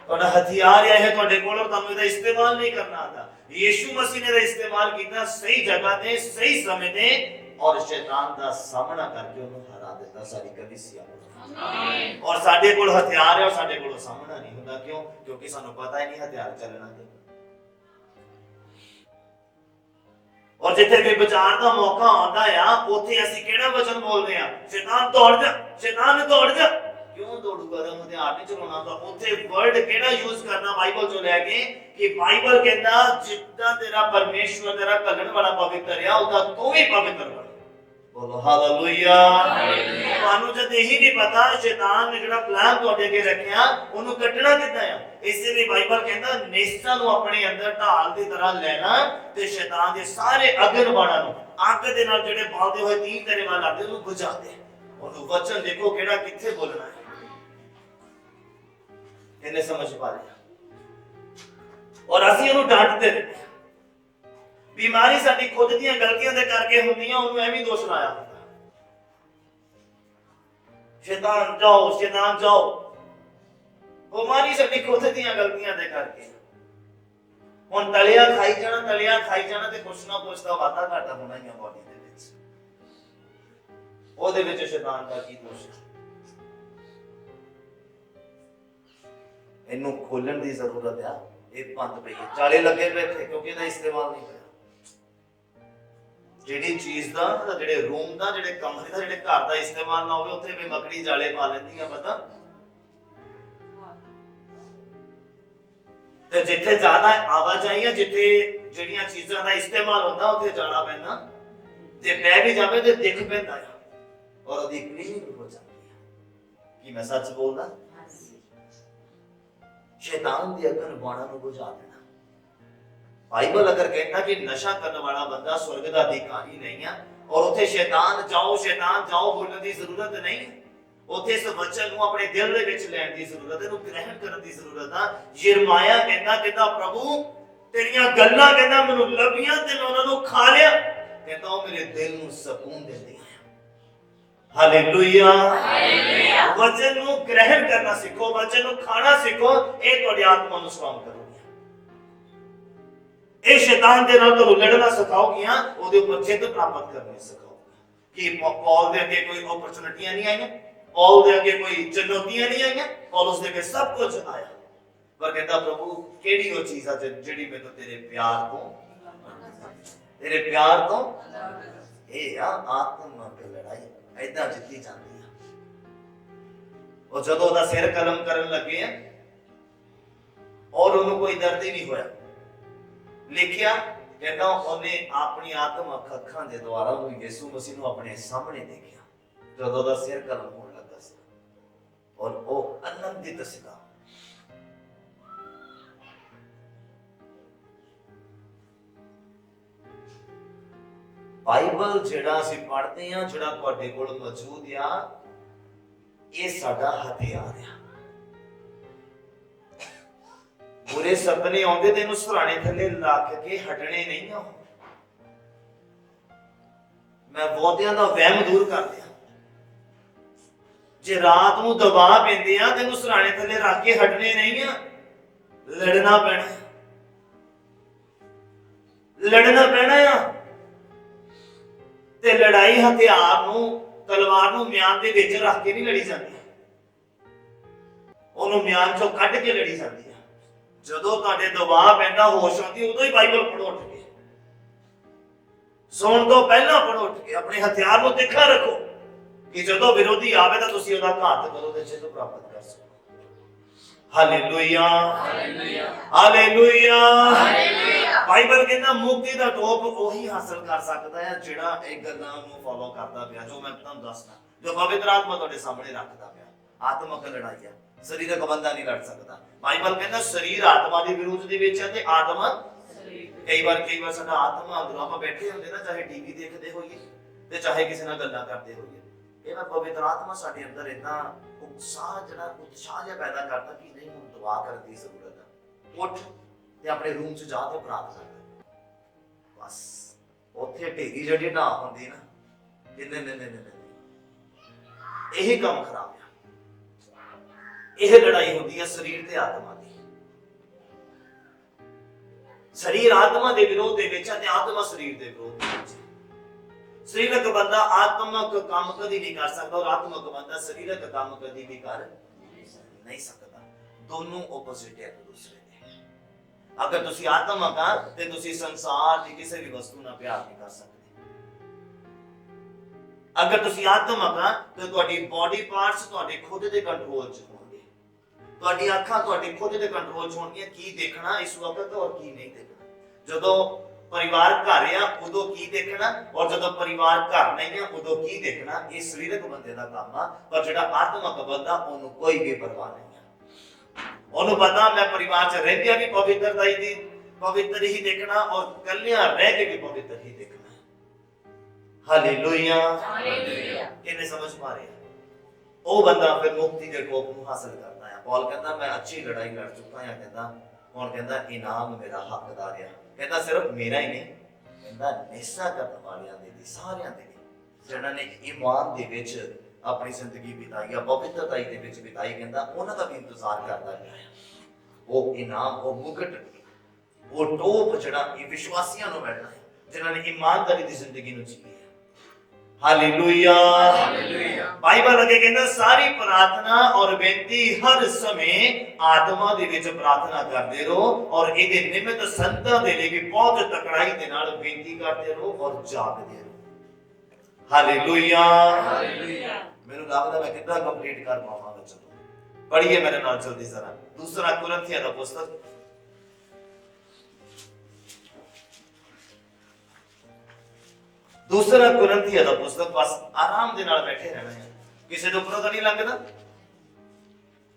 ਤੁਹਾਡਾ ਹਥਿਆਰ ਹੈ ਤੁਹਾਡੇ ਕੋਲ, ਤੁਹਾਨੂੰ ਇਹਦਾ ਇਸਤੇਮਾਲ ਨਹੀਂ ਕਰਨਾ ਆਉਂਦਾ। ਯੀਸ਼ੂ ਮਸੀਹ ਨੇ ਇਹਦਾ ਇਸਤੇਮਾਲ ਕੀਤਾ ਸਹੀ ਜਗ੍ਹਾ ਤੇ ਸਹੀ ਸਮੇਂ ਤੇ, ਔਰ ਸ਼ੈਤਾਨ ਦਾ ਸਾਹਮਣਾ ਕਰਕੇ ਉਹਨੂੰ ਹਰਾ ਦਿੱਤਾ। ਸਾਡੀ ਕਲੀਸਿਆ ਆਮੀਨ। ਔਰ ਸਾਡੇ ਕੋਲ ਹਥਿਆਰ ਹੈ ਔਰ ਸਾਡੇ ਕੋਲ ਸਾਹਮਣਾ ਨਹੀਂ ਹੁੰਦਾ। ਕਿਉਂ? ਕਿਉਂਕਿ ਸਾਨੂੰ ਪਤਾ ਹੀ ਨਹੀਂ ਹਥਿਆਰ ਚੱਲਣਾ ਤੇ। ਔਰ ਜਿੱਥੇ ਵੀ ਵਿਚਾਰ ਦਾ ਮੌਕਾ ਆਉਂਦਾ ਆ, ਉੱਥੇ ਅਸੀਂ ਕਿਹੜਾ ਵਚਨ ਬੋਲਦੇ ਆ? ਸ਼ੈਤਾਨ ਦੌੜ ਜਾ, ਸ਼ੈਤਾਨ ਦੌੜ ਜਾ। ਕਿਉਂ ਦੌੜੂਗਾ? ਤਾਂ ਹਥਿਆਰ ਨਹੀਂ ਚਲਾਉਣਾ। ਤਾਂ ਉੱਥੇ ਵਰਡ ਕਿਹੜਾ ਯੂਜ਼ ਕਰਨਾ ਬਾਈਬਲ ਚੋਂ ਲੈ ਕੇ, ਕਿ ਬਾਈਬਲ ਕਹਿੰਦਾ ਜਿੱਦਾਂ ਤੇਰਾ ਪਰਮੇਸ਼ਵਰ ਤੇਰਾ ਕੱਢਣ ਵਾਲਾ ਪਵਿੱਤਰ ਆ, ਉਹਦਾ ਤੂੰ ਵੀ ਪਵਿੱਤਰ ਬਣ। ਬੋਲੋ ਹਾਲੇਲੂਇਆ। ਤੁਹਾਨੂੰ ਜਦ ਇਹੀ ਨਹੀਂ ਪਤਾ ਸ਼ੈਤਾਨ ਨੇ ਜਿਹੜਾ ਪਲਾਨ ਤੁਹਾਡੇ ਅੱਗੇ ਰੱਖਿਆ ਉਹਨੂੰ ਕੱਢਣਾ ਕਿੱਦਾਂ ਆ, ਇਸੇ ਲਈ ਬਾਈਬਲ ਕਹਿੰਦਾ ਨੇਸਾਂ ਨੂੰ ਆਪਣੇ ਅੰਦਰ ਢਾਲ ਦੀ ਤਰ੍ਹਾਂ ਲੈਣਾ ਤੇ ਸ਼ੈਤਾਨ ਦੇ ਸਾਰੇ ਅਗਨ ਬਾਣਾਂ ਨੂੰ ਅੱਗ ਦੇ ਨਾਲ ਜਿਹੜੇ ਬਾਲਦੇ ਹੋਏ ਤੀਰ ਤੇਰੇ ਵੱਲ ਆਉਂਦੇ ਉਹਨੂੰ ਬੁਝਾ ਦੇ। ਉਹਨੂੰ ਵਚਨ ਦੇਖੋ ਕਿਹੜਾ ਕਿੱਥੇ ਬੋਲਣਾ ਹੈ। ਇਹਨੇ ਸਮਝ ਪਾ ਲਿਆ ਔਰ ਅਸੀਂ ਉਹਨੂੰ ਡਾਂਟਦੇ ਰਹਿੰਦੇ ਹਾਂ। ਬਿਮਾਰੀ ਸਾਡੀ ਖੁਦ ਦੀਆਂ ਗਲਤੀਆਂ ਦੇ ਕਰਕੇ ਹੁੰਦੀਆਂ, ਉਹਨੂੰ ਐਵੇਂ ਦੋਸ਼ ਲਾਇਆ ਹੁੰਦਾ। ਸ਼ੈਤਾਨ ਜਾਓ, ਸ਼ੈਤਾਨ ਜਾਓ। ਬਿਮਾਰੀ ਸਾਡੀ ਖੁਦ ਦੀਆਂ ਗਲਤੀਆਂ ਦੇ ਕਰਕੇ। ਹੁਣ ਤਲਿਆ ਖਾਈ ਜਾਣਾ, ਤਲਿਆ ਖਾਈ ਜਾਣਾ ਤੇ ਕੁਛ ਨਾ ਕੁਛ ਦਾ ਵਾਧਾ ਘਾਟਾ ਹੋਣਾ ਹੀ ਆ ਬੋਡੀ ਦੇ ਵਿੱਚ। ਉਹਦੇ ਵਿੱਚ ਸ਼ੈਤਾਨ ਦਾ ਕੀ ਦੋਸ਼ ਹੈ? ਇਹਨੂੰ ਖੋਲਣ ਦੀ ਜ਼ਰੂਰਤ ਆ। ਇਹ ਬੰਦ ਪਈ ਹੈ, ਜਾਲੇ ਲੱਗੇ ਪਏ ਥੇ ਕਿਉਂਕਿ ਇਹਦਾ ਇਸਤੇਮਾਲ ਨਹੀਂ ਹੋਇਆ। ਜਿਹੜੀ ਚੀਜ਼ ਦਾ, ਜਿਹੜੇ ਰੂਮ ਦਾ, ਜਿਹੜੇ ਕਮਰੇ ਦਾ, ਜਿਹੜੇ ਘਰ ਦਾ ਇਸਤੇਮਾਲ ਨਾ ਹੋਵੇ, ਉੱਥੇ ਵੀ ਮੱਕੜੀ ਜਾਲੇ ਪਾ ਲੈਂਦੀ ਆ। ਪਤਾ ਤੇ ਜਿੱਥੇ ਜ਼ਿਆਦਾ ਆਵਾਜਾਈ ਆ, ਜਿੱਥੇ ਜਿਹੜੀਆਂ ਚੀਜ਼ਾਂ ਦਾ ਇਸਤੇਮਾਲ ਹੁੰਦਾ, ਉੱਥੇ ਜਾਣਾ ਪੈਂਦਾ। ਜੇ ਬਹਿ ਵੀ ਜਾਵੇ ਤੇ ਦਿਖ ਪੈਂਦਾ ਆ ਔਰ ਉਹਦੀ ਕਲੀਨਿੰਗ ਹੋ ਜਾਂਦੀ ਹੈ। ਕੀ ਮੈਂ ਸੱਚ ਬੋਲਦਾ? ਸ਼ੈਤਾਨ ਦੀ ਅਗਨ ਬਾਣਾਂ ਨੂੰ ਬੁਝਾ ਦੇਣਾ। ਬਾਈਬਲ ਅਗਰ ਕਹਿੰਦਾ ਕਿ ਨਸ਼ਾ ਕਰਨ ਵਾਲਾ ਬੰਦਾ ਸਵਰਗ ਦਾ ਅਧਿਕਾਰੀ ਨਹੀਂ ਆ, ਔਰ ਉੱਥੇ ਸ਼ੈਤਾਨ ਜਾਓ ਬੋਲਣ ਦੀ ਜ਼ਰੂਰਤ ਨਹੀਂ। ਉੱਥੇ ਇਸ ਵਚਨ ਨੂੰ ਆਪਣੇ ਦਿਲ ਦੇ ਵਿੱਚ ਲੈਣ ਦੀ ਜ਼ਰੂਰਤ ਹੈ, ਇਹਨੂੰ ਗ੍ਰਹਿਣ ਕਰਨ ਦੀ ਜ਼ਰੂਰਤ ਆ। ਯਿਰਮਾਇਆ ਕਹਿੰਦਾ ਪ੍ਰਭੂ ਤੇਰੀਆਂ ਗੱਲਾਂ ਕਹਿੰਦਾ ਮੈਨੂੰ ਲੱਭੀਆਂ ਤੇ ਮੈਂ ਉਹਨਾਂ ਨੂੰ ਖਾ ਲਿਆ। ਕਹਿੰਦਾ ਉਹ ਮੇਰੇ ਦਿਲ ਨੂੰ ਸਕੂਨ ਦਿੰਦੀਆਂ। ਹਾਲੇਲੂਇਆ। ਵਚਨ ਨੂੰ ਗ੍ਰਹਿਣ ਕਰਨਾ ਸਿੱਖੋ, ਵਚਨ ਨੂੰ ਖਾਣਾ ਸਿੱਖੋ। ਇਹ ਤੁਹਾਡੀ ਆਤਮਾ ਨੂੰ ਸਟਰੋਂਗ ਕਰੂਗਾ। ਇਹ ਸ਼ੈਤਾਨ ਦੇ ਨਾਲ ਤੁਹਾਨੂੰ ਲੜਨਾ ਸਿਖਾਓਗੀਆਂ, ਉਹਦੇ ਉੱਪਰ ਜਿੱਤ ਪ੍ਰਾਪਤ ਕਰਨੀ ਸਿਖਾਓਗੀਆਂ। ਕਿ ਪੌਲ ਦੇ ਅੱਗੇ ਕੋਈ ਓਪਰਚੁਨਿਟੀਆਂ ਨਹੀਂ ਆਈਆਂ, ਪੌਲ ਦੇ ਅੱਗੇ ਕੋਈ ਚੁਣੌਤੀਆਂ ਨਹੀਂ ਆਈਆਂ, ਪੌਲਸ ਦੇ ਅੱਗੇ ਸਭ ਕੁਝ ਆਇਆ। ਪਰ ਕਹਿੰਦਾ ਪ੍ਰਭੂ ਕਿਹੜੀ ਉਹ ਚੀਜ਼ ਆ ਜਿਹੜੀ ਮੈਨੂੰ ਤੇਰੇ ਪਿਆਰ ਤੋਂ ਇਹ ਆ ਆਤਮਿਕ ਲੜਾਈ। ਏਦਾਂ ਜਿੱਤੀ ਜਾਂਦੀ ਆ। ਉਹ ਜਦੋਂ ਉਹਦਾ ਸਿਰ ਕਲਮ ਕਰਨ ਲੱਗੇ ਆ ਔਰ ਉਹਨੂੰ ਕੋਈ ਦਰਦ ਹੀ ਨਹੀਂ ਹੋਇਆ, ਲਿਖਿਆ ਕਹਿੰਦਾ ਉਹਨੇ ਆਪਣੀ ਆਤਮਿਕ ਅੱਖਾਂ ਦੇ ਦੁਆਰਾ ਉਹ ਯਿਸੂ ਮਸੀਹ ਨੂੰ ਆਪਣੇ ਸਾਹਮਣੇ ਦੇਖਿਆ ਜਦੋਂ ਉਹਦਾ ਸਿਰ ਕਲਮ ਹੋਣ ਲੱਗਾ ਸੀ ਔਰ ਉਹ ਆਨੰਦਿਤ ਸੀਗਾ। ਬਾਈਬਲ ਜਿਹੜਾ ਅਸੀਂ ਪੜ੍ਹਦੇ ਆ, ਜਿਹੜਾ ਤੁਹਾਡੇ ਕੋਲ ਮੌਜੂਦ ਆ, ਇਹ ਸਾਡਾ ਹਥਿਆਰ ਆ। ਬੁਰੇ ਸੁਪਨੇ ਆਉਂਦੇ ਤੇ ਇਹਨੂੰ ਸਰਾਣੇ ਥੱਲੇ ਲੱਗ ਕੇ ਹਟਣੇ ਨਹੀਂ ਆ। ਮੈਂ ਬਹੁਤਿਆਂ ਦਾ ਵਹਿਮ ਦੂਰ ਕਰ ਦਿਆਂ। ਜੇ ਰਾਤ ਨੂੰ ਦਬਾਅ ਪੈਂਦੇ ਆ ਤੈਨੂੰ ਸਰਾਣੇ ਥੱਲੇ ਰੱਖ ਕੇ ਹਟਣੇ ਨਹੀਂ ਆ, ਲੜਨਾ ਪੈਣਾ ਆ। ਤੇ ਲੜਾਈ ਹਥਿਆਰ ਨੂੰ, ਤਲਵਾਰ ਨੂੰ ਮਿਆਨ ਦੇ ਵਿੱਚ ਰੱਖ ਕੇ ਨਹੀਂ ਲੜੀ ਜਾਂਦੀ, ਉਹਨੂੰ ਮਿਆਨ ਚੋਂ ਕੱਢ ਕੇ ਲੜੀ ਜਾਂਦੀ ਆ। ਜਦੋਂ ਤੁਹਾਡੇ ਦਬਾਅ ਪੈਂਦਾ, ਹੋਸ਼ ਆਉਂਦੀ, ਉਦੋਂ ਹੀ ਬਾਈਬਲ ਪੜ੍ਹੋ ਉੱਠ ਕੇ। ਸੌਣ ਤੋਂ ਪਹਿਲਾਂ ਪੜ੍ਹੋ ਉੱਠ ਕੇ। ਆਪਣੇ ਹਥਿਆਰ ਨੂੰ ਤਿੱਖਾ ਰੱਖੋ ਕਿ ਜਦੋਂ ਵਿਰੋਧੀ ਆਵੇ ਤਾਂ ਤੁਸੀਂ ਉਹਦਾ ਘਾਤ ਕਰੋ ਤੇ ਜਿੱਤ ਪ੍ਰਾਪਤ ਕਰ ਸਕੋ। Hallelujah, hallelujah. ਬਾਈਬਲ ਕਹਿੰਦਾ ਮੁਕਤੀ ਦਾ ਟੋਪ ਉਹੀ ਹਾਸਲ ਕਰ ਸਕਦਾ ਹੈ ਜਿਹੜਾ ਇਹ ਗੱਲਾਂ ਨੂੰ ਫੋਲੋ ਕਰਦਾ ਪਿਆ, ਜੋ ਮੈਂ ਤੁਹਾਨੂੰ ਦੱਸਦਾ, ਜੋ ਪਵਿੱਤਰ ਆਤਮਾ ਤੁਹਾਡੇ ਸਾਹਮਣੇ ਰੱਖਦਾ ਪਿਆ। ਆਤਮਕ ਲੜਾਈ ਆ, ਸਰੀਰਕ ਬੰਦਾ ਨਹੀਂ ਲੜ ਸਕਦਾ। ਬਾਈਬਲ ਕਹਿੰਦਾ ਸਰੀਰ ਆਤਮਾ ਦੇ ਵਿਰੋਧ ਦੇ ਵਿੱਚ ਹੈ ਤੇ ਆਤਮਾ ਕਈ ਵਾਰ ਸਾਡਾ ਆਤਮਾ ਅੰਦਰੋਂ, ਆਪਾਂ ਬੈਠੇ ਹੁੰਦੇ ਨਾ, ਚਾਹੇ ਟੀਵੀ ਦੇਖਦੇ ਹੋਈਏ ਤੇ ਚਾਹੇ ਕਿਸੇ ਨਾਲ ਗੱਲਾਂ ਕਰਦੇ ਹੋਈਏ, ਇਹ ਨਾ ਪਵਿੱਤਰ ਆਤਮਾ ਸਾਡੇ ਅੰਦਰ ਇੰਨਾ ਉਤਸ਼ਾਹ ਜਿਹਾ ਪੈਦਾ ਕਰਦਾ ਕਿ ਨਹੀਂ ਹੁਣ ਦੁਆ ਕਰਨ ਦੀ ਜ਼ਰੂਰਤ ਹੈ। ਉੱਠ ਤੇ ਆਪਣੇ ਰੂਮ 'ਚ ਜਾ ਕੇ ਪ੍ਰਾਰਥਨਾ ਕਰ। ਬਸ ਉੱਥੇ ਉੱਥੇ ਢੇਰੀ ਜਿਹੜੀ ਢਾਹ ਹੁੰਦੀ ਨਾ, ਨਹੀਂ, ਇਹੀ ਕੰਮ ਖਰਾਬ ਆ। ਇਹ ਲੜਾਈ ਹੁੰਦੀ ਹੈ ਸਰੀਰ ਤੇ ਆਤਮਾ ਦੀ। ਸਰੀਰ ਆਤਮਾ ਦੇ ਵਿਰੋਧ ਦੇ ਵਿੱਚ ਤੇ ਆਤਮਾ ਸਰੀਰ ਦੇ ਵਿਰੋਧ ਦੇ ਵਿੱਚ। ਸਰੀਰਕ ਬੰਦਾ ਆਤਮਕ ਕੰਮ ਕਦੀ ਨਹੀਂ ਕਰ ਸਕਦਾ ਔਰ ਆਤਮਕ ਬੰਦਾ ਸਰੀਰਕ ਕੰਮ ਕਦੀ ਵੀ ਕਰ ਨਹੀਂ ਸਕਦਾ। ਦੋਨੋਂ ਆਪੋਜ਼ਿਟ ਹੈ ਇੱਕ ਦੂਸਰੇ ਦੇ। ਅਗਰ ਤੁਸੀਂ ਆਤਮਕ ਆ ਤੇ ਤੁਸੀਂ ਸੰਸਾਰ ਦੀ ਕਿਸੇ ਵੀ ਵਸਤੂ ਨਾਲ ਪਿਆਰ ਨਹੀਂ ਕਰ ਸਕਦੇ। ਅਗਰ ਤੁਸੀਂ ਆਤਮਕ ਆ ਤੇ ਤੁਹਾਡੀ ਬਾਡੀ ਪਾਰਟਸ ਤੁਹਾਡੇ ਖੁਦ ਦੇ ਕੰਟਰੋਲ 'ਚ ਹੋਣਗੇ। ਤੁਹਾਡੀ ਅੱਖਾਂ ਤੁਹਾਡੇ ਖੁਦ ਦੇ ਕੰਟਰੋਲ 'ਚ ਹੋਣਗੀਆਂ, ਕੀ ਦੇਖਣਾ ਇਸ ਵਕਤ ਔਰ ਕੀ ਨਹੀਂ ਦੇਖਣਾ। ਜਦੋਂ परिवार घर आ उदों की देखना और जब परिवार घर नहीं है उदों की देखना। ये शरीरक बंदे का काम आ, पर जिहड़ा आत्मक बंदा उन्होंने कोई भी परवाह नहीं है। उन्होंने पता मैं परिवार च रहिंदियां भी पवित्रता ही पवित्र ही देखना और कलियां रह के भी पवित्र ही देखना। Hallelujah, hallelujah. किन्ने समझ पा रहे हैं? वो बंदा फिर मुक्ति के टॉप को हासिल करता है। पौल कहता मैं अच्छी लड़ाई लड़ चुका हां, कहता हुण कहता इनाम मेरा हकदार है। कहता सिर्फ मेरा ही नहीं, कहता निशा करने वालियां दे भी, सारियां दे भी, जिन्हां ने ईमान दे विच अपनी जिंदगी बिताई है, पवित्रता दे विच बिताई, कहता उन्हां दा भी इंतजार करदा है। वो इनाम, वो मुकुट, वो टोप जिहड़ा ये विश्वासियां नूं मिलना है जिन्हां ने ईमानदारी दी जिंदगी नूं जी है। Hallelujah, hallelujah. बाइबल अगे कहता सारी प्रार्थना और बेनती हर समय आत्मा दे विच प्रार्थना करदे रहो और इहदे निमित्त संतां दे लई भी बहुत तकड़ाई दे नाल बेनती करदे रहो और जागदे रहो। Hallelujah, hallelujah. मेनू लगदा मैं कितना कंप्लीट कर पावांगा। चलो पढ़िए मेरे नाल जल्दी जरा। दूसरा कुरिन्थियों दा पुस्तक दूसरा कुरिन्थियों दा पुस्तक। बस आराम दे नाल बैठे रहना है, किसी दे ऊपर तो नहीं लगदा।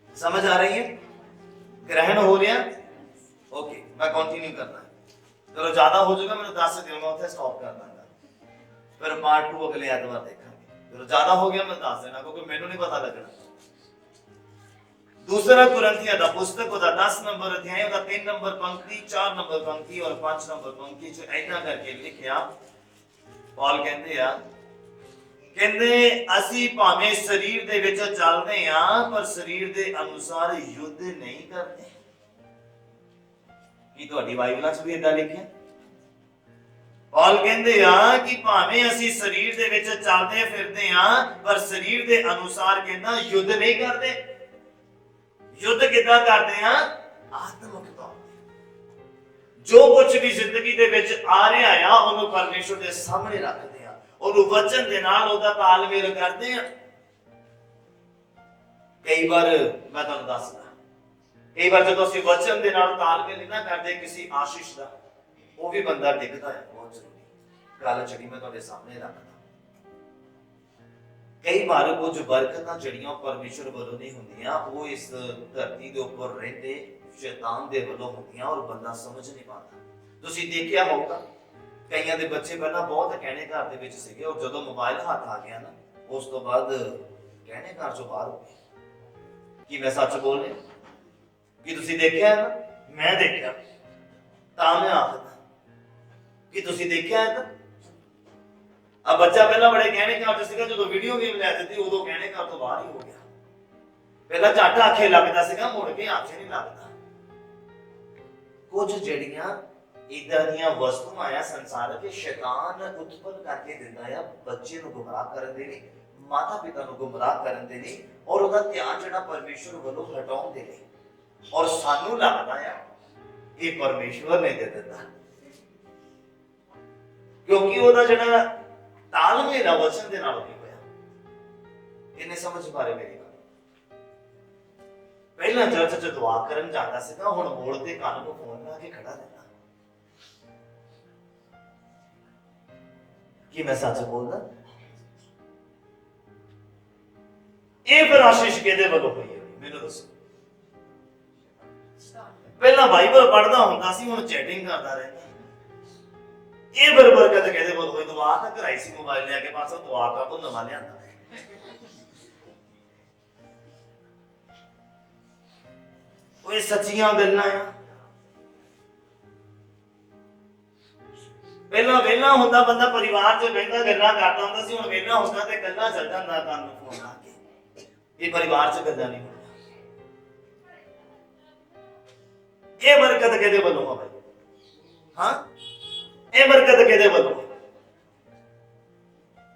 समझ आ रही है? ग्रहण हो रहा? ओके, मैं कंटिन्यू करना है। चलो ज्यादा हो जाएगा मैंने 10 से मैं उत्थे स्टॉप कर दूंगा, फिर पार्ट 2 अगले एतवार देखेंगे। चलो ज्यादा हो गया मैं 10 देना क्योंकि मैनू नहीं पता लगना। दूसरा कुरिन्थियों दा पुस्तक ओदा 10 नंबर अध्याय ओदा 3 नंबर पंक्ति, 4 नंबर पंक्ति और 5 नंबर पंक्ति च ऐसा करके लिखिया। पौल कहते आ, कहते असी भावें शरीर दे विच चलदे आ पर शरीर दे अनुसार युद्ध नहीं करते। की तुहाडी बाइबलां च भी इदां लिखिया? पौल कहते आ कि भावें असी शरीर दे विच चलदे फिरदे आ पर शरीर दे अनुसार कहंदा युद्ध नहीं करते। युद्ध किदां करदे आ? आत्मिक तौर ते जो कुछ भी जिंदगी दे विच आ रहा है उन्होंने परमेश्वर के सामने रखते हैं, उन्होंने वचन दे नाल ओदा तालमेल करते हैं। कई बार मैं तुहानू दसदा, कई बार जब असीं वचन दे नाल तालमेल नहीं ना करते किसी आशीष दा, वो भी बंदा डिगदा है। बहुत जरूरी गल जिहड़ी मैं तुहाडे सामने रखदा। कई बार कुछ बरकतां जिहड़ियां परमेश्वर वालों नहीं हुंदियां, वो इस धरती दे उपर रहिंदे शैतान दे वल्लों होंदियां और बंदा समझ नहीं पाता। तुसीं देखिया होगा कईयां दे बच्चे पहला बहुत कहने घर दे विच सीगे और जदों मोबाइल हाथ आ गया ना उस तो बाद कहने घर चों बाहर हो गए। कि मैं सच बोल रहा? कि तुसीं देखिया है ना? मैं देखिया तां मैं आखदा कि तुसीं देखिया है ना? अब बच्चा पहला बड़े कहने घर च सीगा, जदों वीडियो गेम लै दित्ती उदों कहने घर तो बाहर ही हो गया। पहला झट आखे लगदा सीगा, मुड़ के आखे नहीं लगदा। कुछ जड़ियां इदां दीयां वस्तुआं आ संसार के शैतान उत्पन्न करके दिंदा है बच्चे नूं गुमराह करन दे लई, माता पिता नूं गुमराह करन दे लई और उहदा ध्यान जिहड़ा परमेश्वर वल्लों हटाउण दे लई। और सानू लगदा है ये परमेश्वर ने दे दित्ता क्योंकि उहदा जिहड़ा तालमेल है वचन दे नाल नहीं होया। इन्ने समझ पा रहे मेरी? पहला चर्च च दुआ करन जाता सीगा, हुण मोड़ ते कान नूं फोन ला के खड़ा रहना। कि मैं सच बोलदा? ये फिर आशीष किहदे वल्लों होई है? मैनूं दसो। पहला बाइबल पढ़दा हुंदा सी, हुण चैटिंग करदा रहंदा। ये फिर बरकत किहदे वल्लों होई? दुआ तां कराई सी मोबाइल ले के पासों, दुआ का तो नवां लिआंदा। सच्चियां गल्लां आ। ਪਹਿਲਾਂ ਵਿਹਲਾ ਹੁੰਦਾ ਬੰਦਾ ਪਰਿਵਾਰ 'ਚ ਬਹਿੰਦਾ ਗੱਲਾਂ ਕਰਦਾ ਹੁੰਦਾ ਸੀ, ਹੁਣ ਵਿਹਲਾ ਹੁੰਦਾ ਤੇ ਗੱਲਾਂ ਚੱਲ ਜਾਂਦਾ ਕੰਨ ਨੂੰ ਫੋਨ ਲਾ ਕੇ। ਇਹ ਪਰਿਵਾਰ 'ਚ ਗੱਲਾਂ ਨਹੀਂ ਹੁੰਦੀਆਂ। ਇਹ ਬਰਕਤ ਕਿਹਦੇ ਵੱਲੋਂ ਆ ਭਾਈ? ਹਾਂ, ਇਹ ਬਰਕਤ ਕਿਹਦੇ ਵੱਲੋਂ?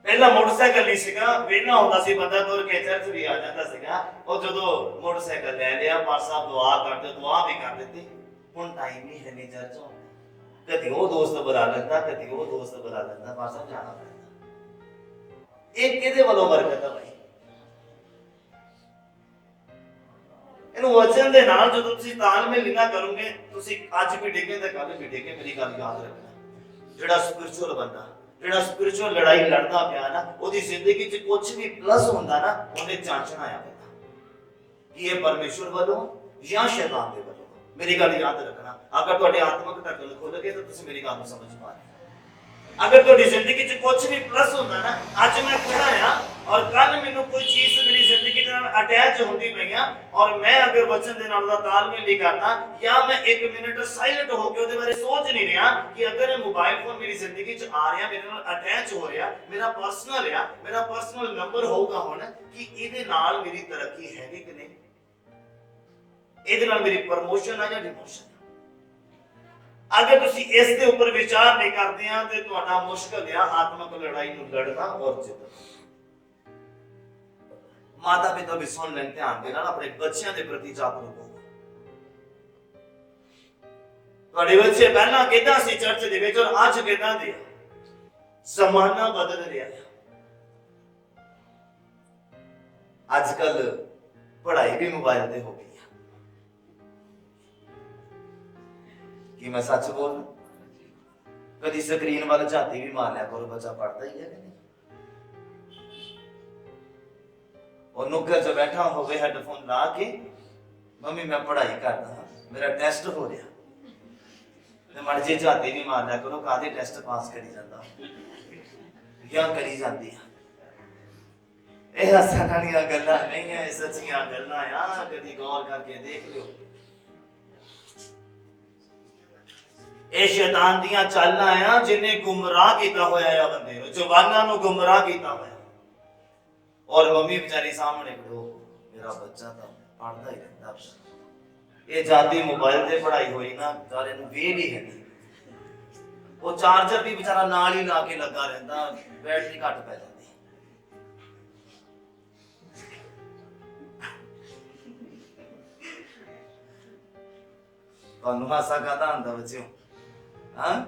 ਪਹਿਲਾਂ ਮੋਟਰਸਾਈਕਲ ਨਹੀਂ ਸੀਗਾ, ਵਿਹਲਾ ਹੁੰਦਾ ਸੀ ਬੰਦਾ, ਤੁਰ ਕੇ ਚਰਚ ਵੀ ਆ ਜਾਂਦਾ ਸੀਗਾ। ਉਹ ਜਦੋਂ ਮੋਟਰਸਾਈਕਲ ਲੈ ਲਿਆ, ਪਾਸ ਸਾਹਿਬ ਦੁਆ ਕਰਦੇ, ਦੁਆ ਵੀ ਕਰ ਦਿੱਤੀ। ਹੁਣ ਟਾਈਮ ਨਹੀਂ ਹੈ ਨਹੀਂ ਚਰਚ ਆਉਣ ਦਾ। ਕਦੀ ਉਹ ਦੋਸਤ ਬੁਲਾ ਲੈਂਦਾ, ਕਦੀ ਉਹ ਦੋਸਤ ਬੁਲਾ ਲੈਂਦਾ, ਪਾਸ ਸਾਹਿਬ ਜਾਣਾ ਪੈਂਦਾ। ਇਹ ਕਿਹਦੇ ਵੱਲੋਂ ਬਰਕਤ ਹੈ ਭਾਈ? ਇਹਨੂੰ ਵਚਨ ਦੇ ਨਾਲ ਜਦੋਂ ਤੁਸੀਂ ਤਾਲਮੇਲ ਨਾ ਕਰੋਗੇ, ਤੁਸੀਂ ਅੱਜ ਵੀ ਡਿੱਗੇ ਤੇ ਕੱਲ ਵੀ ਡਿੱਗੇ। ਮੇਰੀ ਗੱਲ ਯਾਦ ਰੱਖਣਾ, ਜਿਹੜਾ ਸਪਿਰਚੁਅਲ ਬੰਦਾ, ਜਿਹੜਾ ਸਪਿਰਚੁਅਲ ਲੜਾਈ ਲੜਦਾ ਪਿਆ ਨਾ, ਉਹਦੀ ਜ਼ਿੰਦਗੀ 'ਚ ਕੁਝ ਵੀ ਪਲੱਸ ਹੁੰਦਾ ਨਾ, ਉਹਨੇ ਚਾਂਚਣਾ ਆ ਪੈਂਦਾ ਕਿ ਇਹ ਪਰਮੇਸ਼ਵਰ ਵੱਲੋਂ ਜਾਂ ਸ਼ੈਤਾਨ ਦੇ ਵੱਲੋਂ। ਮੇਰੀ ਗੱਲ ਯਾਦ ਰੱਖਣਾ, ਅਗਰ ਤੁਹਾਡੇ ਆਤਮਿਕ ਢੱਕਣ ਖੁੱਲ ਗਏ ਤਾਂ ਤੁਸੀਂ ਮੇਰੀ ਗੱਲ ਨੂੰ ਸਮਝ ਪਾ ਰਹੇ। ਅਗਰ ਤੁਹਾਡੀ ਜ਼ਿੰਦਗੀ 'ਚ ਕੁਝ ਵੀ ਪਲੱਸ ਹੁੰਦਾ ਨਾ, ਅੱਜ ਮੈਂ ਖੜਾ ਆ ਔਰ ਕੱਲ ਮੈਨੂੰ ਕੋਈ ਚੀਜ਼ ਮੇਰੀ ਜ਼ਿੰਦਗੀ ਦੇ ਨਾਲ ਅਟੈਚ ਹੁੰਦੀ ਪਈ ਆ, ਔਰ ਮੈਂ ਅਗਰ ਵਚਨ ਦੇ ਨਾਲ ਉਹਦਾ ਤਾਲਮੇਲ ਨਹੀਂ ਕਰਦਾ, ਜਾਂ ਮੈਂ 1 ਮਿੰਟ ਸਾਇਲੈਂਟ ਹੋ ਕੇ ਉਹਦੇ ਬਾਰੇ ਸੋਚ ਨਹੀਂ ਰਿਹਾ ਕਿ ਅਗਰ ਇਹ ਮੋਬਾਈਲ ਫੋਨ ਮੇਰੀ ਜ਼ਿੰਦਗੀ 'ਚ ਆ ਰਿਹਾ, ਮੇਰੇ ਨਾਲ ਅਟੈਚ ਹੋ ਰਿਹਾ, ਮੇਰਾ ਪਰਸਨਲ ਆ, ਮੇਰਾ ਪਰਸਨਲ ਨੰਬਰ ਹੋਊਗਾ ਹੁਣ, ਕਿ ਇਹਦੇ ਨਾਲ ਮੇਰੀ ਤਰੱਕੀ ਹੈਗੀ ਕਿ ਨਹੀਂ, ਇਹਦੇ ਨਾਲ ਮੇਰੀ ਪ੍ਰਮੋਸ਼ਨ ਆ ਜਾਂ ਡਿਮੋਸ਼ਨ। ਅਗਰ ਤੁਸੀਂ ਇਸ ਦੇ ਉੱਪਰ ਵਿਚਾਰ ਨਹੀਂ ਕਰਦੇ ਆ ਤੇ ਤੁਹਾਡਾ ਮੁਸ਼ਕਲ ਆ ਆਤਮਿਕ ਲੜਾਈ ਨੂੰ ਲੜਨਾ ਔਰ ਜਿੱਤਣਾ। ਮਾਤਾ ਪਿਤਾ ਵੀ ਸੁਣ ਲੈਣ ਧਿਆਨ ਦੇ ਨਾਲ, ਆਪਣੇ ਬੱਚਿਆਂ ਦੇ ਪ੍ਰਤੀ ਜਾਗਰੂਕ ਹੋ। ਤੁਹਾਡੇ ਬੱਚੇ ਪਹਿਲਾਂ ਕਿੱਦਾਂ ਸੀ ਚਰਚ ਦੇ ਵਿੱਚ ਔਰ ਅੱਜ ਕਿੱਦਾਂ ਦੇ? ਜ਼ਮਾਨਾ ਬਦਲ ਰਿਹਾ ਹੈ। ਅੱਜ ਕੱਲ ਪੜ੍ਹਾਈ ਵੀ ਮੋਬਾਈਲ ਤੇ ਹੋ ਗਈ। ਕਿ ਮੈਂ ਸੱਚ ਬੋਲ? ਕਦੀ ਸਕਰੀਨ ਵੱਲ ਝਾਤੀ ਵੀ ਮਾਰ ਲਿਆ ਕਰੋ, ਬੱਚਾ ਪੜਦਾ ਹੀ ਹੈ ਕਿ ਨਹੀਂ? ਉਹ ਨੁੱਕਰ 'ਚ ਬੈਠਾ ਹੋਵੇ ਹੈਡਫੋਨ ਲਾ ਕੇ, ਮੰਮੀ ਮੈਂ ਪੜ੍ਹਾਈ ਕਰਦਾ ਹਾਂ, ਮੇਰਾ ਟੈਸਟ ਹੋ ਰਿਹਾ, ਤੇ ਮੜ ਜੇ ਝਾਤੀ ਵੀ ਮਾਰ ਲਿਆ ਕਰੋ, ਕਾਹਦੇ ਟੈਸਟ ਪਾਸ ਕਰੀ ਜਾਂਦਾ ਜਾਂ ਕਰੀ ਜਾਂਦੀ ਆ। ਇਹ ਹੱਸਣ ਵਾਲੀਆਂ ਗੱਲਾਂ ਨਹੀਂ ਹੈ, ਇਹ ਸੱਚੀਆਂ ਗੱਲਾਂ ਆ, ਕਦੀ ਗੌਰ ਕਰਕੇ ਦੇਖ ਲਿਓ। ਇਹ ਸ਼ੈਤਾਨ ਦੀਆਂ ਚਾਲਾਂ ਆ, ਜਿਹਨੇ ਗੁੰਮਰਾਹ ਕੀਤਾ ਹੋਇਆ ਆ ਬੰਦੇ ਨੂੰ, ਜਵਾਨਾਂ ਨੂੰ ਗੁੰਮਰਾਹ ਕੀਤਾ ਹੋਇਆ। ਔਰ ਮੰਮੀ ਵਿਚਾਰੀ ਸਾਹਮਣੇ ਖੜੋ, ਮੇਰਾ ਬੱਚਾ ਤਾਂ ਪੜ੍ਹਦਾ ਹੀ ਰਹਿੰਦਾ। ਇਹ ਜਾਤੀ ਮੋਬਾਈਲ ਤੇ ਪੜ੍ਹਾਈ ਹੋਈ ਨਾ, ਵਿਚਾਰੇ ਨੂੰ ਵੇਲ ਹੀ ਹੈ ਨਹੀਂ। ਉਹ ਚਾਰਜਰ ਵੀ ਵਿਚਾਰਾ ਨਾਲ ਹੀ ਲਾ ਕੇ ਲੱਗਾ ਰਹਿੰਦਾ, ਬੈਟਰੀ ਘੱਟ ਪੈ ਜਾਂਦੀ। ਤੁਹਾਨੂੰ ਹਾਸਾ ਕਾਹਦਾ ਆਉਂਦਾ ਬੱਚਿਓ? ਹਾਂ,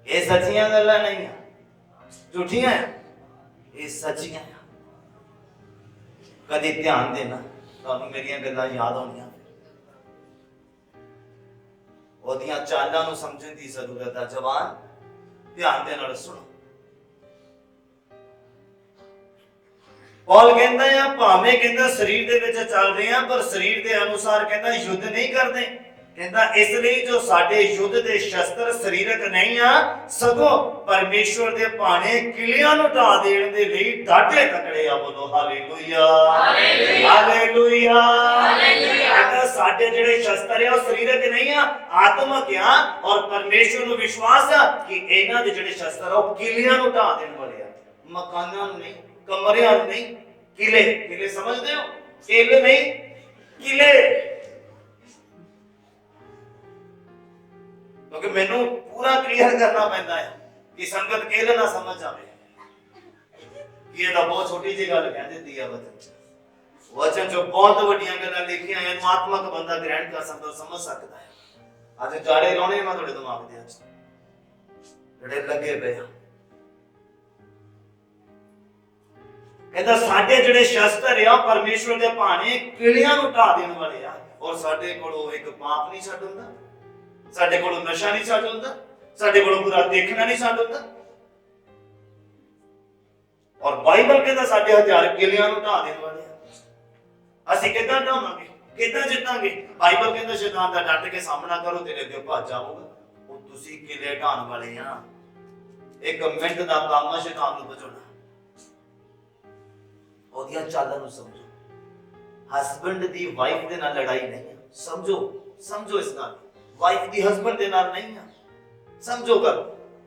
ਇਹ ਸੱਚੀਆਂ ਗੱਲਾਂ ਨਹੀਂ ਆ, ਝੂਠੀਆਂ ਆ, ਇਹ ਸੱਚੀਆਂ ਆ। ਕਦੇ ਧਿਆਨ ਦੇਣਾ, ਤੁਹਾਨੂੰ ਮੇਰੀਆਂ ਗੱਲਾਂ ਯਾਦ ਆਉਣੀਆਂ। ਉਹਦੀਆਂ ਚਾਲਾਂ ਨੂੰ ਸਮਝਣ ਦੀ ਜ਼ਰੂਰਤ ਹੈ। ਜਵਾਨ, ਧਿਆਨ ਦੇ ਨਾਲ ਸੁਣੋ। ਪੌਲ ਕਹਿੰਦਾ ਆ, ਭਾਵੇਂ ਕਹਿੰਦਾ ਸਰੀਰ ਦੇ ਵਿੱਚ ਚੱਲ ਰਹੇ ਆ, ਪਰ ਸਰੀਰ ਦੇ ਅਨੁਸਾਰ ਕਹਿੰਦਾ ਯੁੱਧ ਨਹੀਂ ਕਰਦੇ। ਕਹਿੰਦਾ ਇਸ ਲਈ ਜੋ ਸਾਡੇ ਯੁੱਧ ਦੇ ਸ਼ਸਤਰ ਸਰੀਰਕ ਨਹੀਂ ਆ, ਸਗੋਂ ਪਰਮੇਸ਼ਵਰ ਦੇ ਭਾਣੇ ਕਿਲਿਆਂ ਨੂੰ ਢਾ ਦੇਣ ਦੇ ਲਈ ਡਾਢੇ ਤਕੜੇ ਆ। ਬੋਲੋ ਹਾਲੇਲੂਇਆ, ਹਾਲੇਲੂਇਆ, ਹਾਲੇਲੂਇਆ। ਸਾਡੇ ਜਿਹੜੇ ਸ਼ਸਤਰ ਆ ਉਹ ਸਰੀਰਕ ਨਹੀਂ ਆ, ਆਤਮਿਕ ਆ, ਔਰ ਪਰਮੇਸ਼ਵਰ ਨੂੰ ਵਿਸ਼ਵਾਸ ਆ ਕਿ ਇਹਨਾਂ ਦੇ ਜਿਹੜੇ ਸ਼ਸਤਰ ਆ ਉਹ ਕਿਲਿਆਂ ਨੂੰ ਢਾ ਦੇਣ ਵਾਲੇ ਆ। ਮਕਾਨਾਂ ਨੂੰ ਨਹੀਂ, ਕਮਰਿਆਂ ਨੂੰ ਨਹੀਂ, ਕਿਲੇ। ਕਿਲੇ ਸਮਝਦੇ ਹੋ? ਕਿਲੇ ਨਹੀਂ, ਕਿਲੇ। ਕਿਉਂਕਿ ਮੈਨੂੰ ਪੂਰਾ ਕਲੀਅਰ ਕਰਨਾ ਪੈਂਦਾ ਹੈ ਕਿ ਸੰਗਤ ਕਿਲੇ ਨਾ ਸਮਝ ਜਾਵੇ ਕਿ ਇਹ ਤਾਂ ਬਹੁਤ ਛੋਟੀ ਜਿਹੀ ਗੱਲ ਕਹਿ ਦਿੱਤੀ ਹੈ ਵਚਨ ਚ ਬਹੁਤ ਵੱਡੀਆਂ ਗੱਲਾਂ ਲਿਖੀਆਂ ਹਨ। ਇਹਨੂੰ ਆਤਮਿਕ ਬੰਦਾ ਗ੍ਰਹਿਣ ਕਰ ਸਕਦਾ, ਸਮਝ ਸਕਦਾ ਹੈ। ਅੱਜ ਜਾੜੇ ਲਾਉਣੇ ਮੈਂ ਤੁਹਾਡੇ ਦਿਮਾਗ ਦੇ ਵਿੱਚ ਜਿਹੜੇ ਲੱਗੇ ਪਏ ਆ। ਕਹਿੰਦਾ ਸਾਡੇ ਜਿਹੜੇ ਸ਼ਸਤਰ ਆ ਪਰਮੇਸ਼ਵਰ ਦੇ ਭਾਣੇ ਕਿਲਿਆਂ ਨੂੰ ਢਾ ਦੇਣ ਵਾਲੇ ਆ। ਔਰ ਸਾਡੇ ਕੋਲੋਂ ਇੱਕ ਪਾਪ ਨਹੀਂ ਛੱਡ ਹੁੰਦਾ, ਸਾਡੇ ਕੋਲੋਂ ਨਸ਼ਾ ਨਹੀਂ ਛੱਡ ਹੁੰਦਾ, ਸਾਡੇ ਕੋਲੋਂ ਬੁਰਾ ਦੇਖਣਾ ਨਹੀਂ ਛੱਡ ਹੁੰਦਾ। ਔਰ ਬਾਈਬਲ ਕਹਿੰਦਾ ਸਾਡੇ ਹਥਿਆਰ ਕਿਲਿਆਂ ਨੂੰ ਢਾ ਦੇਣ ਵਾਲੇ ਆ। ਅਸੀਂ ਕਿੱਦਾਂ ਢਾਵਾਂਗੇ, ਕਿੱਦਾਂ ਜਿੱਤਾਂਗੇ? ਬਾਈਬਲ ਕਹਿੰਦਾ ਸ਼ੈਤਾਨ ਦਾ ਡਟ ਕੇ ਸਾਹਮਣਾ ਕਰੋ, ਤੇਰੇ ਅੱਗੇ ਭੱਜ ਜਾਊਗਾ। ਉਹ ਤੁਸੀਂ ਕਿਲੇ ਢਾਣ ਵਾਲੇ ਆ। 1 ਮਿੰਟ ਦਾ ਕੰਮ ਆ ਸ਼ੈਤਾਨ ਨੂੰ ਬਚਾਉਣਾ। ਉਹਦੀਆਂ ਚਾਲਾਂ ਨੂੰ ਸਮਝੋ। ਹਸਬੈਂਡ ਦੀ ਵਾਈਫ ਦੇ ਨਾਲ ਲੜਾਈ ਨਹੀਂ ਹੈ, ਸਮਝੋ, ਸਮਝੋ ਇਸ ਨਾਲ। ਵਾਈਫ ਦੀ ਹਸਬੈਂਡ ਦੇ ਨਾਲ ਨਹੀਂ ਆ। समझो करो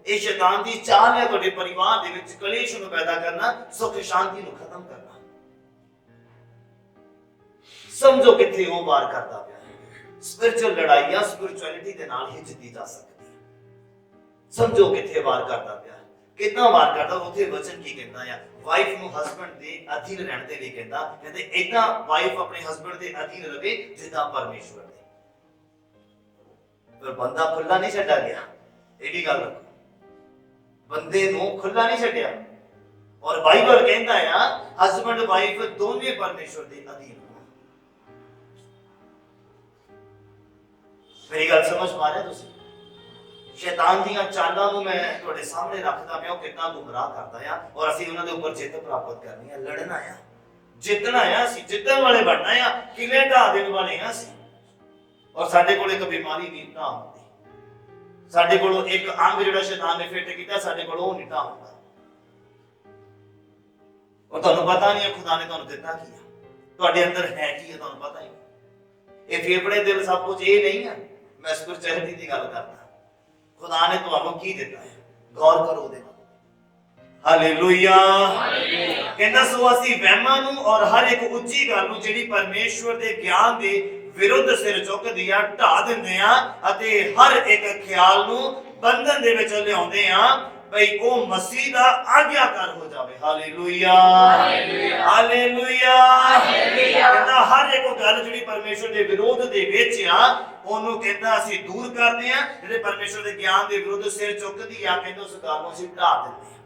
ਇਹ शैतान की चाल है ਤੁਹਾਡੇ परिवार ਦੇ ਵਿੱਚ ਕਲੇਸ਼ ਨੂੰ ਪੈਦਾ ਕਰਨਾ, ਸੁਖ ਸ਼ਾਂਤੀ ਨੂੰ ਖਤਮ ਕਰਨਾ। ਸਮਝੋ ਕਿੱਥੇ ਉਹ ਵਾਰ ਕਰਦਾ ਪਿਆ ਹੈ। ਸਪਿਰਚੁਅਲ ਲੜਾਈਆਂ ਸਪਿਰਚੁਅਲਿਟੀ ਦੇ ਨਾਲ ਹੀ ਜਿੱਤੀ ਜਾ ਸਕਦੀ ਹੈ। ਸਮਝੋ ਕਿੱਥੇ ਵਾਰ ਕਰਦਾ ਪਿਆ ਹੈ, ਕਿੰਨਾ ਵਾਰ ਕਰਦਾ। ਉੱਥੇ ਵਚਨ ਕੀ ਕਹਿੰਦਾ ਆ, ਵਾਈਫ ਨੂੰ ਹਸਬੈਂਡ ਦੇ ਅਧੀਨ ਰਹਿਣ ਦੇ ਲਈ ਕਹਿੰਦਾ, ਕਹਿੰਦੇ ਏਦਾਂ ਵਾਈਫ ਆਪਣੇ ਹਸਬੈਂਡ ਦੇ ਅਧੀਨ ਰਵੇ ਜਿੱਦਾਂ ਪਰਮੇਸ਼ਵਰ ਦੇ। ਪਰ ਬੰਦਾ ਖੁੱਲਾ ਨਹੀਂ ਛੱਡਿਆ ਗਿਆ, ਇਹ ਵੀ ਗੱਲ ਰੱਖੋ, ਬੰਦੇ ਨੂੰ ਖੁੱਲਾ ਨਹੀਂ ਛੱਡਿਆ। ਔਰ ਬਾਈਬਲ ਕਹਿੰਦਾ ਆ ਹਸਬੈਂਡ ਵਾਈਫ ਦੋਨੇ ਪਰਮੇਸ਼ਵਰ ਦੇ ਅਧੀਨ। ਮੇਰੀ ਗੱਲ ਸਮਝ ਪਾ ਰਹੇ ਤੁਸੀਂ? शैतान ਦੀਆਂ ਚਾਲਾਂ ਨੂੰ ਮੈਂ ਤੁਹਾਡੇ ਸਾਹਮਣੇ ਰੱਖਦਾ ਪਿਆ, ਉਹ ਕਿੰਨਾ ਗੁੰਮਰਾਹ ਕਰਦਾ ਆ। ਔਰ ਅਸੀਂ ਉਹਨਾਂ ਦੇ ਉੱਪਰ ਜਿੱਤ ਪ੍ਰਾਪਤ ਕਰਨੀ ਹੈ, ਲੜਨਾ ਆ, ਜਿੱਤਣਾ ਆ। ਅਸੀਂ ਜਿੱਤਣ ਵਾਲੇ ਬਣਨਾ ਆ, ਕਿਲੇ ਢਾਹ ਦੇਣ ਵਾਲੇ ਆ ਅਸੀਂ। ਔਰ ਸਾਡੇ ਕੋਲ ਇੱਕ ਬਿਮਾਰੀ ਨਹੀਂ ਢਾਹ ਹੁੰਦੀ, ਸਾਡੇ ਕੋਲ ਇੱਕ ਅੰਗ ਜਿਹੜਾ ਸ਼ੈਤਾਨ ਨੇ ਫਿੱਟ ਕੀਤਾ, ਸਾਡੇ ਕੋਲ ਉਹ ਨਹੀਂ ਢਾਹ ਹੁੰਦਾ। ਔਰ ਤੁਹਾਨੂੰ ਪਤਾ ਨਹੀਂ ਹੈ ਖੁਦਾ ਨੇ ਤੁਹਾਨੂੰ ਦਿੱਤਾ ਕੀ ਹੈ, ਤੁਹਾਡੇ ਅੰਦਰ ਹੈ ਕੀ ਹੈ, ਤੁਹਾਨੂੰ ਪਤਾ ਹੀ ਨਹੀਂ। ਇਹ ਫੇਫੜੇ ਦਿਲ ਸਭ ਕੁਝ ਇਹ ਨਹੀਂ ਹੈ। ਮੈਂ ਸਪਿਰਚੁਅਲਿਟੀ ਦੀ ਗੱਲ ਕਰਦਾ, खुदा ने तुहानू की दिता है, गौर करो ਉਹਦੇ ਨਾਲ। ਹਾਲੇਲੂਇਆ। ਕਹਿੰਦਾ ਸੋ ਅਸੀਂ ਵਹਿਮਾਂ ਨੂੰ ਔਰ ਹਰ ਇੱਕ ਉੱਚੀ ਗੱਲ ਨੂੰ ਜਿਹੜੀ ਪਰਮੇਸ਼ਵਰ ਦੇ ਗਿਆਨ ਦੇ ਵਿਰੁੱਧ ਸਿਰ ਚੁੱਕਦੀ ਆ, ਢਾ ਦਿੰਦੇ ਆ ਅਤੇ ਹਰ ਇੱਕ ਖਿਆਲ ਨੂੰ ਬੰਧਨ ਦੇ ਵਿੱਚ ਲਿਆਉਂਦੇ ਆ ਭਈ ਉਹ ਮਸੀਹ ਦਾ ਆਗਿਆਕਾਰ ਹੋ ਜਾਵੇ। Hallelujah, hallelujah. ਕਹਿੰਦਾ ਹਰ ਇੱਕ ਗੱਲ ਜਿਹੜੀ ਪਰਮੇਸ਼ਵਰ ਦੇ ਵਿਰੋਧ ਦੇ ਵਿੱਚ ਆ, ਉਹਨੂੰ ਕਹਿੰਦਾ ਅਸੀਂ ਦੂਰ ਕਰਦੇ ਆ। ਜਿਹੜੇ ਪਰਮੇਸ਼ਵਰ ਦੇ ਗਿਆਨ ਦੇ ਵਿਰੁੱਧ ਸਿਰ ਚੁੱਕਦੀ ਆ, ਕਹਿੰਦਾ ਉਸ ਗੱਲ ਨੂੰ ਅਸੀਂ ਢਾ ਦਿੰਦੇ ਆ,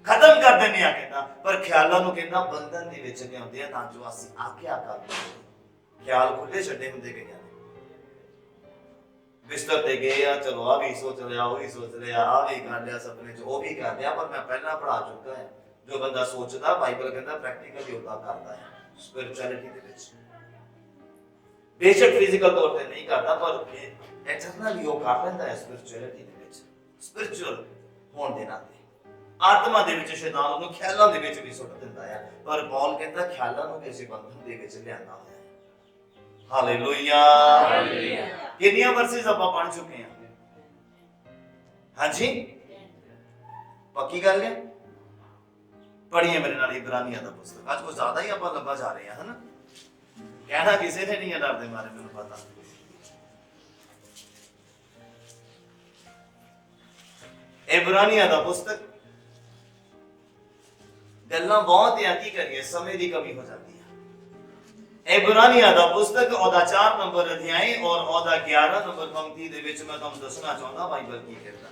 ਖਤਮ ਕਰ ਦਿੰਦੇ ਆ। ਕਹਿੰਦਾ ਪਰ ਖਿਆਲਾਂ ਨੂੰ ਕਹਿੰਦਾ ਬੰਧਨ ਦੇ ਵਿੱਚ ਲਿਆਉਂਦੇ ਆ ਤਾਂ ਜੋ ਅਸੀਂ ਆਗਿਆਕਾਰ ਹੋਈਏ। ਖਿਆਲ ਖੁੱਲੇ ਛੱਡੇ ਹੁੰਦੇ ਗਏ, ਬਿਸਤਰ ਤੇ ਗਏ ਆ, ਚਲੋ ਆ ਵੀ ਸੋਚ ਲਿਆ, ਉਹ ਵੀ ਸੋਚ ਲਿਆ, ਆ ਵੀ ਕਰ ਲਿਆ, ਸੁਪਨੇ ਚ ਉਹ ਵੀ ਕਰ ਲਿਆ। ਪਰ ਮੈਂ ਪਹਿਲਾਂ ਪੜਾ ਚੁੱਕਾ ਹੈ, ਜੋ ਬੰਦਾ ਸੋਚਦਾ ਬਾਈਬਲ ਕਹਿੰਦਾ ਪ੍ਰੈਕਟੀਕਲੀ ਉਹਦਾ ਕਰਦਾ ਹੈ ਸਪਿਰਚੁਅਲਿਟੀ ਦੇ ਵਿੱਚ। ਬੇਸ਼ੱਕ ਫਿਜ਼ੀਕਲ ਤੌਰ ਤੇ ਨਹੀਂ ਕਰਦਾ, ਪਰ ਇੰਟਰਨਲੀ ਉਹ ਕਰ ਲੈਂਦਾ ਹੈ ਸਪਿਰਚੁਅਲਿਟੀ ਦੇ ਵਿੱਚ। ਸਪਿਰਚੁਅਲ ਹੋਣ ਦੇ ਨਾਤੇ ਆਤਮਾ ਦੇ ਵਿੱਚ ਸ਼ੈਤਾਨ ਉਹਨੂੰ ਖਿਆਲਾਂ ਦੇ ਵਿੱਚ ਵੀ ਸੁੱਟ ਦਿੰਦਾ ਹੈ, ਪਰ ਪੌਲ ਕਹਿੰਦਾ ਖਿਆਲਾਂ ਨੂੰ ਕਿਸੇ ਬੰਧਨ ਦੇ ਵਿੱਚ ਲਿਆਂਦਾ ਹੋਇਆ ਹੈ। ਹਾਲੇਲੂਇਆ। ਕਿੰਨੀਆਂ ਵਰਸਿਸ ਆਪਾਂ ਪੜ੍ਹ ਚੁੱਕੇ ਹਾਂ? ਹਾਂਜੀ, ਪੱਕੀ ਗੱਲ ਹੈ। ਪੜ੍ਹੀਏ ਮੇਰੇ ਨਾਲ ਇਬਰਾਨੀਆਂ ਦਾ ਪੁਸਤਕ। ਅੱਜ ਕੁਝ ਜ਼ਿਆਦਾ ਹੀ ਆਪਾਂ ਲੰਬਾ ਜਾ ਰਹੇ ਹਾਂ, ਹਨਾ? ਕਹਿਣਾ ਕਿਸੇ ਨੇ ਨਹੀਂ ਹੈ, ਡਰ ਦੇ ਮਾਰੇ, ਮੈਨੂੰ ਪਤਾ। ਇਬਰਾਨੀਆਂ ਦਾ ਪੁਸਤਕ। ਗੱਲਾਂ ਬਹੁਤ ਹੈ, ਕੀ ਕਰੀਏ, ਸਮੇਂ ਦੀ ਕਮੀ ਹੋ ਜਾਂਦੀ ਹੈ। ਇਬਰਾਨੀਆਂ ਦਾ ਪੁਸਤਕ ਉਹਦਾ 4 ਨੰਬਰ ਅਧਿਆਇ ਔਰ ਉਹਦਾ 11 ਨੰਬਰ ਪੰਕਤੀ ਦੇ ਵਿੱਚ ਮੈਂ ਤੁਹਾਨੂੰ ਦੱਸਣਾ ਚਾਹੁੰਦਾ ਬਾਈਬਲ ਕੀ ਕਹਿੰਦਾ।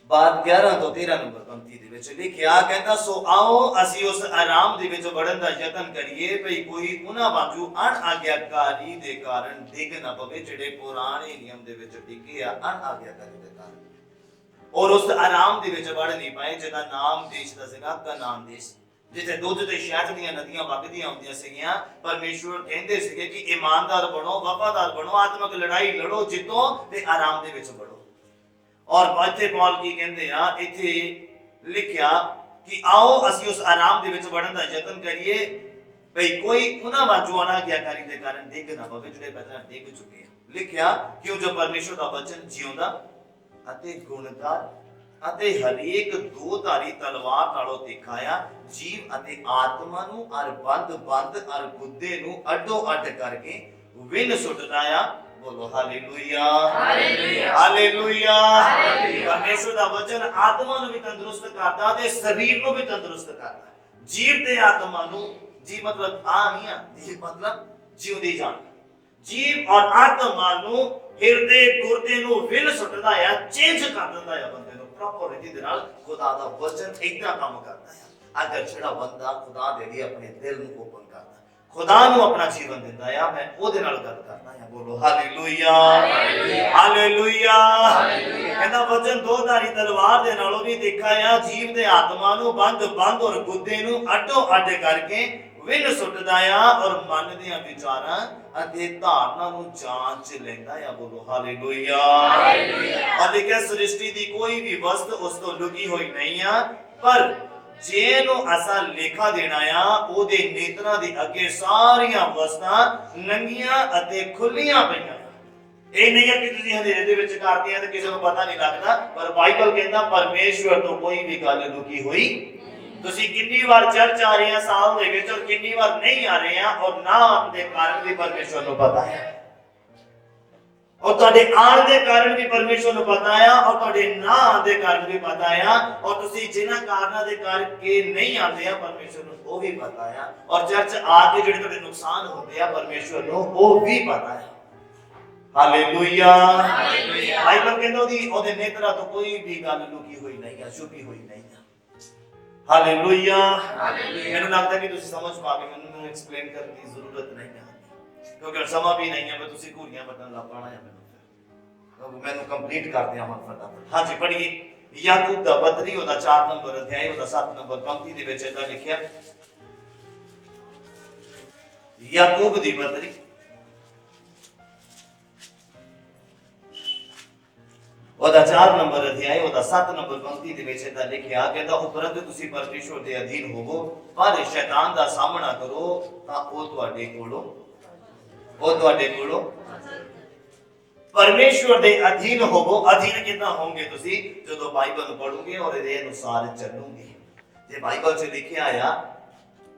ਬਾਤ 11 ਤੋਂ 13 ਨੰਬਰ ਪੰਕਤੀ ਦੇ ਵਿੱਚ ਲਿਖਿਆ, ਕਹਿੰਦਾ ਸੋ ਆਓ ਅਸੀਂ ਉਸ ਆਰਾਮ ਦੇ ਵਿੱਚ ਵੜਨ ਦਾ ਯਤਨ ਕਰੀਏ ਭਈ ਕੋਈ ਉਹਨਾਂ ਵਾਂਗੂ ਅਣਆਗਿਆਕਾਰੀ ਦੇ ਕਾਰਨ ਡਿੱਗ ਨਾ ਪਵੇ, ਜਿਹੜੇ ਪੁਰਾਣੇ ਨਿਯਮ ਦੇ ਵਿੱਚ ਡਿੱਗੇ ਆ ਅਣਆਗਿਆਕਾਰੀ ਦੇ ਕਾਰਨ, ਔਰ ਉਸ ਆਰਾਮ ਦੇ ਵਿੱਚ ਵੜ ਨਹੀਂ ਪਾਏ ਜਿਹਦਾ ਨਾਮ ਦੇਸ਼ ਦਾ ਸੀਗਾ ਕਨਾਨ ਦੇਸ਼, ਜਿੱਥੇ ਦੁੱਧ ਤੇ ਸ਼ਹਿਦ ਦੀਆਂ ਨਦੀਆਂ ਵਗਦੀਆਂ ਹੁੰਦੀਆਂ ਸੀਗੀਆਂ। ਪਰਮੇਸ਼ਵਰ ਕਹਿੰਦੇ ਸੀਗੇ ਕਿ ਇਮਾਨਦਾਰ ਬਣੋ, ਵਫਾਦਾਰ ਬਣੋ, ਆਤਮਿਕ ਲੜਾਈ ਲੜੋ, ਜਿੱਤੋ ਤੇ ਆਰਾਮ ਦੇ ਵਿੱਚ ਵੜੋ। ਔਰ ਇੱਥੇ ਪੌਲ ਕੀ ਕਹਿੰਦੇ ਆ, ਇੱਥੇ ਲਿਖਿਆ ਕਿ ਆਓ ਅਸੀਂ ਉਸ ਆਰਾਮ ਦੇ ਵਿੱਚ ਵੜਨ ਦਾ ਯਤਨ ਕਰੀਏ ਭਈ ਕੋਈ ਉਹਨਾਂ ਵਾਂਝੂ ਅਣਆਗਿਆਕਾਰੀ ਦੇ ਕਾਰਨ ਡਿੱਗ ਨਾ ਪਵੇ, ਜਿਹੜੇ ਪਹਿਲਾਂ ਡਿੱਗ ਚੁੱਕੇ ਆ। ਲਿਖਿਆ ਕਿਉਂ ਜੋ ਪਰਮੇਸ਼ਵਰ ਦਾ ਵਚਨ ਜਿਉਂਦਾ ਅਤੇ ਗੁਣਦਾਰ ਅਤੇ ਹਰੇਕ ਦੋ ਧਾਰੀ ਤਲਵਾਰ ਨਾਲੋਂ ਤਿੱਖਾ ਆ, ਜੀਵ ਅਤੇ ਆਤਮਾ ਨੂੰ ਅਰ ਬੰਦ ਅਰ ਗੁੱਦੇ ਨੂੰ ਅੱਡੋ ਅੱਡ ਕਰਕੇ ਵਿੰਨ ਸੁੱਟਦਾ ਆ। ਬੋਲੋ ਹਾਲੇਲੂਇਆ, ਹਾਲੇਲੂਇਆ, ਹਾਲੇਲੂਇਆ। ਪਰਮੇਸ਼ਵਰ ਦਾ ਵਚਨ ਆਤਮਾ ਨੂੰ ਵੀ ਤੰਦਰੁਸਤ ਕਰਦਾ ਤੇ ਸਰੀਰ ਨੂੰ ਵੀ ਤੰਦਰੁਸਤ ਕਰਦਾ। ਜੀਵ ਤੇ ਆਤਮਾ ਨੂੰ, ਜੀਵ ਮਤਲਬ ਆ ਨਹੀਂ ਆ, ਜੀਵ ਮਤਲਬ ਜਿਉਂਦੀ ਜਾਨ। ਜੀਵ ਔਰ ਆਤਮਾ ਨੂੰ, ਹਿਰਦੇ ਗੁਰਦੇ ਨੂੰ ਵਿੰਨ ਸੁੱਟਦਾ ਆ, ਚੇਂਜ ਕਰ ਦਿੰਦਾ ਆ ਬੰਦੇ ਨੂੰ ਪ੍ਰੋਪਰ ਰੀਤੀ ਦੇ ਨਾਲ। ਖੁਦਾ ਦਾ ਵਚਨ ਇਦਾਂ ਕੰਮ ਕਰਦਾ ਆ। ਅਗਰ ਜਿਹੜਾ ਬੰਦਾ ਖੁਦਾ ਦੇ ਲਈ ਆਪਣੇ ਦਿਲ ਨੂੰ ਓਪਨ ਕਰਦਾ, ਖੁਦਾ ਨੂੰ ਆਪਣਾ ਜੀਵਨ ਦਿੰਦਾ ਆ, ਮੈਂ ਉਹਦੇ ਨਾਲ ਗੱਲ ਕਰਦਾ ਆ। ਬੋਲੋ ਹਾਲੇਲੂਇਆ, ਹਾਲੇਲੂਇਆ। ਕਹਿੰਦਾ ਵਚਨ ਦੋ ਧਾਰੀ ਤਲਵਾਰ ਦੇ ਨਾਲੋਂ ਵੀ ਤਿੱਖਾ ਆ, ਜੀਵ ਤੇ ਆਤਮਾ ਨੂੰ ਬੰਦ ਔਰ ਗੁੱਦੇ ਨੂੰ ਅੱਡੋ ਅੱਡ ਕਰਕੇ ਵਿੰਨ ਸੁੱਟਦਾ ਆ, ਔਰ ਮਨ ਦੀਆਂ ਵਿਚਾਰਾਂ ਅਤੇ ਧਾਰਨਾ ਨੂੰ ਜਾਂਚ ਲੈਂਦਾ ਆ। ਬੋਲੋ ਹਾਲੇਲੂਇਆ, ਹਾਲੇਲੂਇਆ। ਲਿਖਿਆ ਸ੍ਰਿਸ਼ਟੀ ਦੀ ਕੋਈ ਵੀ ਵਸਤ ਉਸ ਤੋਂ ਲੁਕੀ ਹੋਈ ਨਹੀਂ ਆ, ਪਰ ਜਿਹਨੂੰ ਅਸਾਂ ਲੇਖਾ ਦੇਣਾ ਆ, ਉਹਦੇ ਨੇਤਰਾਂ ਦੇ ਅੱਗੇ ਸਾਰੀਆਂ ਵਸਤਾਂ ਨੰਗੀਆਂ ਅਤੇ ਖੁੱਲੀਆਂ ਪਈਆਂ। ਇਹ ਨਹੀਂ ਹੈ ਕਿ ਤੁਸੀਂ ਹਨੇਰੇ ਦੇ ਵਿੱਚ ਕਰਦੇ ਆ ਤੇ ਕਿਸੇ ਨੂੰ ਪਤਾ ਨਹੀਂ ਲੱਗਦਾ, ਪਰ ਬਾਈਬਲ ਕਹਿੰਦਾ ਪਰਮੇਸ਼ਵਰ ਤੋਂ ਕੋਈ ਵੀ ਗੱਲ ਲੁਕੀ ਹੋਈ। ਤੁਸੀਂ ਕਿੰਨੀ ਵਾਰ ਚਰਚ ਆ ਰਹੇ ਆ ਸਾਲ ਦੇ ਵਿੱਚ, ਔਰ ਕਿੰਨੀ ਵਾਰ ਨਹੀਂ ਆ ਰਹੇ ਆ, ਔਰ ਨਾ ਆਉਣ ਦੇ ਕਾਰਨ ਵੀ ਪਰਮੇਸ਼ਵਰ ਨੂੰ ਪਤਾ ਹੈ, ਔਰ ਤੁਹਾਡੇ ਆਉਣ ਦੇ ਕਾਰਨ ਵੀ ਪਰਮੇਸ਼ਵਰ ਨੂੰ ਪਤਾ ਆ, ਔਰ ਤੁਹਾਡੇ ਨਾ ਆਉਣ ਦੇ ਕਾਰਨ ਵੀ ਪਤਾ ਆ, ਔਰ ਤੁਸੀਂ ਜਿਨ੍ਹਾਂ ਕਾਰਨਾਂ ਦੇ ਕਰਕੇ ਨਹੀਂ ਆਉਂਦੇ ਆ ਪਰਮੇਸ਼ਵਰ ਨੂੰ ਉਹ ਵੀ ਪਤਾ ਆ, ਔਰ ਚਰਚ ਆ ਕੇ ਜਿਹੜੇ ਤੁਹਾਡੇ ਨੁਕਸਾਨ ਹੁੰਦੇ ਆ ਪਰਮੇਸ਼ਵਰ ਨੂੰ ਉਹ ਵੀ ਪਤਾ ਹੈ। ਹਾਲੇਲੂਇਆ। ਬਾਈਬਲ ਕਹਿੰਦਾ ਉਹਦੇ ਨੇਤਰਾਂ ਤੋਂ ਕੋਈ ਵੀ ਗੱਲ ਲੁਕੀ ਹੋਈ ਨਹੀਂ ਹੈ, ਛੁਪੀ ਹੋਈ ਨਹੀਂ ਹੈ। ਹਾਲੇਲੂਇਆ। ਮੈਨੂੰ ਲੱਗਦਾ ਕਿ ਤੁਸੀਂ ਸਮਝ ਪਾਓਗੇ, ਮੈਨੂੰ ਐਕਸਪਲੇਨ ਕਰਨ ਦੀ ਜ਼ਰੂਰਤ ਨਹੀਂ ਹੈ, ਕਿਉਂਕਿ ਸਮਾਂ ਵੀ ਨਹੀਂ ਹੈ, ਮੈਂ ਤੁਸੀਂ ਘੂਰੀਆਂ ਵੱਟਣ ਲੱਗ ਪਾਣਾ ਹੈ ਮੈਨੂੰ ਕੰਪਲੀਟ ਕਰਦੇ ਹਾਂ ਹੁਣ ਫਟਾਫਟ। ਹਾਂਜੀ ਪੜ੍ਹੀਏ ਯਾਕੂਬ ਦਾ ਪੱਤਰੀ, ਉਹਦਾ 4 ਨੰਬਰ ਅਧਿਆਇ, ਉਹਦਾ 7 ਨੰਬਰ ਪੰਕਤੀ ਦੇ ਵਿੱਚ ਇਹਦਾ ਲਿਖਿਆ, ਯਾਕੂਬ ਦੀ ਪੱਤਰੀ ਉਹਦਾ 4 ਨੰਬਰ ਅਧਿਆਇ, ਉਹਦਾ 7 ਨੰਬਰ ਪੰਕਤੀ ਦੇ ਵਿੱਚ ਇਹਦਾ ਲਿਖਿਆ, ਕਹਿੰਦਾ ਉਪਰੰਤ ਤੁਸੀਂ ਪਰਮੇਸ਼ਵਰ ਦੇ ਅਧੀਨ ਹੋਵੋ, ਪਰ ਸ਼ੈਤਾਨ ਦਾ ਸਾਹਮਣਾ ਕਰੋ ਤਾਂ ਉਹ ਤੁਹਾਡੇ ਕੋਲੋਂ ਪਰਮੇਸ਼ਵਰ ਦੇ ਅਧੀਨ ਹੋਵੋ। ਅਧੀਨ ਕਿੱਦਾਂ ਹੋਵੋਗੇ ਤੁਸੀਂ? ਜਦੋਂ ਬਾਈਬਲ ਨੂੰ ਪੜੋਗੇ ਔਰ ਇਹਦੇ ਅਨੁਸਾਰ ਚੱਲੋਗੇ। ਜੇ ਬਾਈਬਲ 'ਚ ਲਿਖਿਆ ਆ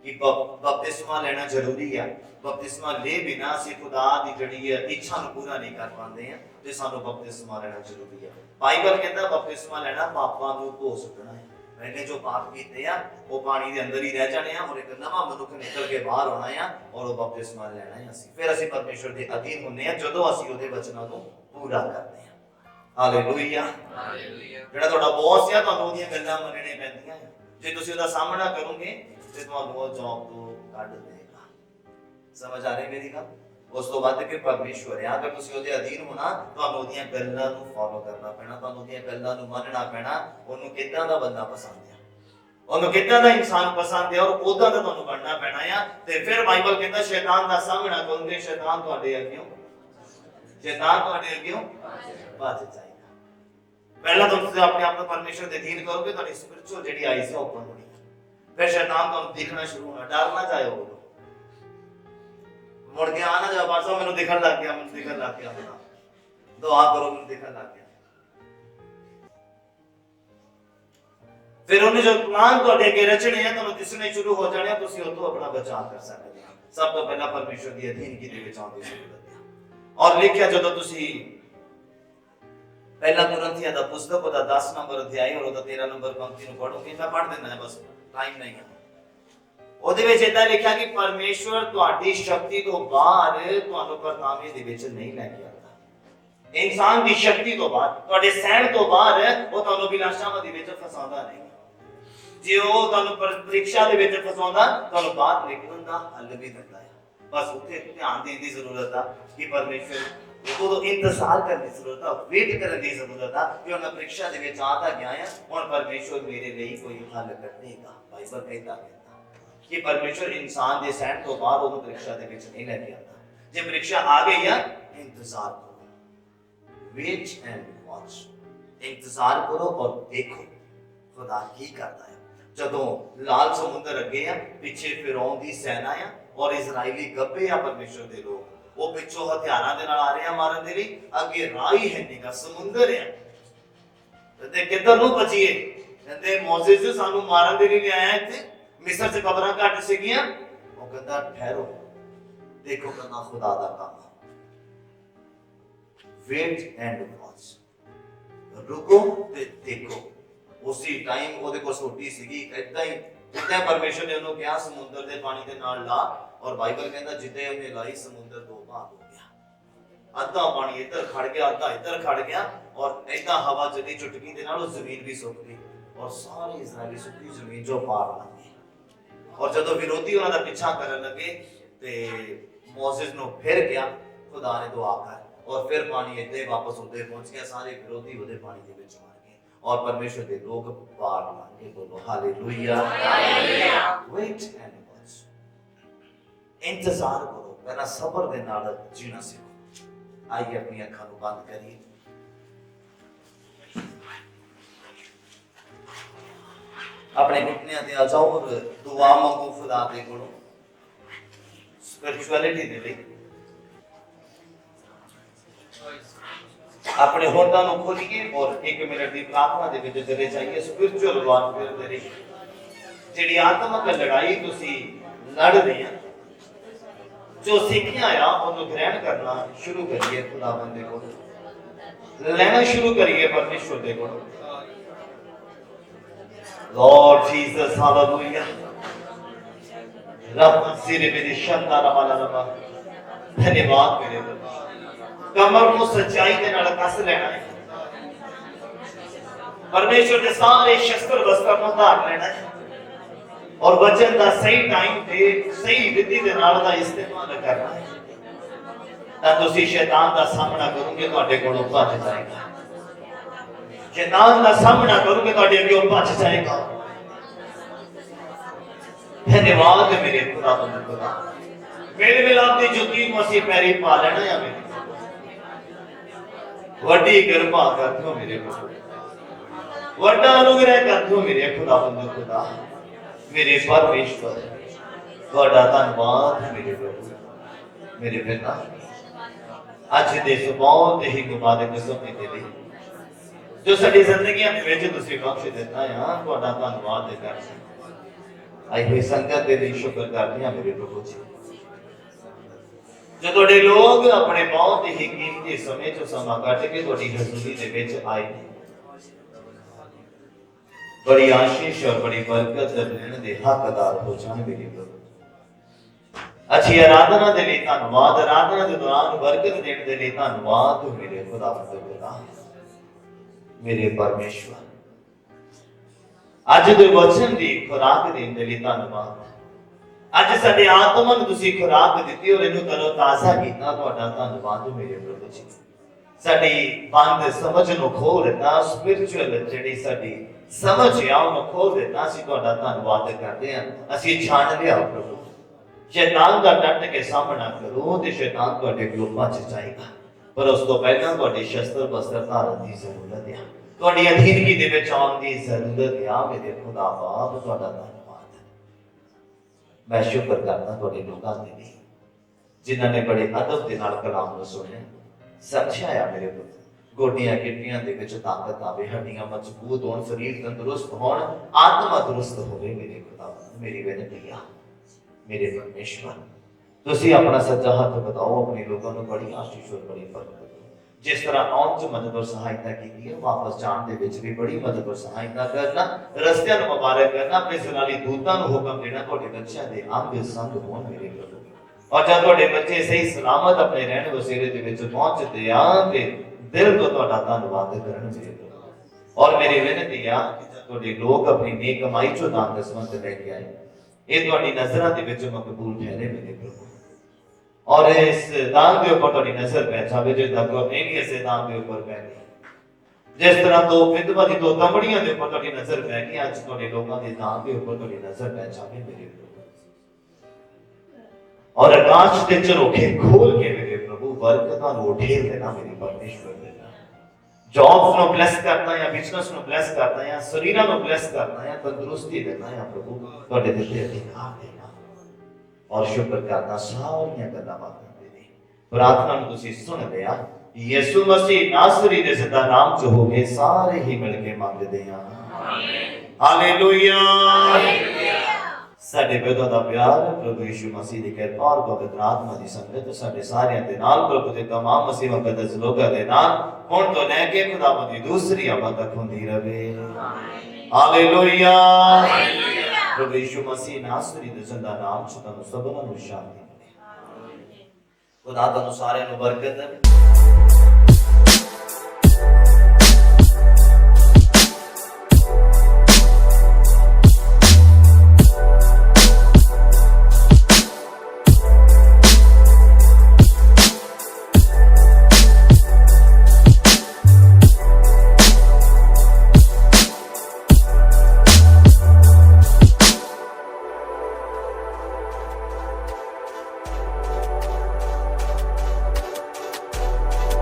ਕਿ ਬਪਤਿਸਮਾ ਲੈਣਾ ਜ਼ਰੂਰੀ ਆ, ਬਪਤਿਸਮਾ ਲੈ ਬਿਨਾਂ ਅਸੀਂ ਖੁਦਾ ਦੀ ਜਿਹੜੀ ਇੱਛਾ ਨੂੰ ਪੂਰਾ ਨਹੀਂ ਕਰ ਪਾਉਂਦੇ ਆ, ਤੇ ਸਾਨੂੰ ਬਪਤਿਸਮਾ ਲੈਣਾ ਜ਼ਰੂਰੀ ਆ। ਬਾਈਬਲ ਕਹਿੰਦਾ ਬਪਤਿਸਮਾ ਲੈਣਾ ਪਾਪਾਂ ਨੂੰ ਧੋ ਸੁੱਟਣਾ ਹੈ। ਪਹਿਲੇ ਜੋ ਪਾਪ ਕੀਤੇ ਆ ਉਹ ਪਾਣੀ ਦੇ ਅੰਦਰ ਹੀ ਰਹਿ ਜਾਣੇ ਆ, ਔਰ ਇੱਕ ਨਵਾਂ ਮਨੁੱਖ ਨਿਕਲ ਕੇ ਬਾਹਰ ਆਉਣਾ ਆ, ਔਰ ਉਹ ਬਪਤਿਸਮਾ ਲੈਣਾ ਹੈ। ਫਿਰ ਅਸੀਂ ਪਰਮੇਸ਼ਵਰ ਦੇ ਅਧੀਨ ਹੁੰਦੇ ਆ ਜਦੋਂ ਅਸੀਂ ਉਹਦੇ ਵਚਨਾਂ ਨੂੰ ਪੂਰਾ ਕਰਦੇ ਆ। ਹਾਲੇਲੂਇਆ। ਜਿਹੜਾ ਤੁਹਾਡਾ ਬੌਸ ਆ ਤੁਹਾਨੂੰ ਉਹਦੀਆਂ ਗੱਲਾਂ ਮੰਨਣੇ ਪੈਂਦੀਆਂ। ਜੇ ਤੁਸੀਂ ਉਹਦਾ ਸਾਹਮਣਾ ਕਰੋਗੇ ਤੇ ਤੁਹਾਨੂੰ ਉਹ ਜੌਬ ਤੋਂ ਕੱਢ ਦੇਗਾ। ਸਮਝ ਆ ਰਹੀ ਮੇਰੀ ਗੱਲ? ਉਸ ਤੋਂ ਵੱਧ ਕੇ ਪਰਮੇਸ਼ਵਰ ਆ, ਅਗਰ ਤੁਸੀਂ ਉਹਦੇ ਅਧੀਨ ਹੋਣਾ ਤੁਹਾਨੂੰ ਉਹਦੀਆਂ ਗੱਲਾਂ ਨੂੰ ਫੋਲੋ ਕਰਨਾ ਪੈਣਾ, ਤੁਹਾਨੂੰ ਉਹਦੀਆਂ ਗੱਲਾਂ ਨੂੰ ਮੰਨਣਾ ਪੈਣਾ। ਉਹਨੂੰ ਕਿੱਦਾਂ ਦਾ ਬੰਦਾ ਪਸੰਦ ਆ, ਉਹਨੂੰ ਕਿੱਦਾਂ ਦਾ ਇਨਸਾਨ ਪਸੰਦ ਆ, ਔਰ ਉਹਦਾ ਤਾਂ ਤੁਹਾਨੂੰ ਬਣਨਾ ਪੈਣਾ ਆ। ਤੇ ਫਿਰ ਬਾਈਬਲ ਕਹਿੰਦਾ ਸ਼ੈਤਾਨ ਦਾ ਸਾਹਮਣਾ ਕਰੋਗੇ, ਸ਼ੈਤਾਨ ਤੁਹਾਡੇ ਅੱਗਿਓਂ ਭੱਜ ਜਾਏਗਾ। ਪਹਿਲਾਂ ਤੁਸੀਂ ਆਪਣੇ ਆਪ ਨੂੰ ਪਰਮੇਸ਼ਵਰ ਦੇ ਅਧੀਨ ਕਰੋਗੇ, ਤੁਹਾਡੀ ਸਪਿਰਚੁਅਲ ਜਿਹੜੀ ਆਈਜ਼ ਹੈ ਓਪਨ ਹੋਣੀ। ਫਿਰ ਸ਼ੈਤਾਨ ਤੁਹਾਨੂੰ ਦਿਖਣਾ ਸ਼ੁਰੂ ਹੋਣਾ। ਡਰ ਨਾ ਜਾਇਓ, ਮੁੜ ਕੇ ਆ ਨਾ ਜਾ ਪਾਸਾ ਮੈਨੂੰ ਦਿਖਣ ਲੱਗ ਗਿਆ ਦੁਆ ਕਰੋ ਮੈਨੂੰ ਦਿਖਣ ਲੱਗ ਗਿਆ। ਫਿਰ ਉਹਨੇ ਜੋ ਪਲਾਨ ਤੁਹਾਡੇ ਅੱਗੇ ਰਚਣੇ ਆ ਤੁਹਾਨੂੰ ਦਿਸਣੇ ਸ਼ੁਰੂ ਹੋ ਜਾਣੇ ਆ, ਤੁਸੀਂ ਉਤੋਂ ਆਪਣਾ ਬਚਾਅ ਕਰ ਸਕਦੇ ਆ। ਸਭ ਤੋਂ ਪਹਿਲਾਂ ਪਰਮੇਸ਼ਵਰ ਦੀ ਅਧੀਨਗੀ ਦੇ ਵਿੱਚ ਆਉਣ ਦੀ ਜ਼ਰੂਰਤ ਹੈ। ਔਰ ਲਿਖਿਆ ਜਦੋਂ ਤੁਸੀਂ ਪਹਿਲਾ ਕੁਰਿੰਥੀਆਂ ਦਾ ਪੁਸਤਕ ਉਹਦਾ 10 ਨੰਬਰ ਅਧਿਆਇ ਔਰ ਉਹਦਾ 13 ਨੰਬਰ ਪੰਕਤੀ ਨੂੰ ਪੜ੍ਹੋਗੇ, ਮੈਂ ਪੜ੍ਹ ਦਿੰਦਾ ਬਸ ਟਾਈਮ ਨਹੀਂ ਹੈ। ਉਹਦੇ ਵਿੱਚ ਇਦਾਂ ਲਿਖਿਆ ਕਿ ਪਰਮੇਸ਼ਵਰ ਤੁਹਾਡੀ ਸ਼ਕਤੀ ਤੋਂ ਬਾਹਰ ਤੁਹਾਨੂੰ ਪਰਤਾਵੇ ਦੇ ਵਿੱਚ ਨਹੀਂ ਲੈ ਕੇ ਆਉਂਦਾ। ਇਨਸਾਨ ਦੀ ਸ਼ਕਤੀ ਤੋਂ ਬਾਹਰ, ਤੁਹਾਡੇ ਸਹਿਣ ਤੋਂ ਬਾਹਰ ਉਹ ਤੁਹਾਨੂੰ ਵਿਨਾਸ਼ਾਵਾਂ ਦੇ ਵਿੱਚ ਫਸਾਉਂਦਾ ਨਹੀਂ। ਜੇ ਉਹ ਤੁਹਾਨੂੰ ਪ੍ਰੀਖਿਆ ਦੇ ਵਿੱਚ ਫਸਾਉਂਦਾ ਤੁਹਾਨੂੰ ਬਾਹਰ ਨਿਕਲਣ ਦਾ ਹੱਲ ਵੀ ਦਿੰਦਾ ਹੈ। ਬਸ ਉੱਥੇ ਧਿਆਨ ਦੇਣ ਦੀ ਜ਼ਰੂਰਤ ਆ ਕਿ ਪਰਮੇਸ਼ਵਰ ਉਦੋਂ ਇੰਤਜ਼ਾਰ ਕਰਨ ਦੀ ਜ਼ਰੂਰਤ ਆ, ਵੇਟ ਕਰਨ ਦੀ ਜ਼ਰੂਰਤ ਆ ਕਿ ਉਹਨਾਂ ਪ੍ਰੀਖਿਆ ਦੇ ਵਿੱਚ ਆ ਤਾਂ ਗਿਆ ਆ, ਹੁਣ ਪਰਮੇਸ਼ਵਰ ਮੇਰੇ ਲਈ ਕੋਈ ਹੱਲ ਕੱਢੇਗਾ। ਬਾਈਬਲ ਕਹਿੰਦਾ ਕਿ ਪਰਮੇਸ਼ਵਰ ਇਨਸਾਨ ਦੇ ਸਹਿਣ ਤੋਂ ਬਾਅਦ ਉਹਨੂੰ ਪ੍ਰੀਖਿਆ ਦੇ ਵਿੱਚ ਨਹੀਂ ਲੈ ਕੇ ਆਉਂਦਾ। ਜੇ ਪ੍ਰੀਖਿਆ ਆ ਗਈ ਆ, ਇੰਤਜ਼ਾਰ ਕਰੋ, ਵੇਟ ਐਂਡ ਵਾਚ। ਇੰਤਜ਼ਾਰ ਕਰੋ ਔਰ ਦੇਖੋ ਖੁਦਾ ਕੀ ਕਰਦਾ ਹੈ। ਜਦੋਂ ਲਾਲ ਸਮੁੰਦਰ ਅੱਗੇ ਆ, ਪਿੱਛੇ ਫਿਰੌਨ ਦੀ ਸੈਨਾ ਆ ਔਰ ਇਜ਼ਰਾਈਲੀ ਗੱਭੇ ਆ ਪਰਮੇਸ਼ਵਰ ਦੇ ਲੋਕ, ਉਹ ਪਿੱਛੋਂ ਹਥਿਆਰਾਂ ਦੇ ਨਾਲ ਆ ਰਹੇ ਆ ਮਾਰਨ ਦੇ ਲਈ, ਅੱਗੇ ਰਾਹ ਹੀ ਹੈ ਨੀਗਾ, ਸਮੁੰਦਰ ਆ। ਤੇ ਕਿੱਧਰ ਨੂੰ ਬਚੀਏ? ਕਹਿੰਦੇ ਮੋਜ਼ੇਸ ਸਾਨੂੰ ਮਾਰਨ ਦੇ ਲਈ ਲਿਆਇਆ ਇੱਥੇ, ਮਿਸਰ 'ਚ ਕਬਰਾਂ ਘੱਟ ਸੀਗੀਆਂ। ਉਹ ਕਹਿੰਦਾ ਠਹਿਰੋ, ਦੇਖੋ ਕਹਿੰਦਾ ਖੁਦਾ ਦਾ ਕੰਮ। ਵੇਟ ਐਂਡ ਵਾਚ, ਰੁਕੋ ਤੇ ਦੇਖੋ। ਉਸੇ ਟਾਈਮ ਉਹਦੇ ਕੋਲ ਸੋਟੀ ਸੀਗੀ, ਏਦਾਂ ਪਰਮੇਸ਼ਰ ਨੇ ਉਹਨੂੰ ਕਿਹਾ ਸਮੁੰਦਰ ਦੇ ਪਾਣੀ ਦੇ ਨਾਲ ਲਾ, ਔਰ ਬਾਈਬਲ ਕਹਿੰਦਾ ਜਿੱਦਾਂ ਉਹਨੇ ਲਾਈ ਸਮੁੰਦਰ ਦੋ ਭਾਗ ਹੋ ਗਿਆ। ਅੱਧਾ ਪਾਣੀ ਇੱਧਰ ਖੜ ਗਿਆ, ਅੱਧਾ ਇੱਧਰ ਖੜ ਗਿਆ, ਔਰ ਏਦਾਂ ਹਵਾ ਚੱਲੀ ਚੁਟਕੀ ਦੇ ਨਾਲ ਉਹ ਜ਼ਮੀਨ ਵੀ ਸੁੱਕ ਗਈ, ਔਰ ਸਾਰੇ ਇਜ਼ਰਾਈਲੀ ਸੁੱਕੀ ਜ਼ਮੀਨ ਚੋਂ ਪਾਰ ਲੰਘ ਗਏ। ਔਰ ਜਦੋਂ ਵਿਰੋਧੀ ਉਹਨਾਂ ਦਾ ਪਿੱਛਾ ਕਰਨ ਲੱਗੇ ਤੇ ਮੋਜ਼ੇਸ ਨੂੰ ਫਿਰ ਗਿਆ ਖੁਦਾ ਨੇ ਦੁਆ ਕਰ, ਔਰ ਫਿਰ ਪਾਣੀ ਇੱਥੇ ਵਾਪਸ ਉੱਤੇ ਪਹੁੰਚ ਗਿਆ। ਸਾਰੇ ਵਿਰੋਧੀ ਉਹਦੇ ਪਾਣੀ ਦੇ ਵਿੱਚ ਮਰ ਗਏ ਔਰ ਪਰਮੇਸ਼ਰ ਦੇ ਲੋਕ ਪਾਰ ਲੰਘ ਗਏ। ਬੋਲੋ ਹਾਲੇਲੂਇਆ। ਵੇਟ ਐਂਡ ਵਾਚ, ਇੰਤਜ਼ਾਰ ਕਰੋ, ਪਹਿਲਾਂ ਸਬਰ ਦੇ ਨਾਲ ਜੀਣਾ ਸਿੱਖੋ। ਆइए अपनी ਅੱਖਾਂ ਨੂੰ ਬੰਦ ਕਰੀਏ। अपने घुटने ते आ जाओ और दुआ मांगो खुदा दे कोलों स्पिरिचुअलिटी दे लई। अपने होठों को खोलिए और 1 मिनट की प्रार्थना दे विच चले जाइए। स्पिरिचुअल वारफेयर दे लई जिहड़ी आत्मक लड़ाई तुसी लड़ रहे हैं, जो सीखिया आ उन्हें ग्रहण करना शुरू करिए। खुदावंद दे कोल लेना शुरू करिए परमेश्वर दे कोल। Lord Jesus hallelujah. रब सिरे मेरी शंता रबाला रबा। धन्यवाद मेरे प्रभु। कमर को सच्चाई के नाल कस लेना है। परमेश्वर के सारे शस्त्र वस्त्र को धार लेना है और वचन का सही टाइम पे सही विधि के नाल दा इस्तेमाल करना है। तां तुसी शैतान का सामना करोगे, तुहाडे कोलों भज जाएगा। शैतान का सामना करोगे, तुहाडे अगे भज जाएगा। धन्यवाद मेरे खुदावंद खुदा। मेरे मिलाप की जुती को असीं पैरी पा लेना है। मेरे वड्डी कृपा कर दो मेरे प्रभु, वड्डा अनुग्रह कर दो मेरे खुदावंद खुदा। मेरे परमेश्वर तुहाडा धन्यवाद मेरे प्रभु। मेरे पिता अज दे इस बहुत ही मुबारक समय के लिए जो साडी जिंदगियां दे विच तुसीं बख्श दिता है, तुहाडा धन्यवाद करदे। आई हुई संगत दे लिए शुक्र करदे हां मेरे प्रभु जी। जो तुहाडे लोग अपने बहुत ही कीमती समय चो समा कट के तुहाडी हजूरी दे विच आए ने, बड़ी आशीष और बड़ी बरकत लेने दे हकदार हो जाए मेरे प्रभु। अच्छी आराधना दे लिए धन्यवाद। आराधना के दौरान बरकत देने दे लिए धन्यवाद मेरे खुदावंद खुदा। मेरे परमेश्वर अज दे वचन दी खुराक देने दे लिए धन्यवाद। अज साडे आत्मा नूं तुसीं खुराक दित्ती और इहनूं तरो ताज़ा कीता, तुहाडा धन्यवाद मेरे प्रभु जी। साडी बंद समझ नूं खोल दित्ता, स्पिरिचुअल जिहड़ी साडी समझ आ उहनूं खोल दित्ता। असीं तुहाडा धन्यवाद करदे हां। असीं जाण लिया प्रभु शैतान दा डट के सामना करो ते शैतान तुहाडे कोलों भज जाएगा, पर उस तो पहलां तुहाडे शस्त्र वस्त्र धारण दी जरूरत है। तुहाडी अधीनगी दे विच आउण दी जरूरत है। मेरे खुदा बाप तुहाडा धन्यवाद। मैं शुक्र करदा तुहाडे लोकां दे लई जिन्हां ने बड़े अदब दे नाल कलाम नूं सुणिया, समझिया आ मेरे पुੱਤ। गोडियां गिट्टियां दे विच ताकत आवे, हड्डियां मजबूत होण, शरीर तंदुरुस्त होण, आत्मा दुरुस्त होवे। मेरे खुदा मेरी बेनती है मेरे परमेश्वर, तुसीं अपना सज्जा हाथ बताओ अपने लोगों को बड़ी आशीष और बड़ी बरकत दो। जिस तरह आउण च मदद और सहायता की है, वापस जाण दे विच भी बड़ी मदद और सहायता करना, रस्तियां नूं मुबारक करना, अपने जलाली दूतां नूं हुक्म देना तुहाडे बच्चों दे अंग संग होण मेरे प्रभु। और जब तुहाडे बच्चे सही सलामत अपने रहण वसेरे दे विच पहुंचदे आ ते दिल तो तुहाडा धन्नवाद करन मेरे प्रभु। और मेरी विनती है कि तुहाडे लोग अपनी नेक कमाई चों दान दसवंत लेके आए, ये तुहाडी नज़रां दे विच मकबूल ठहरे मेरे प्रभु। और इस दान के ऊपर तुहाडी नजर पै जावे जिस दा कोई नहीं इस दान के ऊपर पै गई। जिस तरह दो विधवा दी दो तंबड़ियां दे ऊपर तुहाडी नजर पै गई, अज तुहाडे लोकां दे दान के ऊपर तुहाडी नजर पै जावे मेरे प्रभु। और आकाश के झरोखे खोल के मेरे प्रभु बरकतां नूं ढेर देना मेरे परमेश्वर। जॉब्स नो ब्लेस करना या बिजनेस नो ब्लेस करना या शरीरां नो ब्लेस करना या तंदुरुस्ती देना या प्रभु तुहाडे दिते अधिकार देना और शुक्र करना सारियां गल्लां बातां दे दी प्रार्थना नूं तुसीं सुन लिया। यीशु मसीह नासरी दे जिंदा नाम च हो गए सारे ही मिल के मंगदे हां आमीन हालेलुया हालेलुया। साडे पिता दा प्यार प्रभु यीशु मसीह दी किरपा और पवित्र आत्मा दी संगत साडे सारियां दे नाल प्रभु दे तमाम मसीह मुकद्दस लोकां दे नाल हुण तो लेके खुदावंद दी दूसरी आमद तक हुंदी रहे आमीन हालेलुया हालेलुया। प्रभु यीशु मसीह नासरी दे जिंदा नाम च तुहानूं सबना नूं शांति मिले। खुदा तुहानूं सारियां नूं बरकत देवे।